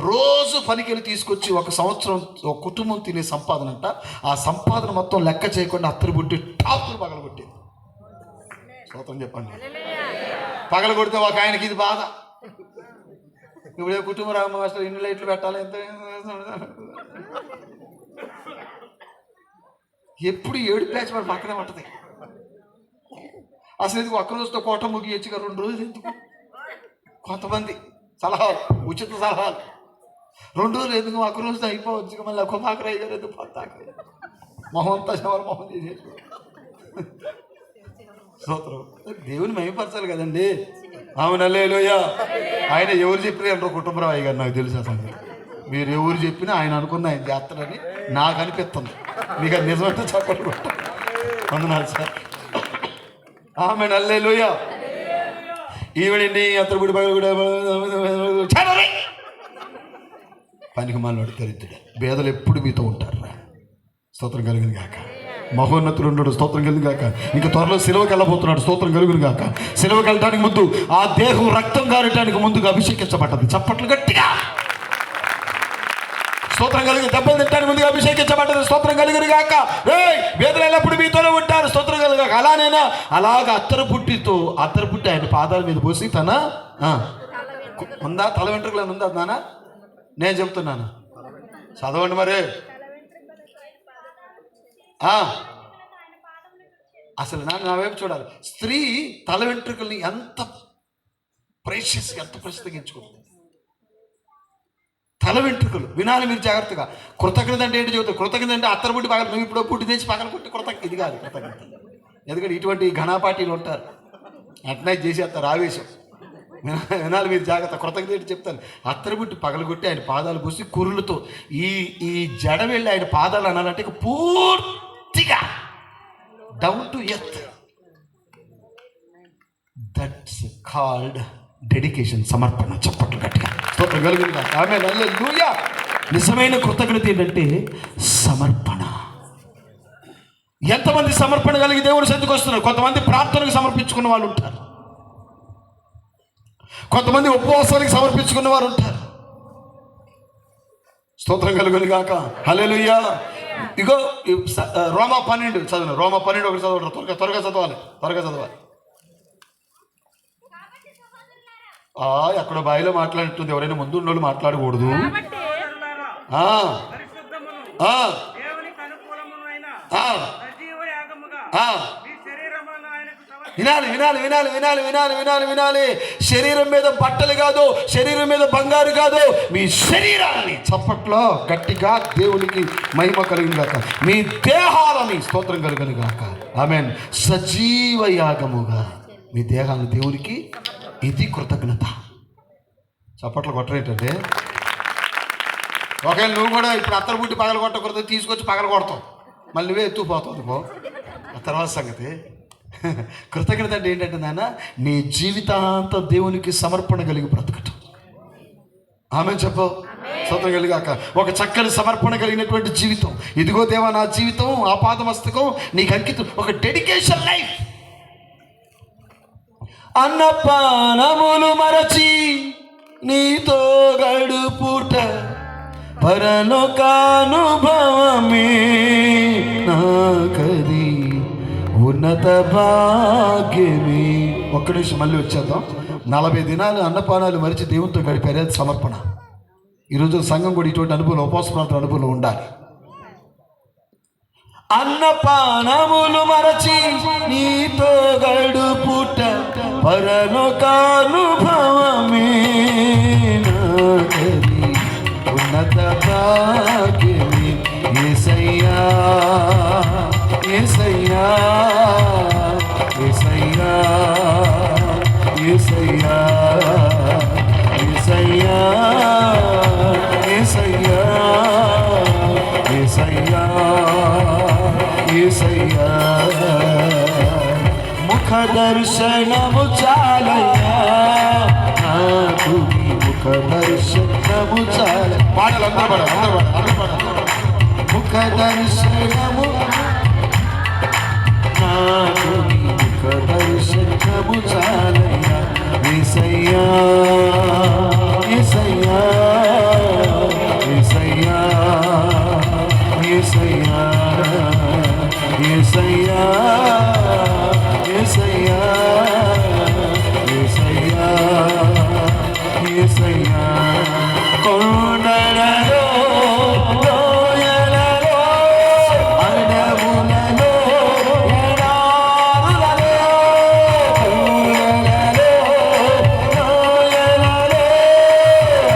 [SPEAKER 6] రోజు పనికెళ్ళి తీసుకొచ్చి ఒక సంవత్సరం ఒక కుటుంబం తినే సంపాదన అంట. ఆ సంపాదన మొత్తం లెక్క చేయకుండా అత్తరు పుట్టి టాపులు పగలగొట్టేది. స్తోత్రం చెప్పండి. పగలగొడితే ఒక ఆయనకి ఇది బాధ. ఇప్పుడు ఏ కుటుంబ రామాస్టర్ ఇన్ని లైట్లు పెట్టాలి, ఎంత ఎప్పుడు ఏడు ప్లేస్ వాడు పక్కనే పట్టది. అసలు ఎందుకు ఒక్క రోజుతో కోట ముగియచ్చుగా, 2 రోజులు ఎందుకు? కొంతమంది సలహాలు, ఉచిత సలహాలు. 2 రోజులు ఎందుకు, ఒక్క రోజుతో అయిపోవచ్చు. మళ్ళీ ఒక్క పాకరాయి గారు ఎందుకు పడతాక మొహం అంతా శవర మొహం చేసేసి. స్తోత్రం. దేవుని మహిమపరచాలి కదండి. ఆమె హల్లెలూయా. ఆయన ఎవరు చెప్పినా అంటారు కుటుంబరావు గారు, నాకు తెలుసు. అసలు మీరు ఎవరు చెప్పినా ఆయన అనుకుంది ఆయన చేస్తాడని నాకు అనిపిస్తుంది. మీకు అది నిజమంటే చెప్పండి. వందనాలు సార్. ఆమె హల్లెలూయా. ఈవిడండి అత్తరుబుడి పనికి మాలోడు దరిద్రుడు. పేదలు ఎప్పుడు మీతో ఉంటారు. స్తోత్రం కలిగింది గాక. మహోన్నతుడు ఉన్నాడు. స్తోత్రం కలిగింది గాక. ఇంకా త్వరలో సిలువకి వెళ్ళబోతున్నాడు. స్తోత్రం కలిగింది గాక. సిలువకి వెళ్ళడానికి ముందు ఆ దేహం రక్తం గారటానికి ముందుగా అభిషేకించబడ్డది. చప్పట్లు గట్టిగా. స్తోత్రం కలిగి దెబ్బలు తిట్టడానికి ముందుగా అభిషేకించబడ్డది. స్తోత్రం కలిగిన గాక. వేదన ఎల్లప్పుడు మీతోనే ఉంటారు. స్తోత్రం కలిగాక. అలానేనా అలాగా అత్తరు పుట్టి ఆయన పాదాల మీద పోసి తన ఉందా తల వెంట్రుకలు ఉందా నాన్న? నేను చెప్తున్నాను, చదవండి మరి. అసలు నా వైపు చూడాలి. స్త్రీ తల వెంట్రుకల్ని ఎంత ప్రెషియస్, ఎంత ప్రసిద్ధించుకుంటుంది. తల వెంట్రుకలు వినాలి మీరు జాగ్రత్తగా. కృతజ్ఞత అంటే ఏంటి చెబుతారు? కృతజ్ఞత అంటే అత్తరు పుట్టి పగల, నువ్వు ఇప్పుడు పుట్టి తెచ్చి పగల కొట్టి కృతజ్ఞత, ఇది కాదు కృతజ్ఞత. ఎందుకంటే ఇటువంటి ఘనాపాటీలు ఉంటారు, అట్నే చేసేస్తారు ఆవేశం. వినాలి మీరు జాగ్రత్త. కృతజ్ఞత ఏంటి చెప్తాను. అత్తరు పుట్టి పగలగొట్టి ఆయన పాదాలు పూసి కురులతో ఈ జడ వెళ్ళి ఆయన పాదాలు అనాలంటే ఇక పూర్తిగా down to earth. That's called dedication, సమర్పణ. చప్పట్లు గట్టిగా. స్తోత్రం కలుగుతుంది. ఆమేన్ హల్లెలూయా. నిజమైన కృతజ్ఞత ఏంటంటే సమర్పణ. ఎంతమంది సమర్పణ కలిగి దేవుని సన్నిధికి వస్తున్నారు? కొంతమంది ప్రార్థనకు సమర్పించుకున్న వాళ్ళు ఉంటారు, కొంతమంది ఉపవాసానికి సమర్పించుకున్న వారు ఉంటారు. స్తోత్రం కలుగును గాక. హల్లెలూయా. ఇగో రోమా 12 చదవండి. రోమా 12 ఒకటి చదవండి. త్వరగా చదవాలి. ఎక్కడో బాయిలో మాట్లాడుతుంది. ఎవరైనా ముందు ఉన్నోళ్ళు మాట్లాడకూడదు. ఆ, వినాలి వినాలి వినాలి వినాలి వినాలి వినాలి వినాలి. శరీరం మీద బట్టలు కాదు, శరీరం మీద బంగారు కాదు, మీ శరీరాన్ని చప్పట్లో గట్టిగా దేవునికి మహిమ కలుగును గాక. మీ దేహాలని స్తోత్రం కలుగును గాక. ఆమేన్. సజీవ యాగముగా మీ దేహాలను దేవునికి, ఇది కృతజ్ఞత. చప్పట్లు కొట్టరేంటంటే, ఒకవేళ నువ్వు కూడా ఇప్పుడు అత్తరు బుట్టి పగల కొట్టకూడదు, తీసుకొచ్చి పగల కొడతావు, మళ్ళీ నువ్వే ఎత్తుకుపోతావు పో. ఆ తర్వాత సంగతి కృతజ్ఞత అంటే ఏంటంటే నాన్న, నీ జీవితాంతం దేవునికి సమర్పణ కలిగి బ్రతకటం. ఆమె చెప్పు, స్తోత్రం కలిగాక. ఒక చక్కని సమర్పణ కలిగినటువంటి జీవితం. ఇదిగో దేవా నా జీవితం ఆపాదమస్తకం నీకు అంకితం, ఒక డెడికేషన్ లైఫ్. అన్నపానములు మరచి నీతో గడుపుట పరలోకానుభవమే నాకది ఉన్నత భాగ్యమే. ఒక్క నిమిషం మళ్ళీ వచ్చేద్దాం. 40 దినాలు అన్నపానాలు మరిచి దేవునితో గడిపారు, అది సమర్పణ. ఈరోజు సంఘం కూడా ఇటువంటి అనుభవం, ఉపవాస ప్రార్థన అనుభవం ఉండాలి. అన్నపానములు మరచి నీతో గడుపుట పరలోకానుభవమే నాకది ఉన్నత భాగ్యమే. యేసయ్యా యేసయ్యా యేసయ్యా యేసయ్యా యేసయ్యా యేసయ్యా యేసయ్యా యేసయ్యా. ముఖ దర్శనము చాలయ్యా నాకు, ముఖ దర్శనము చాల. పాటలు అందరూ ముఖ దర్శనము నాకు, ముఖ దర్శనము చాలయ్యా. యేసయ్యా యేసయ్యా యేసయ్యా యేసయ్యా యేసయ్యా యేసయ్యా యేసయ్యా యేసయ్యా. కొండలలో లోయలలో అడవులలో ఎడారులలో, కొండలలో లోయలలో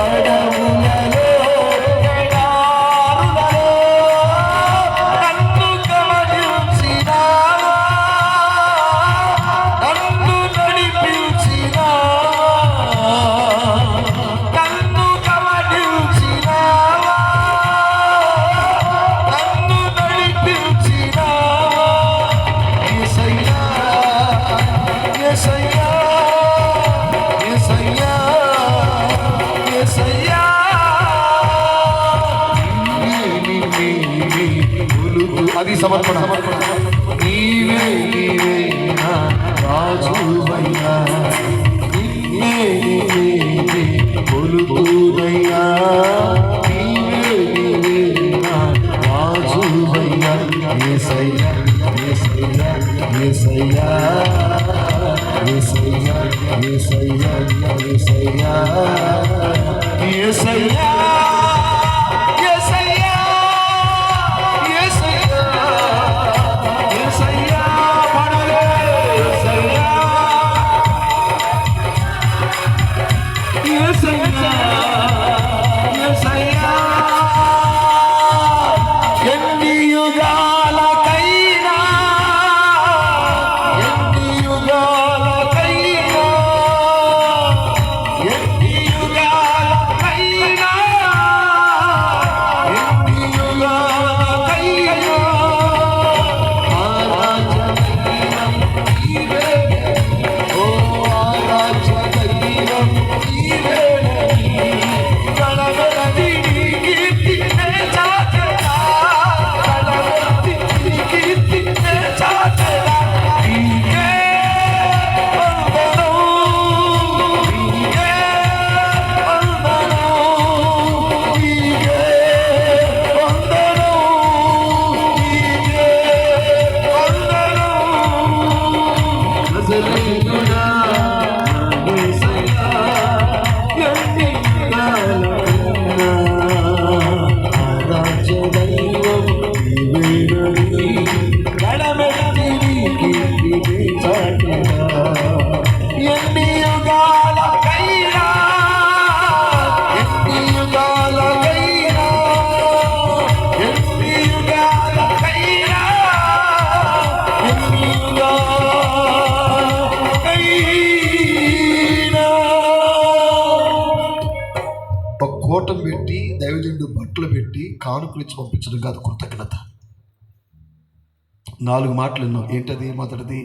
[SPEAKER 6] అడవులలో ఎడారులలో నన్ను గమనించినావా, నన్ను నడిపించినావా, నన్ను గమనించినావా, నన్ను నడిపించినావా. యేసయ్యా యేసయ్యా యేసయ్యా యేసయ్యా. అది సమర్పణ. నీవే నీవే నా రాజువయ్యా, నిన్నే నీవే కొలుతునయ్యా, నీవే నీవే నా రాజువయ్యా. యేసయ్యా యేసయ్యా యేసయ్యా యేసయ్యా యేసయ్యా యేసయ్యా యేసయ్యా యేసయ్యా యేసయ్యా యేసయ్యా. పాడాలి. యేసయ్యా యేసయ్యా యేసయ్యా. ఎన్ని యుగాలకైనా, ఎన్ని యుగాలకైనా, ఎన్ని యుగాలకైనా కూటం పెట్టి దైవజనుడు బట్టలు పెట్టి కానుకలు ఇచ్చి పంపించడం కాదు కృతజ్ఞత. 4 మాటలు ఎన్నో. ఏంటది? మొదటిది,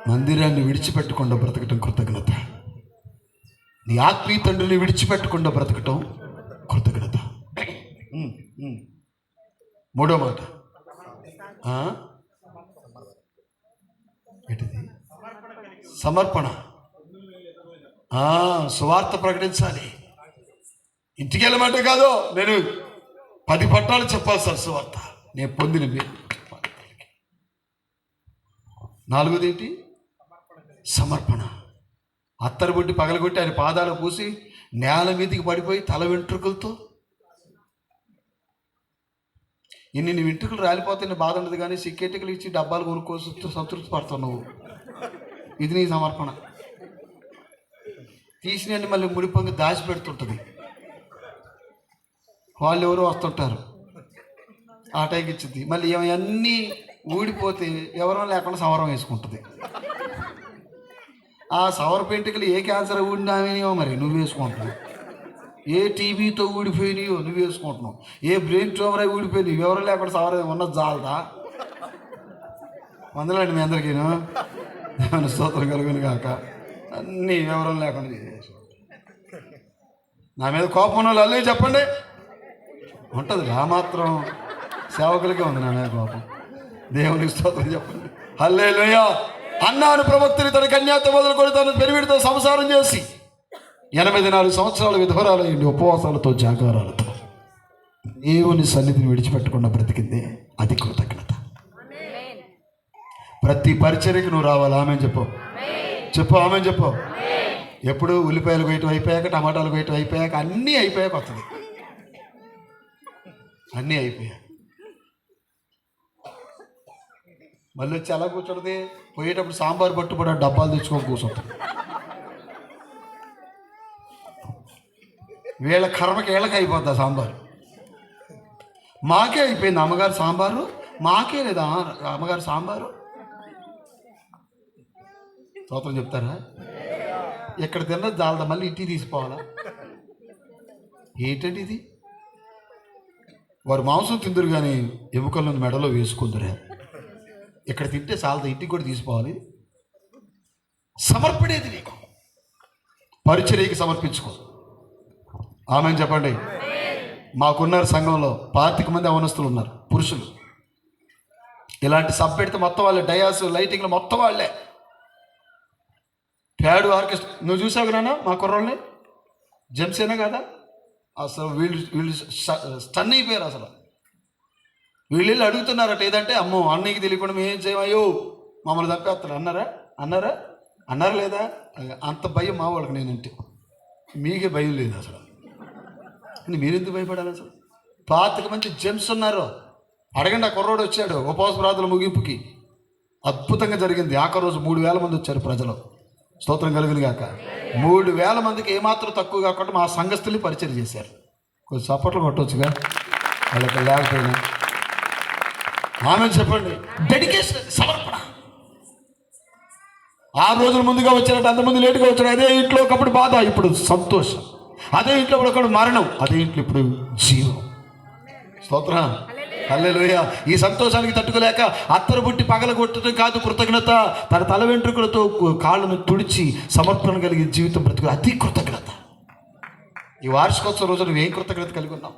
[SPEAKER 6] మందిరాన్ని విడిచిపెట్టకుండా బ్రతకటం కృతజ్ఞత. నీ ఆత్మీయ తండ్రిని విడిచిపెట్టకుండా బ్రతకటం కృతజ్ఞత. 3వ మాట ఏంటిది? సమర్పణ. సువార్త ప్రకటించాలి. ఇంటికి వెళ్ళమంటే కాదు, నేను 10 పట్టాలు చెప్పాలి సార్ సువార్త, నేను పొందిన. 4వది ఏంటి? సమర్పణ. అత్తరు బొట్టి పగలగొట్టి ఆయన పాదాలు పూసి నేల మీదకి పడిపోయి తల వెంట్రుకలతో, ఇన్ని వెంట్రుకలు రాలిపోతే బాధ ఉండదు, కానీ సిక్కెట్టుకలు ఇచ్చి డబ్బాలు కొనుక్కోసి సంతృప్తి పడుతున్నావు. ఇది నీ సమర్పణ. తీసినండి మళ్ళీ ముడిపొంగి దాచిపెడుతుంటుంది. వాళ్ళు ఎవరో వస్తుంటారు, ఆ టైంకి ఇచ్చింది. మళ్ళీ అన్నీ ఊడిపోతే ఎవరో లేకుండా సవరం వేసుకుంటుంది. ఆ సవర పెంటికలు ఏ క్యాన్సర్ ఊడినామేనో మరి నువ్వు వేసుకుంటున్నావు. ఏ టీబీతో ఊడిపోయినాయో నువ్వు వేసుకుంటున్నావు. ఏ బ్రెయిన్ ట్యూమర్ అయి ఊడిపోయినాయి, ఎవరు లేకుండా సవర ఉన్నది జాలదా? వందలండి మీ అందరికీను. స్తోత్రం కలుగును కాక. అన్నీ వివరం లేకుండా చేసేసి నా మీద కోపం ఉన్న వాళ్ళు అల్లే చెప్పండి. ఉంటుంది, ఆ మాత్రం సేవకులకే ఉంది నా మీద కోపం. దేవునికి స్తోత్రం చెప్పండి. హల్లెలూయా. అన్నాను ప్రవక్తని తన కన్యాతో మొదలుకొని తన పెరివిడితో సంసారం చేసి 84 సంవత్సరాలు విధవరాలయ్యండి, ఉపవాసాలతో జాగారాలతో దేవుని సన్నిధిని విడిచిపెట్టకుండా బ్రతికింది. అది కృతజ్ఞత. ప్రతి పరిచర్యకి నువ్వు రావాలి. ఆమె చెప్పు, చెప్పు, ఆమె చెప్పు. ఎప్పుడు ఉల్లిపాయలు కొయ్యటం అయిపోయాక, టమాటాలు కొయ్యటం అయిపోయాక, అన్నీ అయిపోయాక వస్తుంది. అన్నీ అయిపోయాక మళ్ళీ వచ్చి ఎలా కూర్చుంటుంది? పోయేటప్పుడు సాంబార్ పట్టుబడి డబ్బాలు తెచ్చుకొని కూర్చుంటుంది. వీళ్ళ కర్మకి వీళ్ళకి అయిపోద్ది సాంబారు. మాకే అయిపోయింది అమ్మగారు సాంబారు, మాకే లేదా అమ్మగారు సాంబారు. స్తోత్రం చెప్తారా? ఎక్కడ తిన్నది జాలదా, మళ్ళీ ఇంటికి తీసిపోవాలా? ఏంటంటే ఇది? వారు మాంసం తిందురు కానీ ఎముకలను మెడలో వేసుకుందరే. ఇక్కడ తింటే చాలదా, ఇంటికి కూడా తీసిపోవాలి. సమర్పణేది నీకు. పరిచర్యకి సమర్పించుకో. ఆమెను చెప్పండి. మాకున్నారు సంఘంలో 25 మంది అవనస్తులు ఉన్నారు, పురుషులు. ఇలాంటి సబ్ పెడితే మొత్తం వాళ్ళే, డయాస్ లైటింగ్లు మొత్తం వాళ్ళే. ప్యాడు ఆర్కెస్ట్రా నువ్వు చూసావు నాన్న మా కుర్రోళ్ళని, జెమ్సేనా కదా? అసలు వీళ్ళు స్టన్ అయిపోయారు. అసలు వీళ్ళు అడుగుతున్నారట ఏదంటే, అమ్మో అన్నయ్యకి తెలియకుండా మేము ఏం చేయమయ్యో మమ్మల్ని తప్పేస్తారు అన్నారా లేదా? అంత భయం మా వాళ్ళకి నేనంటే. మీకే భయం లేదు అసలు. మీరెందుకు భయపడాలి అసలు? 25 మంది జెమ్స్ ఉన్నారు. అడగండి. ఆ కుర్రోడు వచ్చాడు ఉపవాస ప్రార్థనల ముగింపుకి, అద్భుతంగా జరిగింది. ఆఖరి రోజు 3000 మంది వచ్చారు ప్రజలు. స్తోత్రం కలుగును గాక. 3000 మందికి ఏమాత్రం తక్కువ కాకుండా మా సంఘస్థుల్ని పరిచయం చేశారు. కొంచెం సపోర్ట్లు కొట్టవచ్చుగా వాళ్ళకి లేకపోయినా. ఆమె చెప్పండి. డెడికేషన్, సమర్పణ. 6 రోజులు ముందుగా వచ్చారట, అంతమంది లేటుగా వచ్చారు. అదే ఇంట్లో ఒకప్పుడు బాధ, ఇప్పుడు సంతోషం. అదే ఇంట్లో ఒకప్పుడు మరణం, అదే ఇంట్లో ఇప్పుడు జీవం. స్తోత్రం, హల్లెలూయా. ఈ సంతోషానికి తట్టుకోలేక అత్తరు బుట్టి పగలగొట్టడం కాదు కృతజ్ఞత. తన తల వెంట్రుకలతో కాళ్ళను తుడిచి సమర్పణ కలిగి జీవితం బ్రతుకు, అది కృతజ్ఞత. ఈ వార్షికోత్సవ రోజు నువ్వు ఏం కృతజ్ఞత కలిగి ఉన్నావు?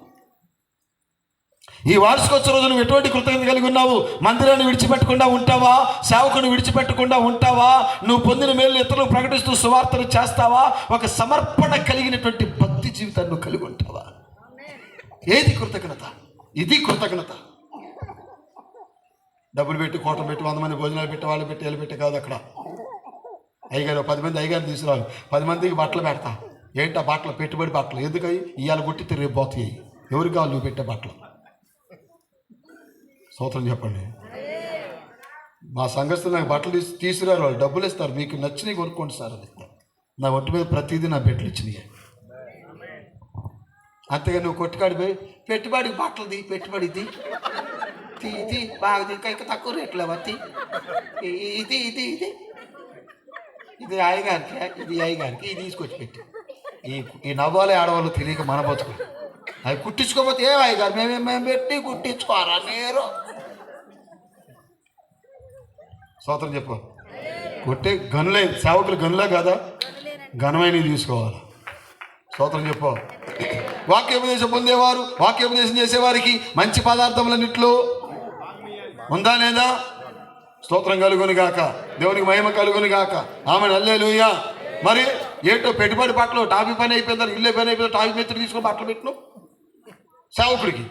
[SPEAKER 6] ఈ వార్షికోత్సవ రోజు నువ్వు ఎటువంటి కృతజ్ఞత కలిగి ఉన్నావు? మందిరాన్ని విడిచిపెట్టకుండా ఉంటావా? సేవకుని విడిచిపెట్టకుండా ఉంటావా? నువ్వు పొందిన మేలు ఇతరులకు ప్రకటిస్తూ సువార్తను చేస్తావా? ఒక సమర్పణ కలిగినటువంటి భక్తి జీవితాన్ని నువ్వు కలిగి ఉంటావా? ఏది కృతజ్ఞత? ఇది కృతజ్ఞత. డబ్బులు పెట్టి, కోటం పెట్టి, 100 మంది భోజనాలు పెట్టి, వాళ్ళు పెట్టి, వీళ్ళు పెట్టి కాదు. అక్కడ అయ్యగారు 10 మంది అయ్యగారు తీసుకురావాలి, 10 మందికి బట్టలు పెడతా. ఏంటి ఆ బట్టలు? పెట్టుబడి బట్టలు. ఎందుకవి? ఇవాళ కొట్టితే రేపు పోతాయి. ఎవరికి కావాలి నువ్వు పెట్టే బట్టలు? స్తోత్రం చెప్పండి. మా సంఘస్థులు నాకు బట్టలు తీసుకురారు, వాళ్ళు డబ్బులు ఇస్తారు. మీకు నచ్చినవి కొనుక్కోండి సార్ అని ఇస్తారు. నా ఒంటి మీద ప్రతిదీ నా బెట్లు ఇచ్చినాయి. అంతేగా నువ్వు కొట్టుకాడి పోయి పెట్టుబడికి బట్టలు పెట్టుబడి ఇది బాగా ఇంకా తక్కువ రేట్లు అవతి ఇది అయ్యగారికి, ఇది అయ్యగారికి, ఇది తీసుకొచ్చి పెట్టి ఈ నవ్వాలి ఆడవాళ్ళు తెలియక మన బతుకు. అవి కుట్టించుకోకపోతే ఏ అయ్య గారు మేము పెట్టి కుట్టించుకోరా మీరు. స్తోత్రం చెప్పు. కొట్టే గనులే సేవకులు గనులే కదా, ఘనమైనవి తీసుకోవాలి. స్తోత్రం చెప్పు. వాక్యోపదేశం పొందేవారు, వాక్యోపదేశం చేసేవారికి మంచి పదార్థములన్నిట్లో ఉందా లేదా? స్తోత్రం కలుగును గాక, దేవునికి మహిమ కలుగును గాక. ఆమె హల్లెలూయా. మరి ఏంటో పెట్టుబడి బట్టలు టాపీ పని అయిపోయిందా, ఇల్లే పని అయిపోయిందా, టాపీ మెత్తులు తీసుకొని బట్టలు పెట్టిన సేవకుడికి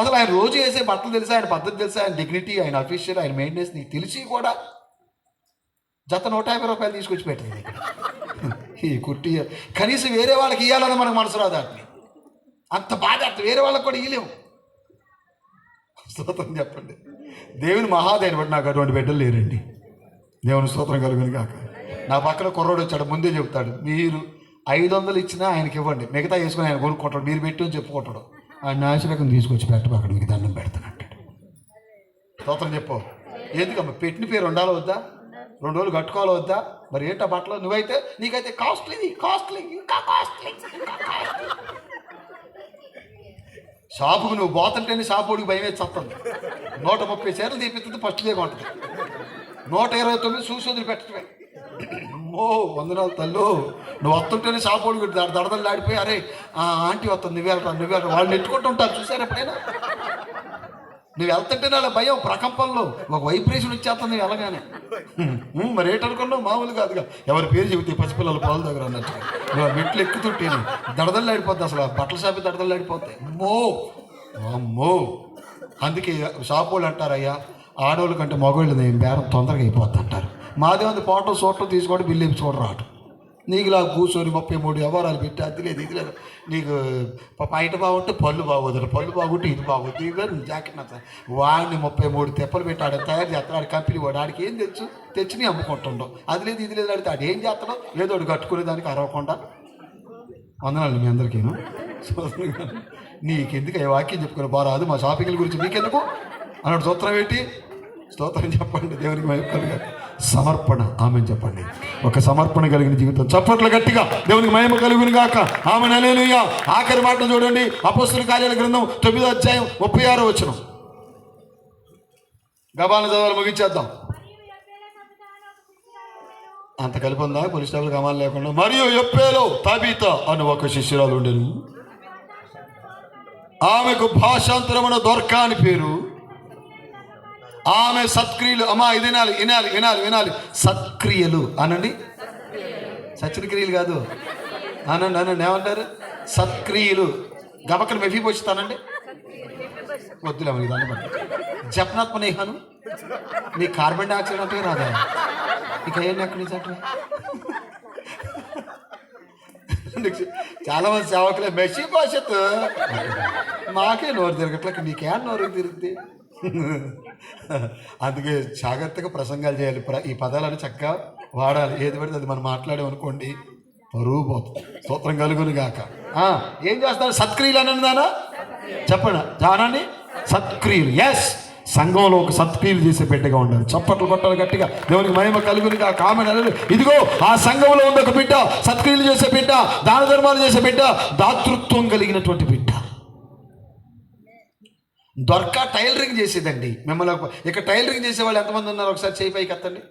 [SPEAKER 6] అసలు ఆయన రోజు వేసే బట్టలు తెలుసా, ఆయన పద్ధతి తెలుసా, ఆయన డిగ్నిటీ, ఆయన అఫీషియల్, ఆయన మెయింటెనెన్స్ నీకు తెలిసి కూడా జత 150 రూపాయలు తీసుకొచ్చి పెట్టింది ఈ కుట్టి. కనీసం వేరే వాళ్ళకి ఇవ్వాలని మనకు మనసు రాదు. అంత బాధ, అంత వేరే వాళ్ళకి కూడా ఇవ్వలేము. స్తోత్రం చెప్పండి. దేవుని మహాదైన బట్టి నాకు అటువంటి బిడ్డలు లేరండి. దేవుని స్తోత్రం కలుగును కాక. నా పక్కన కుర్రోడు వచ్చాడు, ముందే చెప్తాడు, మీరు 500 ఇచ్చినా ఆయనకి ఇవ్వండి, మిగతా వేసుకొని ఆయన కొనుక్కుంటాడు, మీరు పెట్టి అని చెప్పుకుంటాడు. ఆయన నాశనకం తీసుకొచ్చి పెట్టు, అక్కడ మీకు దండం పెడతానంటాడు. స్తోత్రం చెప్పు. ఎందుకమ్మా పెట్టిన పేరు ఉండాలో వద్దా, 2 రోజులు కట్టుకోవాలో వద్దా? మరి ఏంటో బట్టలు నువ్వైతే నీకైతే కాస్ట్లీ ఇంకా కాస్ట్లీ. షాపుకు నువ్వు పోతుంటేనే షాపుడికి భయం వేసి చస్తుంది. 130 చీరలు తీపిస్తుంది, ఫస్ట్ డే ఉంటుంది. 129 చూసి వదిలి పెట్టడమే. అమ్మో వందనాలు తల్లు. నువ్వు వస్తుంటేనే షాపుడికి దడదలు ఆడిపోయి, అరే ఆంటీ వస్తుంది, నువ్వు వాళ్ళు నెట్టుకుంటూ ఉంటారు. చూసారు ఎప్పుడైనా? నువ్వు వెళ్తుంటేనే వాళ్ళ భయం, ప్రకంపంలో ఒక వైబ్రేషన్ వచ్చేస్తుంది నువ్వు వెళ్ళగానే. మరి ఏంటనుకున్నావు? మామూలు కాదుగా. ఎవరి పేరు చెబితే పసిపిల్లలు పాలు దగ్గర అన్నట్టు నువ్వు మెట్లు ఎక్కుతుంటే దడదలు ఆడిపోద్ది. అసలు బట్టల షాపి దడదలు ఆడిపోతాయి. అమ్మో. అందుకే షాప్ వాళ్ళు అంటారయ్యా, ఆడవాళ్ళ కంటే మగవాళ్ళు బేరం తొందరగా అయిపోద్ది అంటారు. మాదేమంది ఫోటో సోటో తీసుకోవడం, బిల్లు వేయించుకోవడం రావడం. నీకు ఇలా కూర్చొని 33 వ్యవహారాలు పెట్టి అది లేదు ఇది లేదు. నీకు బయట బాగుంటే పళ్ళు బాగోదు, పళ్ళు బాగుంటే ఇది బాగోదు, ఇది లేదు. జాకెట్ నచ్చ వాడిని 33 తెప్పలు పెట్టి ఆడ తయారు చేస్తాడు. ఆడ కంపెనీ వాడు ఆడికి ఏం తెచ్చి నీ అమ్ముకుంటుండవు. అది లేదు ఇది లేదు అడిగితే ఆడు ఏం చేస్తాడో ఏదో ఒకటి కట్టుకునే దానికి అరవకుండా. వందనాలు మీ అందరికీను. నీకెందుకు ఈ వాక్యం చెప్పుకుని బారాదు, మా షాపింగ్ల గురించి నీకెందుకు అన్నాడు. స్తోత్రం ఏంటి? స్తోత్రం చెప్పండి. దేవునికి మహిమ కలుగు. సమర్పణ. ఆమెను చెప్పండి. ఒక సమర్పణ కలిగిన జీవితం. చప్పట్లు గట్టిగా. దేవునికి మహిమ కలుగును గాక. ఆమె హల్లెలూయా. ఆఖరి మాటను చూడండి, అపోస్తలుల కార్యాల గ్రంథం 9వ అధ్యాయం 36వ వచనం. గబాలను చదవాలి, ముగించేద్దాం. అంత కలిపి ఉందా? పోలీస్ స్టాఫ్లు గమాలు లేకుండా. మరియు యొప్పేలో తబిత అను ఒక శిష్యురాలు ఉండేను. ఆమెకు భాషాంతరమున దొర్కా అని పేరు. ఆమె సత్క్రియలు. అమ్మా ఇది వినాలి. సత్క్రియలు అనండి, సచిన క్రియలు కాదు. అనండి ఏమంటారు? సత్క్రియలు. గబక్కన మెఫీపోస్తానండి, వద్దులే మనకి దాన్ని బట్టి. జపనాత్మ నేహాను, నీ కార్బన్ డైఆక్సైడ్ అంటే రాదా? ఇక ఏంటి ఎక్కడి నుంచి అంటే చాలా మంది సేవకులే మెస్సీ భవిష్యత్తు మాకే నోరు తిరగట్లేక నీకేం నోరు తిరుగుద్ది. అందుకే జాగ్రత్తగా ప్రసంగాలు చేయాలి. ఈ పదాలను చక్కగా వాడాలి. ఏది పడితే అది మనం మాట్లాడామనుకోండి పరువు పోతుంది. స్తోత్రం కలుగును గాక. ఏం చేస్తారు? సత్క్రియలు అన్నదానా చెప్పండి. జానండి సత్క్రియలు. ఎస్, సంఘంలో ఒక సత్క్రియలు చేసే బిడ్డగా ఉండాలి. చప్పట్లు కొట్టాలి గట్టిగా. దేవునికి మహిమ కలుగును గాక. ఆమె ఇదిగో ఆ సంఘంలో ఉంది ఒక బిడ్డ, సత్క్రియలు చేసే బిడ్డ, దాన ధర్మాలు చేసే బిడ్డ, దాతృత్వం కలిగినటువంటి బిడ్డ. దొరక టైలరింగ్ చేసేదండి. మిమ్మల్ని ఇక టైలరింగ్ చేసే వాళ్ళు ఎంతమంది ఉన్నారు? ఒకసారి చేయి పైకి ఎత్తండి.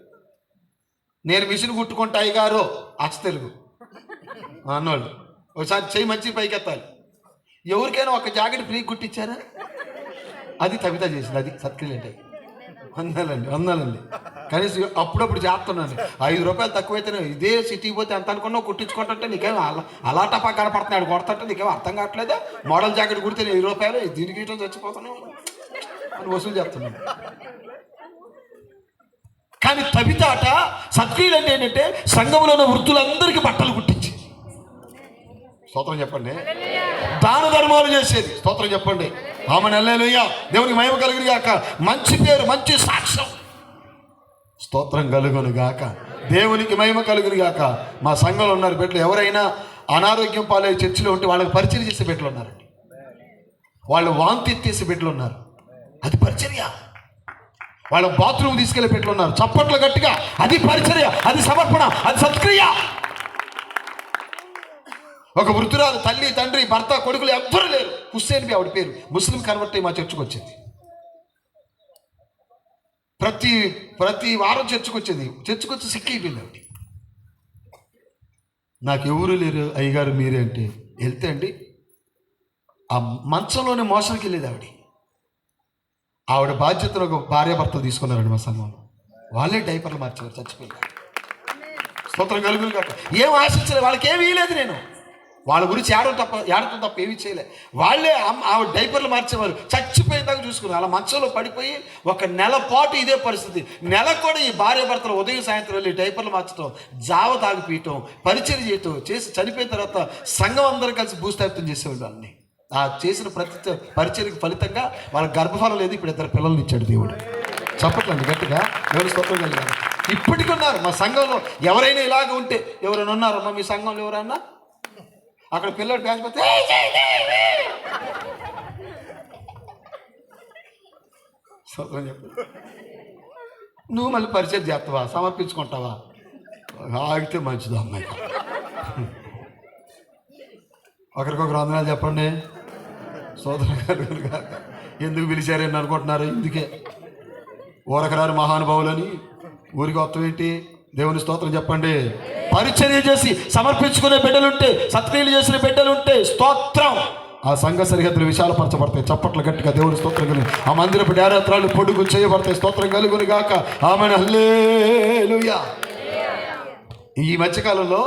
[SPEAKER 6] నేను మిషన్ కుట్టుకుంటా అయ్యగారు అచ్చ తెలుగు అన్నోళ్ళు ఒకసారి చేయి మంచి పైకి ఎత్తాలి. ఎవరికైనా ఒక జాకెట్ ఫ్రీ కుట్టించారా? అది తబిత చేసింది. అది సత్క్రియలు అంటే. వందాలండి. కనీసం అప్పుడప్పుడు చేస్తున్నాను. 5 రూపాయలు తక్కువైతేనే ఇదే సిటీకి పోతే ఎంత అనుకున్నావు కుట్టించుకుంటుంటే నీకేమో అలా టపా కనపడుతున్నాడు కొడతంటే నీకేమో అర్థం కావట్లేదా? మోడల్ జాకెట్ కుడితే 10 రూపాయలు, దీనికి ఇట్లా చచ్చిపోతున్నావు అని వసూలు చేస్తున్నాను. కానీ తబిత అట సత్క్రియలు అంటే ఏంటంటే సంఘంలో ఉన్న వృత్తులందరికీ బట్టలు కుట్టించి. స్తోత్రం చెప్పండి. దాన ధర్మాలు చేసేది. స్తోత్రం చెప్పండి. ఆమె హల్లెలూయా. దేవునికి మహిమ కలుగును గాక. మంచి పేరు, మంచి సాక్ష్యం. స్తోత్రం కలుగును గాక. దేవునికి మహిమ కలుగును గాక. మా సంఘంలో ఉన్నారు బిడ్డలు, ఎవరైనా అనారోగ్యం పాలయ్యే చర్చిలో ఉంటే వాళ్ళకి పరిచర్య చేసే బిడ్డలు ఉన్నారండి. వాళ్ళు వాంతి ఎత్తేసే బిడ్డలు ఉన్నారు. అది పరిచర్య. వాళ్ళ బాత్రూమ్ తీసుకెళ్లే బిడ్డలు ఉన్నారు. చప్పట్లు గట్టిగా. అది పరిచర్య, అది సమర్పణ, అది సత్క్రియ. ఒక వృద్ధురాలు, తల్లి, తండ్రి, భర్త, కొడుకులు ఎవ్వరు లేరు. హుస్సేన్ బి ఆవిడ పేరు. ముస్లిం కన్వర్ట్ అయ్యి మా చర్చకు వచ్చింది. ప్రతి వారం చర్చకు వచ్చేది. చర్చకు వచ్చి సిక్ అయిపోయింది ఆవిడ. నాకు ఎవరు లేరు అయ్యగారు మీరే అంటే వెళ్తే అండి ఆ మంచంలోనే మోసానికి వెళ్ళేది ఆవిడ బాధ్యతను ఒక భార్యాభర్తలు తీసుకున్నారండి మా సంఘంలో. వాళ్ళే డైపర్లు మార్చేవారు, చచ్చిపోయారు. స్తోత్రం కలుగును కాక. ఏం ఆశించలేదు, వాళ్ళకి ఏమీ లేదు. నేను వాళ్ళ గురించి ఏడటం తప్ప ఏమీ చేయలే. వాళ్ళే ఆవిడ డైపర్లు మార్చేవారు. చచ్చిపోయిన దాకా చూసుకున్నారు. అలా మంచంలో పడిపోయి ఒక నెల పాటు ఇదే పరిస్థితి. నెల కూడా ఈ భార్యాభర్తలు ఉదయం సాయంత్రం వెళ్ళి డైపర్లు మార్చడం, జావ తాగిపీయటం, పరిచయం చేయటం చేసి చనిపోయిన తర్వాత సంఘం అందరూ కలిసి భూస్థాపితం చేసేవాళ్ళు. వాళ్ళని ఆ చేసిన ప్రతి పరిచయకి ఫలితంగా వాళ్ళ గర్భఫలం లేదు. ఇప్పుడు 2 పిల్లల్ని ఇచ్చాడు దేవుడు. చెప్పట్లేదు గట్టిగా, ఎవరు స్తోత్రం కలిగారు. ఇప్పటికీ ఉన్నారు మా సంఘంలో. ఎవరైనా ఇలాగ ఉంటే, ఎవరైనా ఉన్నారమ్మా మీ సంఘంలో ఎవరైనా అక్కడ పిల్లడు పేసిపోతే స్తోత్రం చెప్పు. నువ్వు మళ్ళీ పరిచయం చేస్తావా, సమర్పించుకుంటావా? ఆగితే మంచిది అమ్మాయి. ఒకరికొకరు వందనాలు చెప్పండి. సోదరు గారు ఎందుకు పిలిచారని అనుకుంటున్నారు? ఇందుకే ఊరకరారు మహానుభావులని. ఊరికి వస్తాం ఏంటి? దేవుని స్తోత్రం చెప్పండి. పరిచర్య చేసి సమర్పించుకునే బిడ్డలుంటే, సత్క్రియలు చేసిన బిడ్డలుంటే స్తోత్రం. ఆ సంఘ సరిహద్దులు విశాలపరచబడతాయి. చప్పట్లు గట్టిగా దేవుని స్తోత్రం కలిగి ఆ మందిరపు డారాత్రాలు పొడుగు చేయబడతాయి. స్తోత్రం కలుగును గాక. ఆమేన్, హల్లెలూయా. ఈ మధ్యకాలంలో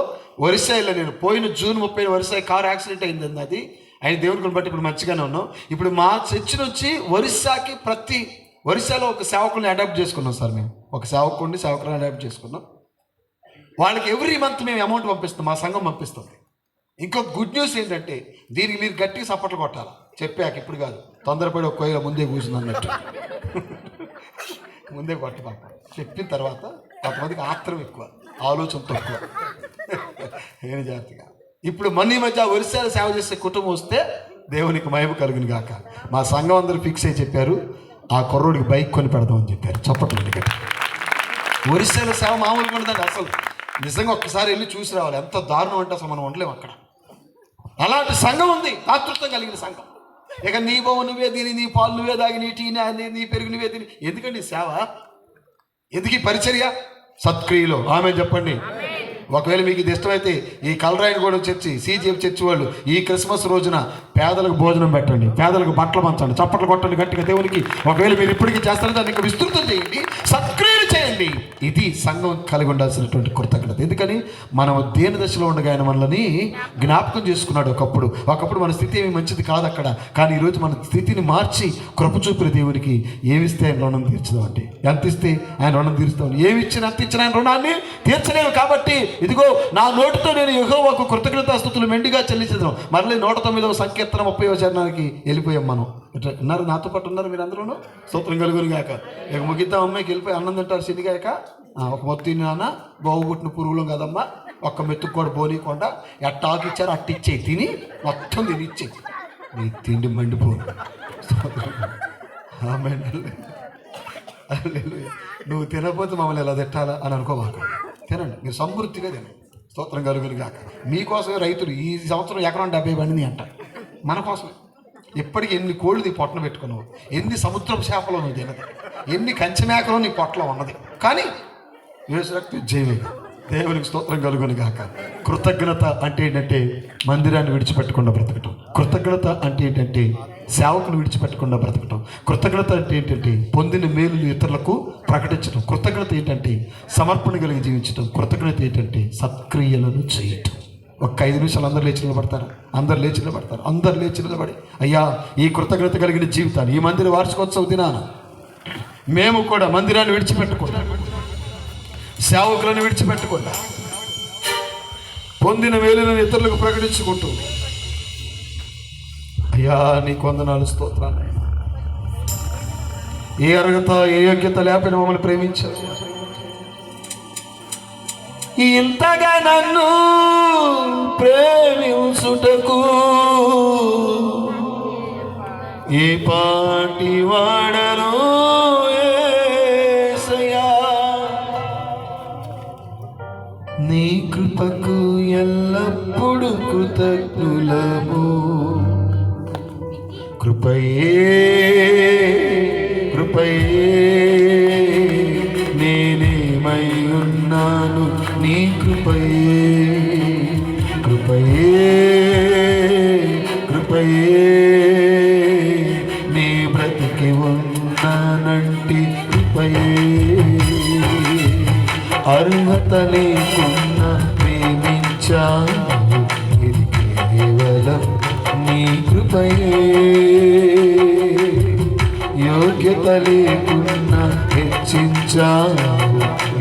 [SPEAKER 6] ఒరిస్సాలో నేను పోయిన జూన్ 30 ఒరిస్సా కారు యాక్సిడెంట్ అయింది. అది ఆయన దేవుని బట్టి ఇప్పుడు మంచిగానే ఉన్నాం. ఇప్పుడు మా చర్చి నుంచి ఒరిస్సాకి ఒరిస్సాలో ఒక సేవకుని అడాప్ట్ చేసుకున్నాం సార్. మేము ఒక సేవకుని అడాప్ట్ చేసుకున్నాం. వాళ్ళకి ఎవ్రీ మంత్ మేము అమౌంట్ పంపిస్తాం, మా సంఘం పంపిస్తుంది. ఇంకొక గుడ్ న్యూస్ ఏంటంటే దీనికి మీరు గట్టిగా సపోర్ట్లు కొట్టాలి. చెప్పాక ఇప్పుడు కాదు, తొందరపడి ఒక కొయ్యలో ముందే కూర్చుంది అన్నట్టు ముందే కొట్ట పాప. చెప్పిన తర్వాత కొంతమందికి ఆత్రం ఎక్కువ, ఆలోచన తక్కువ. ఏం జాగ్రత్తగా. ఇప్పుడు ఈ మధ్య ఒరిస్సాలో సేవ చేసే కుటుంబం వస్తే దేవునికి మహిమ కలుగును గాక. మా సంఘం అందరూ ఫిక్స్ అయ్యి చెప్పారు, ఆ కుర్రోడికి బైక్ కొని పెడదామని చెప్పారు. చెప్పట్లేదు. ఒరిస్సాలో సేవ మామూలుగా ఉండదండి. అసలు నిజంగా ఒక్కసారి వెళ్ళి చూసి రావాలి. ఎంత దారుణం అంటే అసలు మనం ఉండలేము అక్కడ. అలాంటి సంఘం ఉంది, ఆతృత్వం కలిగిన సంఘం. ఇక నీ బొమ్మ నువ్వే తిని, నీ పాలు నువ్వే దాగి, నీ టీ నీ పెరుగు నువ్వే తిని, ఎందుకండి సేవ? ఎందుకు ఈ పరిచర్య? సత్క్రియలో ఆమె చెప్పండి. ఒకవేళ మీకు ఇది ఇష్టమైతే ఈ కలరాయనగూడెం చర్చి, CGF చర్చి వాళ్ళు ఈ క్రిస్మస్ రోజున పేదలకు భోజనం పెట్టండి, పేదలకు బట్టలు పంచండి, చప్పట్లు కొట్టండి గట్టిగా దేవునికి. ఒకవేళ మీరు ఇప్పటికీ చేస్తారో దాన్ని ఇంకా విస్తృతం చేయండి, సత్క్రియలు చేయండి. ఇది సంఘం కలిగి ఉండాల్సినటువంటి కృతజ్ఞత. ఎందుకని మనం దేని దశలో ఉండగా ఆయన మనల్ని జ్ఞాపకం చేసుకున్నాడు. ఒకప్పుడు మన స్థితి ఏమి మంచిది కాదు అక్కడ, కానీ ఈరోజు మన స్థితిని మార్చి కృప చూపిన దేవునికి ఏమిస్తే ఆయన రుణం తీర్చుదామండి. ఎంత ఇస్తే ఆయన రుణం తీర్చుదామని. ఏమి ఇచ్చినా ఎంత ఇచ్చిన ఆయన రుణాన్ని తీర్చలేము. కాబట్టి ఇదిగో నా నోటితో నేను యెహోవాకు కృతజ్ఞతాస్తుతులు మెండుగా చెల్లించను. మళ్ళీ 109వ సంకీర్తన 30వ చరణానికి వెళ్ళిపోయాం మనం. ఉన్నారు నాతో పాటు ఉన్నారు మీరు అందరూ. స్తోత్రం కలుగును గాక. ఇక ముగిద్దాం. అమ్మాయికి వెళ్ళిపోయి అన్నం తింటారు శనిగాక. ఒక మొత్తం నాన్న బాగుగుట్టిన పురుగులం కదమ్మా, ఒక్క మెతుకు కూడా పోనీయకుండా ఎట్టాకి ఇచ్చారు అట్టిచ్చే, తిని మొత్తం తినిచ్చే, నీ తిండి మండిపోను. నువ్వు తినకపోతే మమ్మల్ని ఎలా తిట్టాలా అని అనుకోమాక. తినండి, మీరు సమృద్ధిగా తినండి. స్తోత్రం కలుగును గాక. మీకోసమే రైతులు ఈ సంవత్సరం ఎకరం 70 బండిని అంట. మన కోసమే. ఎప్పటికీ ఎన్ని కోళ్ళు నీ పొట్టను పెట్టుకున్నావు, ఎన్ని సముద్రపు చేపలో నువ్వు తినదు, ఎన్ని కంచెమేకలో నీ పొట్టలో ఉన్నది, కానీ యేసు రక్తం జయమే. దేవునికి స్తోత్రం కలుగును గాక. కృతజ్ఞత అంటే ఏంటంటే మందిరాన్ని విడిచిపెట్టకుండా బ్రతకటం. కృతజ్ఞత అంటే ఏంటంటే సేవకులు విడిచిపెట్టకుండా బ్రతకటం. కృతజ్ఞత అంటే ఏంటంటే పొందిన మేలు ఇతరులకు ప్రకటించడం. కృతజ్ఞత ఏంటంటే సమర్పణ కలిగి జీవించడం. కృతజ్ఞత ఏంటంటే సత్క్రియలను చేయటం. ఒక్క 5 నిమిషాలు అందరు లేచి నిలబడతారు. అందరు లేచి నిలబడి అయ్యా ఈ కృతజ్ఞత కలిగిన జీవితాన్ని ఈ మందిర వార్షికోత్సవ దినాన మేము కూడా మందిరాన్ని విడిచిపెట్టకుండా, సేవకులను విడిచిపెట్టకుండా, పొందిన మేలులను ఇతరులకు ప్రకటించుకుంటూ అయ్యా నీకు వందనాలు స్తోత్రాలు. ఏ అర్హత ఏ యోగ్యత లేకపోయినా మమ్మల్ని ప్రేమించారు. ఇంతగా నన్ను ప్రేమించుటకు ఏ పాటి వాడను యేసయ్యా. నీ కృపకు ఎల్లప్పుడు కృతజ్ఞులము. కృపయే కృపయే నేనేమై ఉన్నాను నీ కృపయే. కృపయే కృపయే నీ బ్రతికి ఉన్నానంటి కృపయే. అర్హత లేకున్నా ప్రేమించాను ఇది కేవలం నీ కృపయే. యోగ్యత లేకున్నా హెచ్చించాను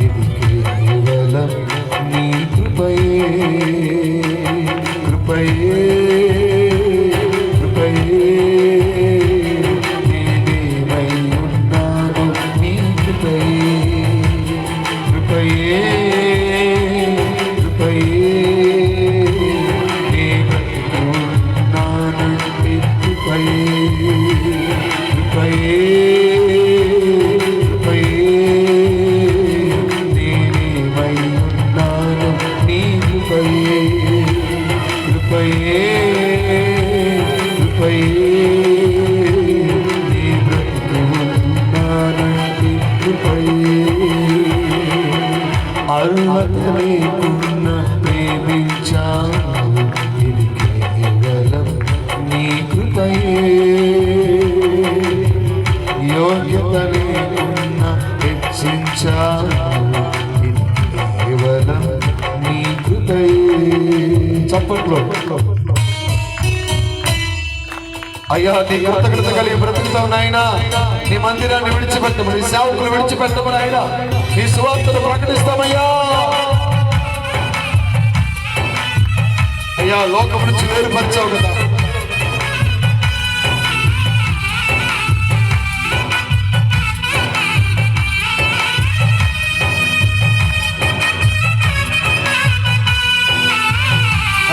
[SPEAKER 6] ఇది కేవలం నీ కృపయే. కృపయే కృపయే నేనేమై ఉన్నాను నీ కృపయే. కృపయే కృపయే నీ బ్రతుకున్నానంటే కృపయే. కృపయే కృపయే నేనేమై ఉన్నాను నీ కృపయే. కృపయే కృపయే నీ బ్రతుకున్నానంటే కృపయే. అర్హత లేకున్నా ప్రేమించాను ఇది కేవలం నీ కృపయే. యోగ్యత లేకున్నా హెచ్చించాను ఇది కేవలం నీ కృపయే. చప్పట్లో అయ్యా నీ కృతజ్ఞత కలిగి బ్రతుకుతావు నాయనా. నీ మందిరాన్ని విడిచిపెట్టము, నీ సేవకులు విడిచిపెట్టము నాయనా. నీ సువార్తను ప్రకటిస్తామయ్యా. అయ్యా లోకం నుంచి వేరుపరిచావు కదా.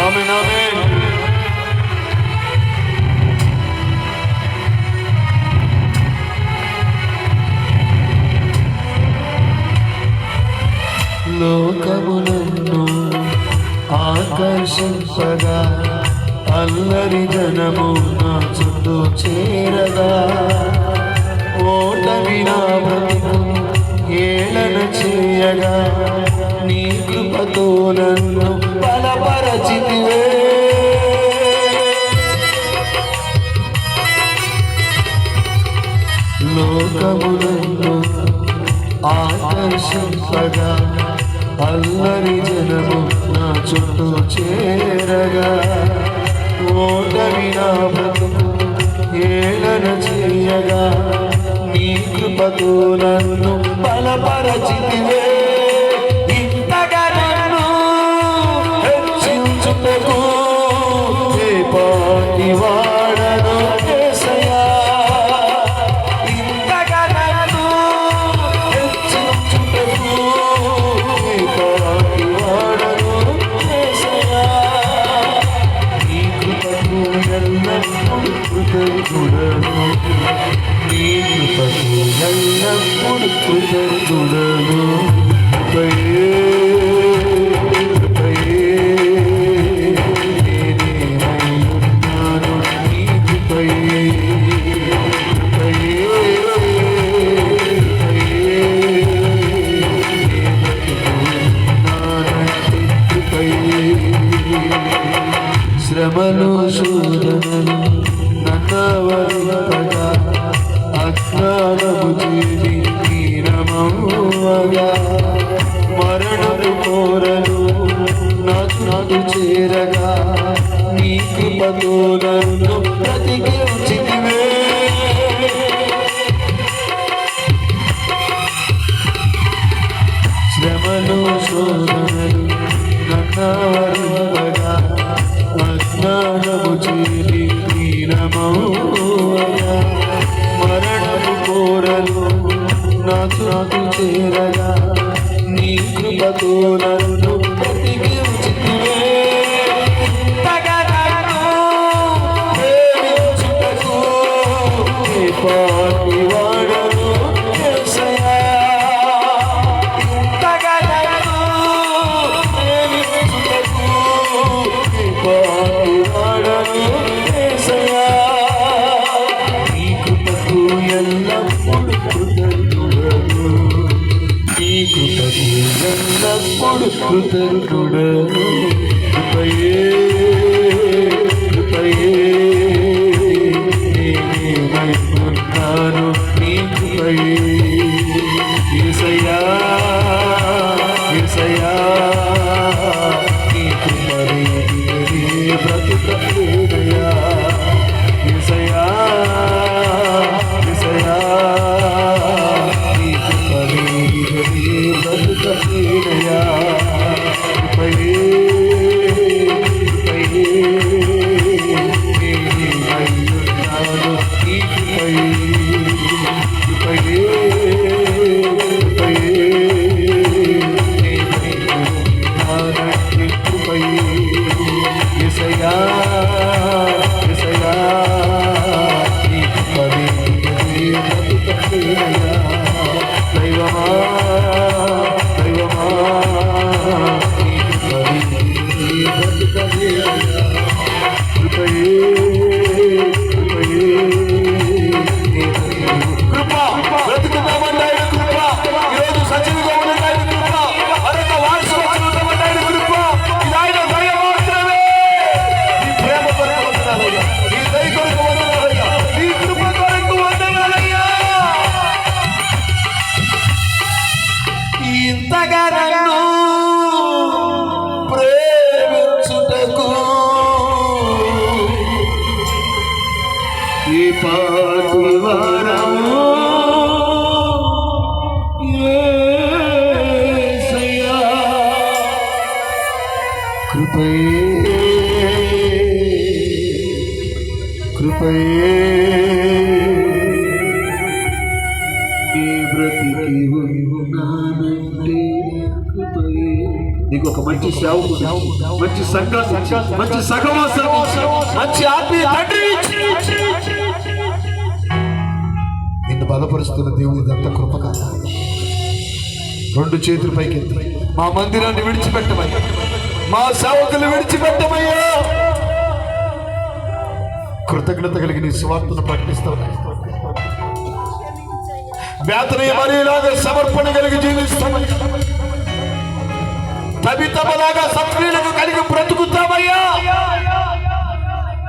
[SPEAKER 6] ఆమేన్ ఆమేన్. లోకము నన్ను ఆకర్షింపగా అల్లరి జనము నా చుట్టూ చేరగా. ఓటమి నా బ్రతుకు ఏళన చేయగా నీ కృపతో నన్ను బలపరచితివే. లోకము నన్ను ఆకర్షింపగా అల్లరి జనము నా చుట్టూ చేరగా. ఓటమి నా బ్రతుకు ఏళన చేయగా నీ కృపతో నన్ను బలపరచితివే. ఇంతగా నన్ను హెచ్చించుటకు ఏ పాటి వాడను యేసయ్యా. నీ కృపకు ఎల్లప్పుడు కృతజ్ఞుడను. కృపయే కృపయే నేనేమై ఉన్నాను నీ కృపయే. కృపయే కృపయే నీ బ్రతుకున్నానంటే కృపయే. శ్రమలు శోధనలు నన్నవరింపగా అజ్ఞానము చేరి హీనమవ్వగా. మరణము కోరలు నాకు చేరగా నీ కృపతో నన్ను బ్రతికించితివే. శ్రమలు శోధనలు నన్నవరింపగా అజ్ఞానము చేరి హీనమవ్వగా. మరణము కోరలు నాకు చేరగా నీ కృపతో నన్ను బ్రతికించితివే. ప్రేమించుటకు ఏ పాటి వాడను యేసయ్యా. ఇంతగా నన్ను ఎల్లప్పుడు కృతజ్ఞుడను కృపయే కృపయే నేనేమైనాను నీ కృపయే యేసయ్యా యేసయ్యా నీ కృపనే బ్రతుకలేదయ్యా యేసయ్యా యేసయ్యా నీ కృపనే బ్రతుకలేదయ్యా కృపయే కృపయే నేనేమైనాను నీ కృపయే కృపయే కృపయే నేనేమైనాను నీ కృపయే యేసయ్యా యేసయ్యా నీ కృపనే బ్రతుకలేదయ్యా దైవమా దైవమా నీ కృపనే బ్రతుకలేదయ్యా కృపయే కృపయే కృప బ్రతుకుతామంటే ఆయన కృప ఈరోజు సజీవిగా ఉన్నది ఆయన కృప మరొక వారసుగా ఉండమంటే ఆయన కృప ఇది ఆయన దయ మాత్రమే నీ ప్రేమ కొరకు వందనాలయ్యా నీ దయ కొరకు వందనాలయ్యా నీ కృప కొరకు వందనాలయ్యా ఇంతగా నన్ను ప్రేమించుటకు ఈ పాటి వరము యేసయ్యా కృపయే కృపయే నీ బ్రతికి ఉన్నానంటే కృపయే నీకు ఒక మంచి సేవకుడు మంచి సంఘం మంచి సహవాసం మంచి ఆత్మీయ తండ్రి నిన్ను బలపరుస్తున్న దేవుని ఇదంతా కృప కాదా రెండు చేతులు పైకెత్తి మా మందిరాన్ని విడిచిపెట్టమయ్యా మా సేవకులు విడిచిపెట్టమయ్యా కృతజ్ఞత కలిగి నీ స్వార్థను ప్రకటిస్తావు వేతనీయ మరీలాగా సమర్పణ కలిగి జీవిస్తామయ్యా తబితమలాగా సత్క్రియలకు కలిగి బ్రతుకుతామయ్యా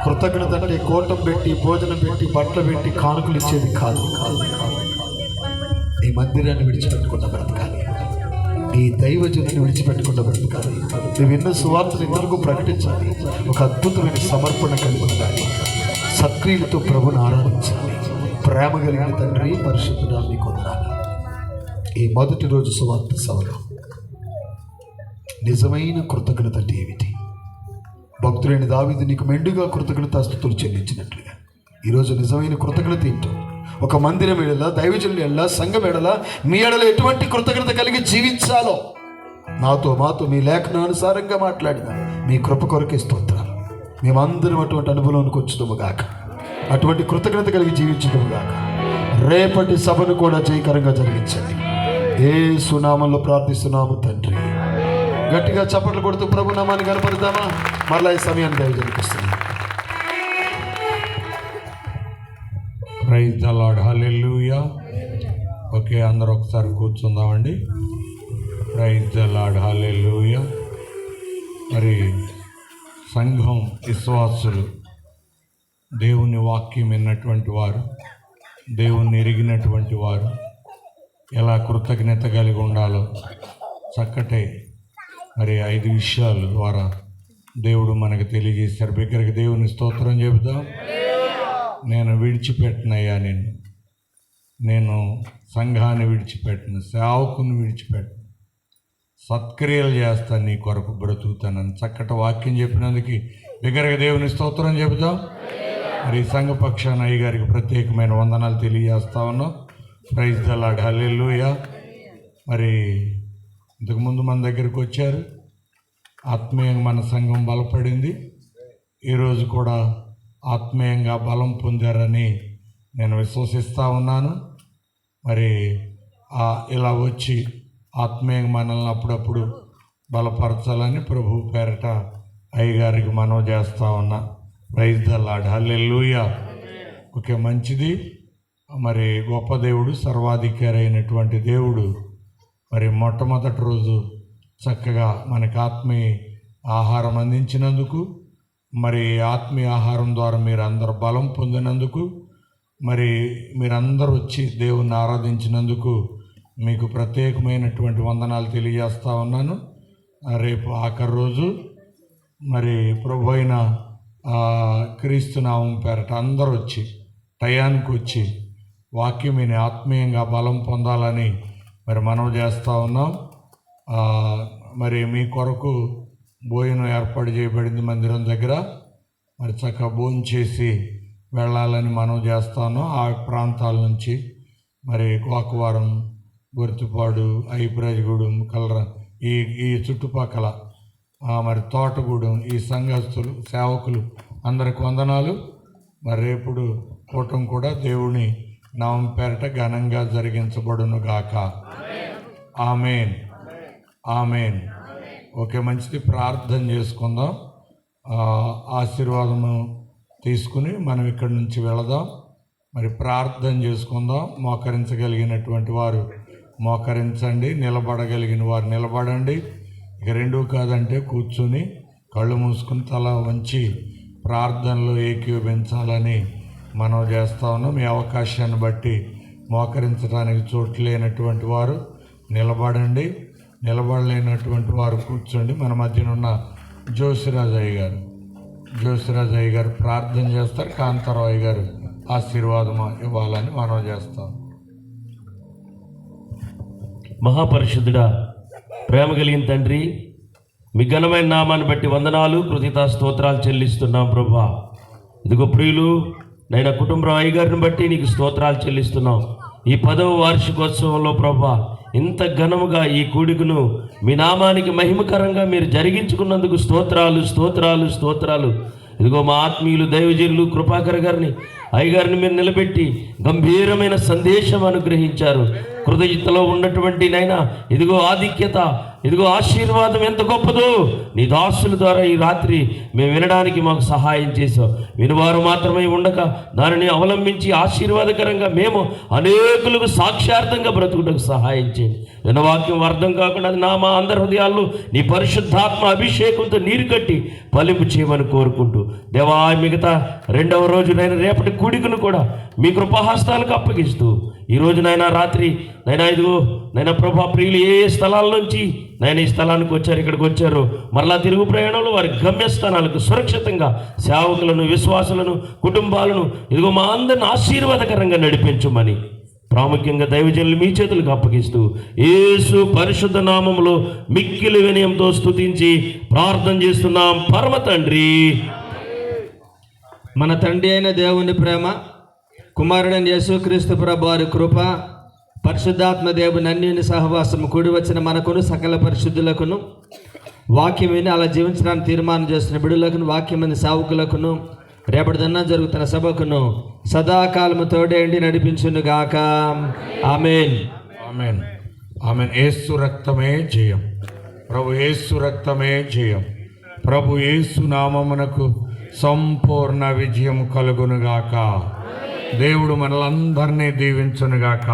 [SPEAKER 6] కృతజ్ఞత అంటే కోటం పెట్టి భోజనం పెట్టి బట్టలు పెట్టి కానుకలు ఇచ్చేది కాదు నీ మందిరాన్ని విడిచిపెట్టకుండా బ్రతకాలి నీ దైవజనుని విడిచిపెట్టకుండా బ్రతకాలి నువ్వు విన్న సువార్తను ఇతరులకు ప్రకటించాలి ఒక అద్భుతమైన సమర్పణ కలిగి ఉండాలి సత్క్రియలతో ప్రభుని ఆరాధించాలి ప్రేమ కలిగిన తండ్రి పరిశుద్ధుడా మీకు వందనాలు ఈ మొదటి రోజు సువార్త సభలో నిజమైన కృతజ్ఞత అంటే ఏమిటి భక్తులైన దావీదు నీకు మెండుగా కృతజ్ఞతాస్తుతులు చెల్లించినట్లుగా ఈరోజు నిజమైన కృతజ్ఞత ఏంటో ఒక మందిరం ఎడల దైవజనుల ఎడల సంఘం ఎడల మీ ఎడల ఎటువంటి కృతజ్ఞత కలిగి జీవించాలో నాతో మాతో మీ లేఖనానుసారంగా మాట్లాడిన మీ కృప కొరకే స్తోత్రాలు మేమందరం అటువంటి అనుభవంలోనికి వచ్చుతాము గాక అటువంటి కృతజ్ఞత కలిగి జీవించడం గాక రేపటి సభను కూడా జయకరంగా జరిగించండి యేసు నామములో ప్రార్థిస్తున్నాము తండ్రి గట్టిగా చప్పట్లు కొడుతూ ప్రభు నామాన్ని కనపడతామా మరలా ఈ సమయాన్ని దయచేస్తున్నాం
[SPEAKER 2] praise the lord hallelujah okay అందరూ ఒకసారి కూర్చుందామండి ప్రైజ్ ద లార్డ్ హల్లెలూయా మరి సంఘం విశ్వాసులు దేవుని వాక్యం విన్నటువంటి వారు దేవుణ్ణి ఎరిగినటువంటి వారు ఎలా కృతజ్ఞత కలిగి ఉండాలో చక్కటి మరి 5 విషయాల ద్వారా దేవుడు మనకు తెలియజేశారు బిగ్గరగా దేవుని స్తోత్రం చెబుదాం నేను విడిచిపెట్టినయ్యా నేను సంఘాన్ని విడిచిపెట్టిన సేవకుని విడిచిపెట్టిన సత్క్రియలు చేస్తాను నీ కొరకు బ్రతుకుతానని చక్కటి వాక్యం చెప్పినందుకు బిగ్గరగా దేవుని స్తోత్రం చెబుదాం మరి సంఘ పక్షాన అయ్య గారికి ప్రత్యేకమైన వందనాలు తెలియజేస్తా ఉన్నాం ప్రైజ్ ద లార్డ్ హల్లెలూయా మరి ఇంతకుముందు మన దగ్గరికి వచ్చారు ఆత్మీయంగా మన సంఘం బలపడింది ఈరోజు కూడా ఆత్మీయంగా బలం పొందారని నేను విశ్వసిస్తూ ఉన్నాను మరి ఇలా వచ్చి ఆత్మీయంగా మనల్ని అప్పుడప్పుడు బలపరచాలని ప్రభు పేరట అయ్యగారికి మనవి చేస్తూ ఉన్నా praise the lord hallelujah okay మంచిది మరి గొప్ప దేవుడు సర్వాధికారి అయినటువంటి దేవుడు మరి మొట్టమొదటి రోజు చక్కగా మనకి ఆత్మీయ ఆహారం అందించినందుకు, మరి ఆత్మీయ ఆహారం ద్వారా మీరు అందరూ బలం పొందినందుకు, మరి మీరందరూ వచ్చి దేవుణ్ణి ఆరాధించినందుకు మీకు ప్రత్యేకమైనటువంటి వందనాలు తెలియజేస్తా ఉన్నాను. రేపు ఆఖరి రోజు, మరి ప్రభు అయిన క్రీస్తు నామం పేరట అందరూ వచ్చి టయానికి వచ్చి వాక్యం విని ఆత్మీయంగా బలం పొందాలని మరి మనవి చేస్తూ ఉన్నాం. మరి మీ కొరకు భోజనం ఏర్పాటు చేయబడింది మందిరం దగ్గర. మరి చక్కగా భోజనం చేసి వెళ్ళాలని మనం చేస్తాను. ఆ ప్రాంతాల నుంచి మరి కోకవరం, గుర్తుపాడు, ఐబ్రాజ్గూడెం, కలరా ఈ చుట్టుపక్కల మరి తోటగూడెం ఈ సంఘస్థులు సేవకులు అందరికి వందనాలు. మరి రేపుడు కూటం కూడా దేవుని నామం పేరట ఘనంగా జరిగించబడును గాక. ఆమేన్, ఆమేన్. ఓకే, మంచిది. ప్రార్థన చేసుకుందాం. ఆశీర్వాదము తీసుకుని మనం ఇక్కడి నుంచి వెళదాం. మరి ప్రార్థన చేసుకుందాం. మోకరించగలిగినటువంటి వారు మోకరించండి, నిలబడగలిగిన వారు నిలబడండి. ఇక రెండూ కాదంటే కూర్చుని కళ్ళు మూసుకుని తల వంచి ప్రార్థనలో ఏకీభవించాలని మనం చేస్తా ఉన్నాం. మీ అవకాశాన్ని బట్టి మోకరించడానికి చోటు లేనటువంటి వారు నిలబడండి, నిలబడలేనటువంటి వారు కూర్చోండి. మన మధ్యన ఉన్న జోసిరాజయ్య గారు ప్రార్థన చేస్తారు. కాంతారావు గారు ఆశీర్వాదం ఇవ్వాలని మనం చేస్తాం.
[SPEAKER 7] మహాపరిశుద్ధుడా, ప్రేమ కలిగిన తండ్రి, మీ ఘనమైన నామాన్ని బట్టి వందనాలు, కృతజ్ఞతా స్తోత్రాలు చెల్లిస్తున్నాం ప్రభా. ఇదిగో ప్రియులు నైనా కుటుంబరావు అయ్య గారిని బట్టి నీకు స్తోత్రాలు చెల్లిస్తున్నాం. ఈ 10వ వార్షికోత్సవంలో ప్రభా ఇంత ఘనముగా ఈ కూడికను మీ నామానికి మహిమకరంగా మీరు జరిగించుకున్నందుకు స్తోత్రాలు, స్తోత్రాలు, స్తోత్రాలు. ఇదిగో మా ఆత్మీయులు దైవజనులు కృపాకర్ గారిని, అయ్యగారిని మీరు నిలబెట్టి గంభీరమైన సందేశం అనుగ్రహించారు. కృతజ్ఞతలో ఉన్నటువంటి నైనా ఇదిగో ఆధిక్యత, ఇదిగో ఆశీర్వాదం ఎంత గొప్పదో నీ దాసుల ద్వారా ఈ రాత్రి మేము వినడానికి మాకు సహాయం చేసావు. వినువారు మాత్రమే ఉండక దానిని అవలంబించి ఆశీర్వాదకరంగా మేము అనేకులకు సాక్షార్థంగా బ్రతుకుటకు సహాయం చేయండి. వినవాక్యం అర్థం కాకుండా అది మా అందరి హృదయాల్లో నీ పరిశుద్ధాత్మ అభిషేకంతో నీరు కట్టి ఫలింపు చేయమని కోరుకుంటూ దేవా, మిగతా 2వ రోజునైనా రేపటి కూడికను కూడా మీ కృపాహస్తాలకు అప్పగిస్తూ ఈ రోజునైనా రాత్రి నైనా ఇదిగో నైనా ప్రభా ప్రియులు ఏ స్థలాల నుంచి నైనా ఈ స్థలానికి వచ్చారు, ఇక్కడికి వచ్చారు, మరలా తిరుగు ప్రయాణంలో వారి గమ్యస్థానాలకు సురక్షితంగా సేవకులను, విశ్వాసులను, కుటుంబాలను ఇదిగో మా అందరిని ఆశీర్వాదకరంగా నడిపించమని ప్రాముఖ్యంగా దైవజనులు మీ చేతులకు అప్పగిస్తూ యేసు పరిశుద్ధ నామములో మిక్కిలి వినయంతో స్తుతించి ప్రార్థన చేస్తున్నాం పరమ తండ్రి.
[SPEAKER 8] మన తండ్రి అయిన దేవుని ప్రేమ, కుమారుడైన యేసుక్రీస్తు ప్రభు వారి కృప, పరిశుద్ధాత్మ దేవుని అన్యోన్య సహవాసము కూడి వచ్చిన మనకును సకల పరిశుద్ధులకును వాక్యం విని అలా జీవించడానికి తీర్మానం చేస్తున్న బిడ్డలకును, వాక్యమైన సేవకులకును, రేపటిదన్నా జరుగుతున్న సభకును సదాకాలము తోడేండి నడిపించును గాక. ఆమేన్,
[SPEAKER 2] ఆమేన్, ఆమేన్. యేసు రక్తమే జయం. ప్రభు యేసు రక్తమే జయం. ప్రభు యేసు నామమునకు సంపూర్ణ విజయం కలుగునుగాక. దేవుడు మనలందరినీ దీవించునుగాక.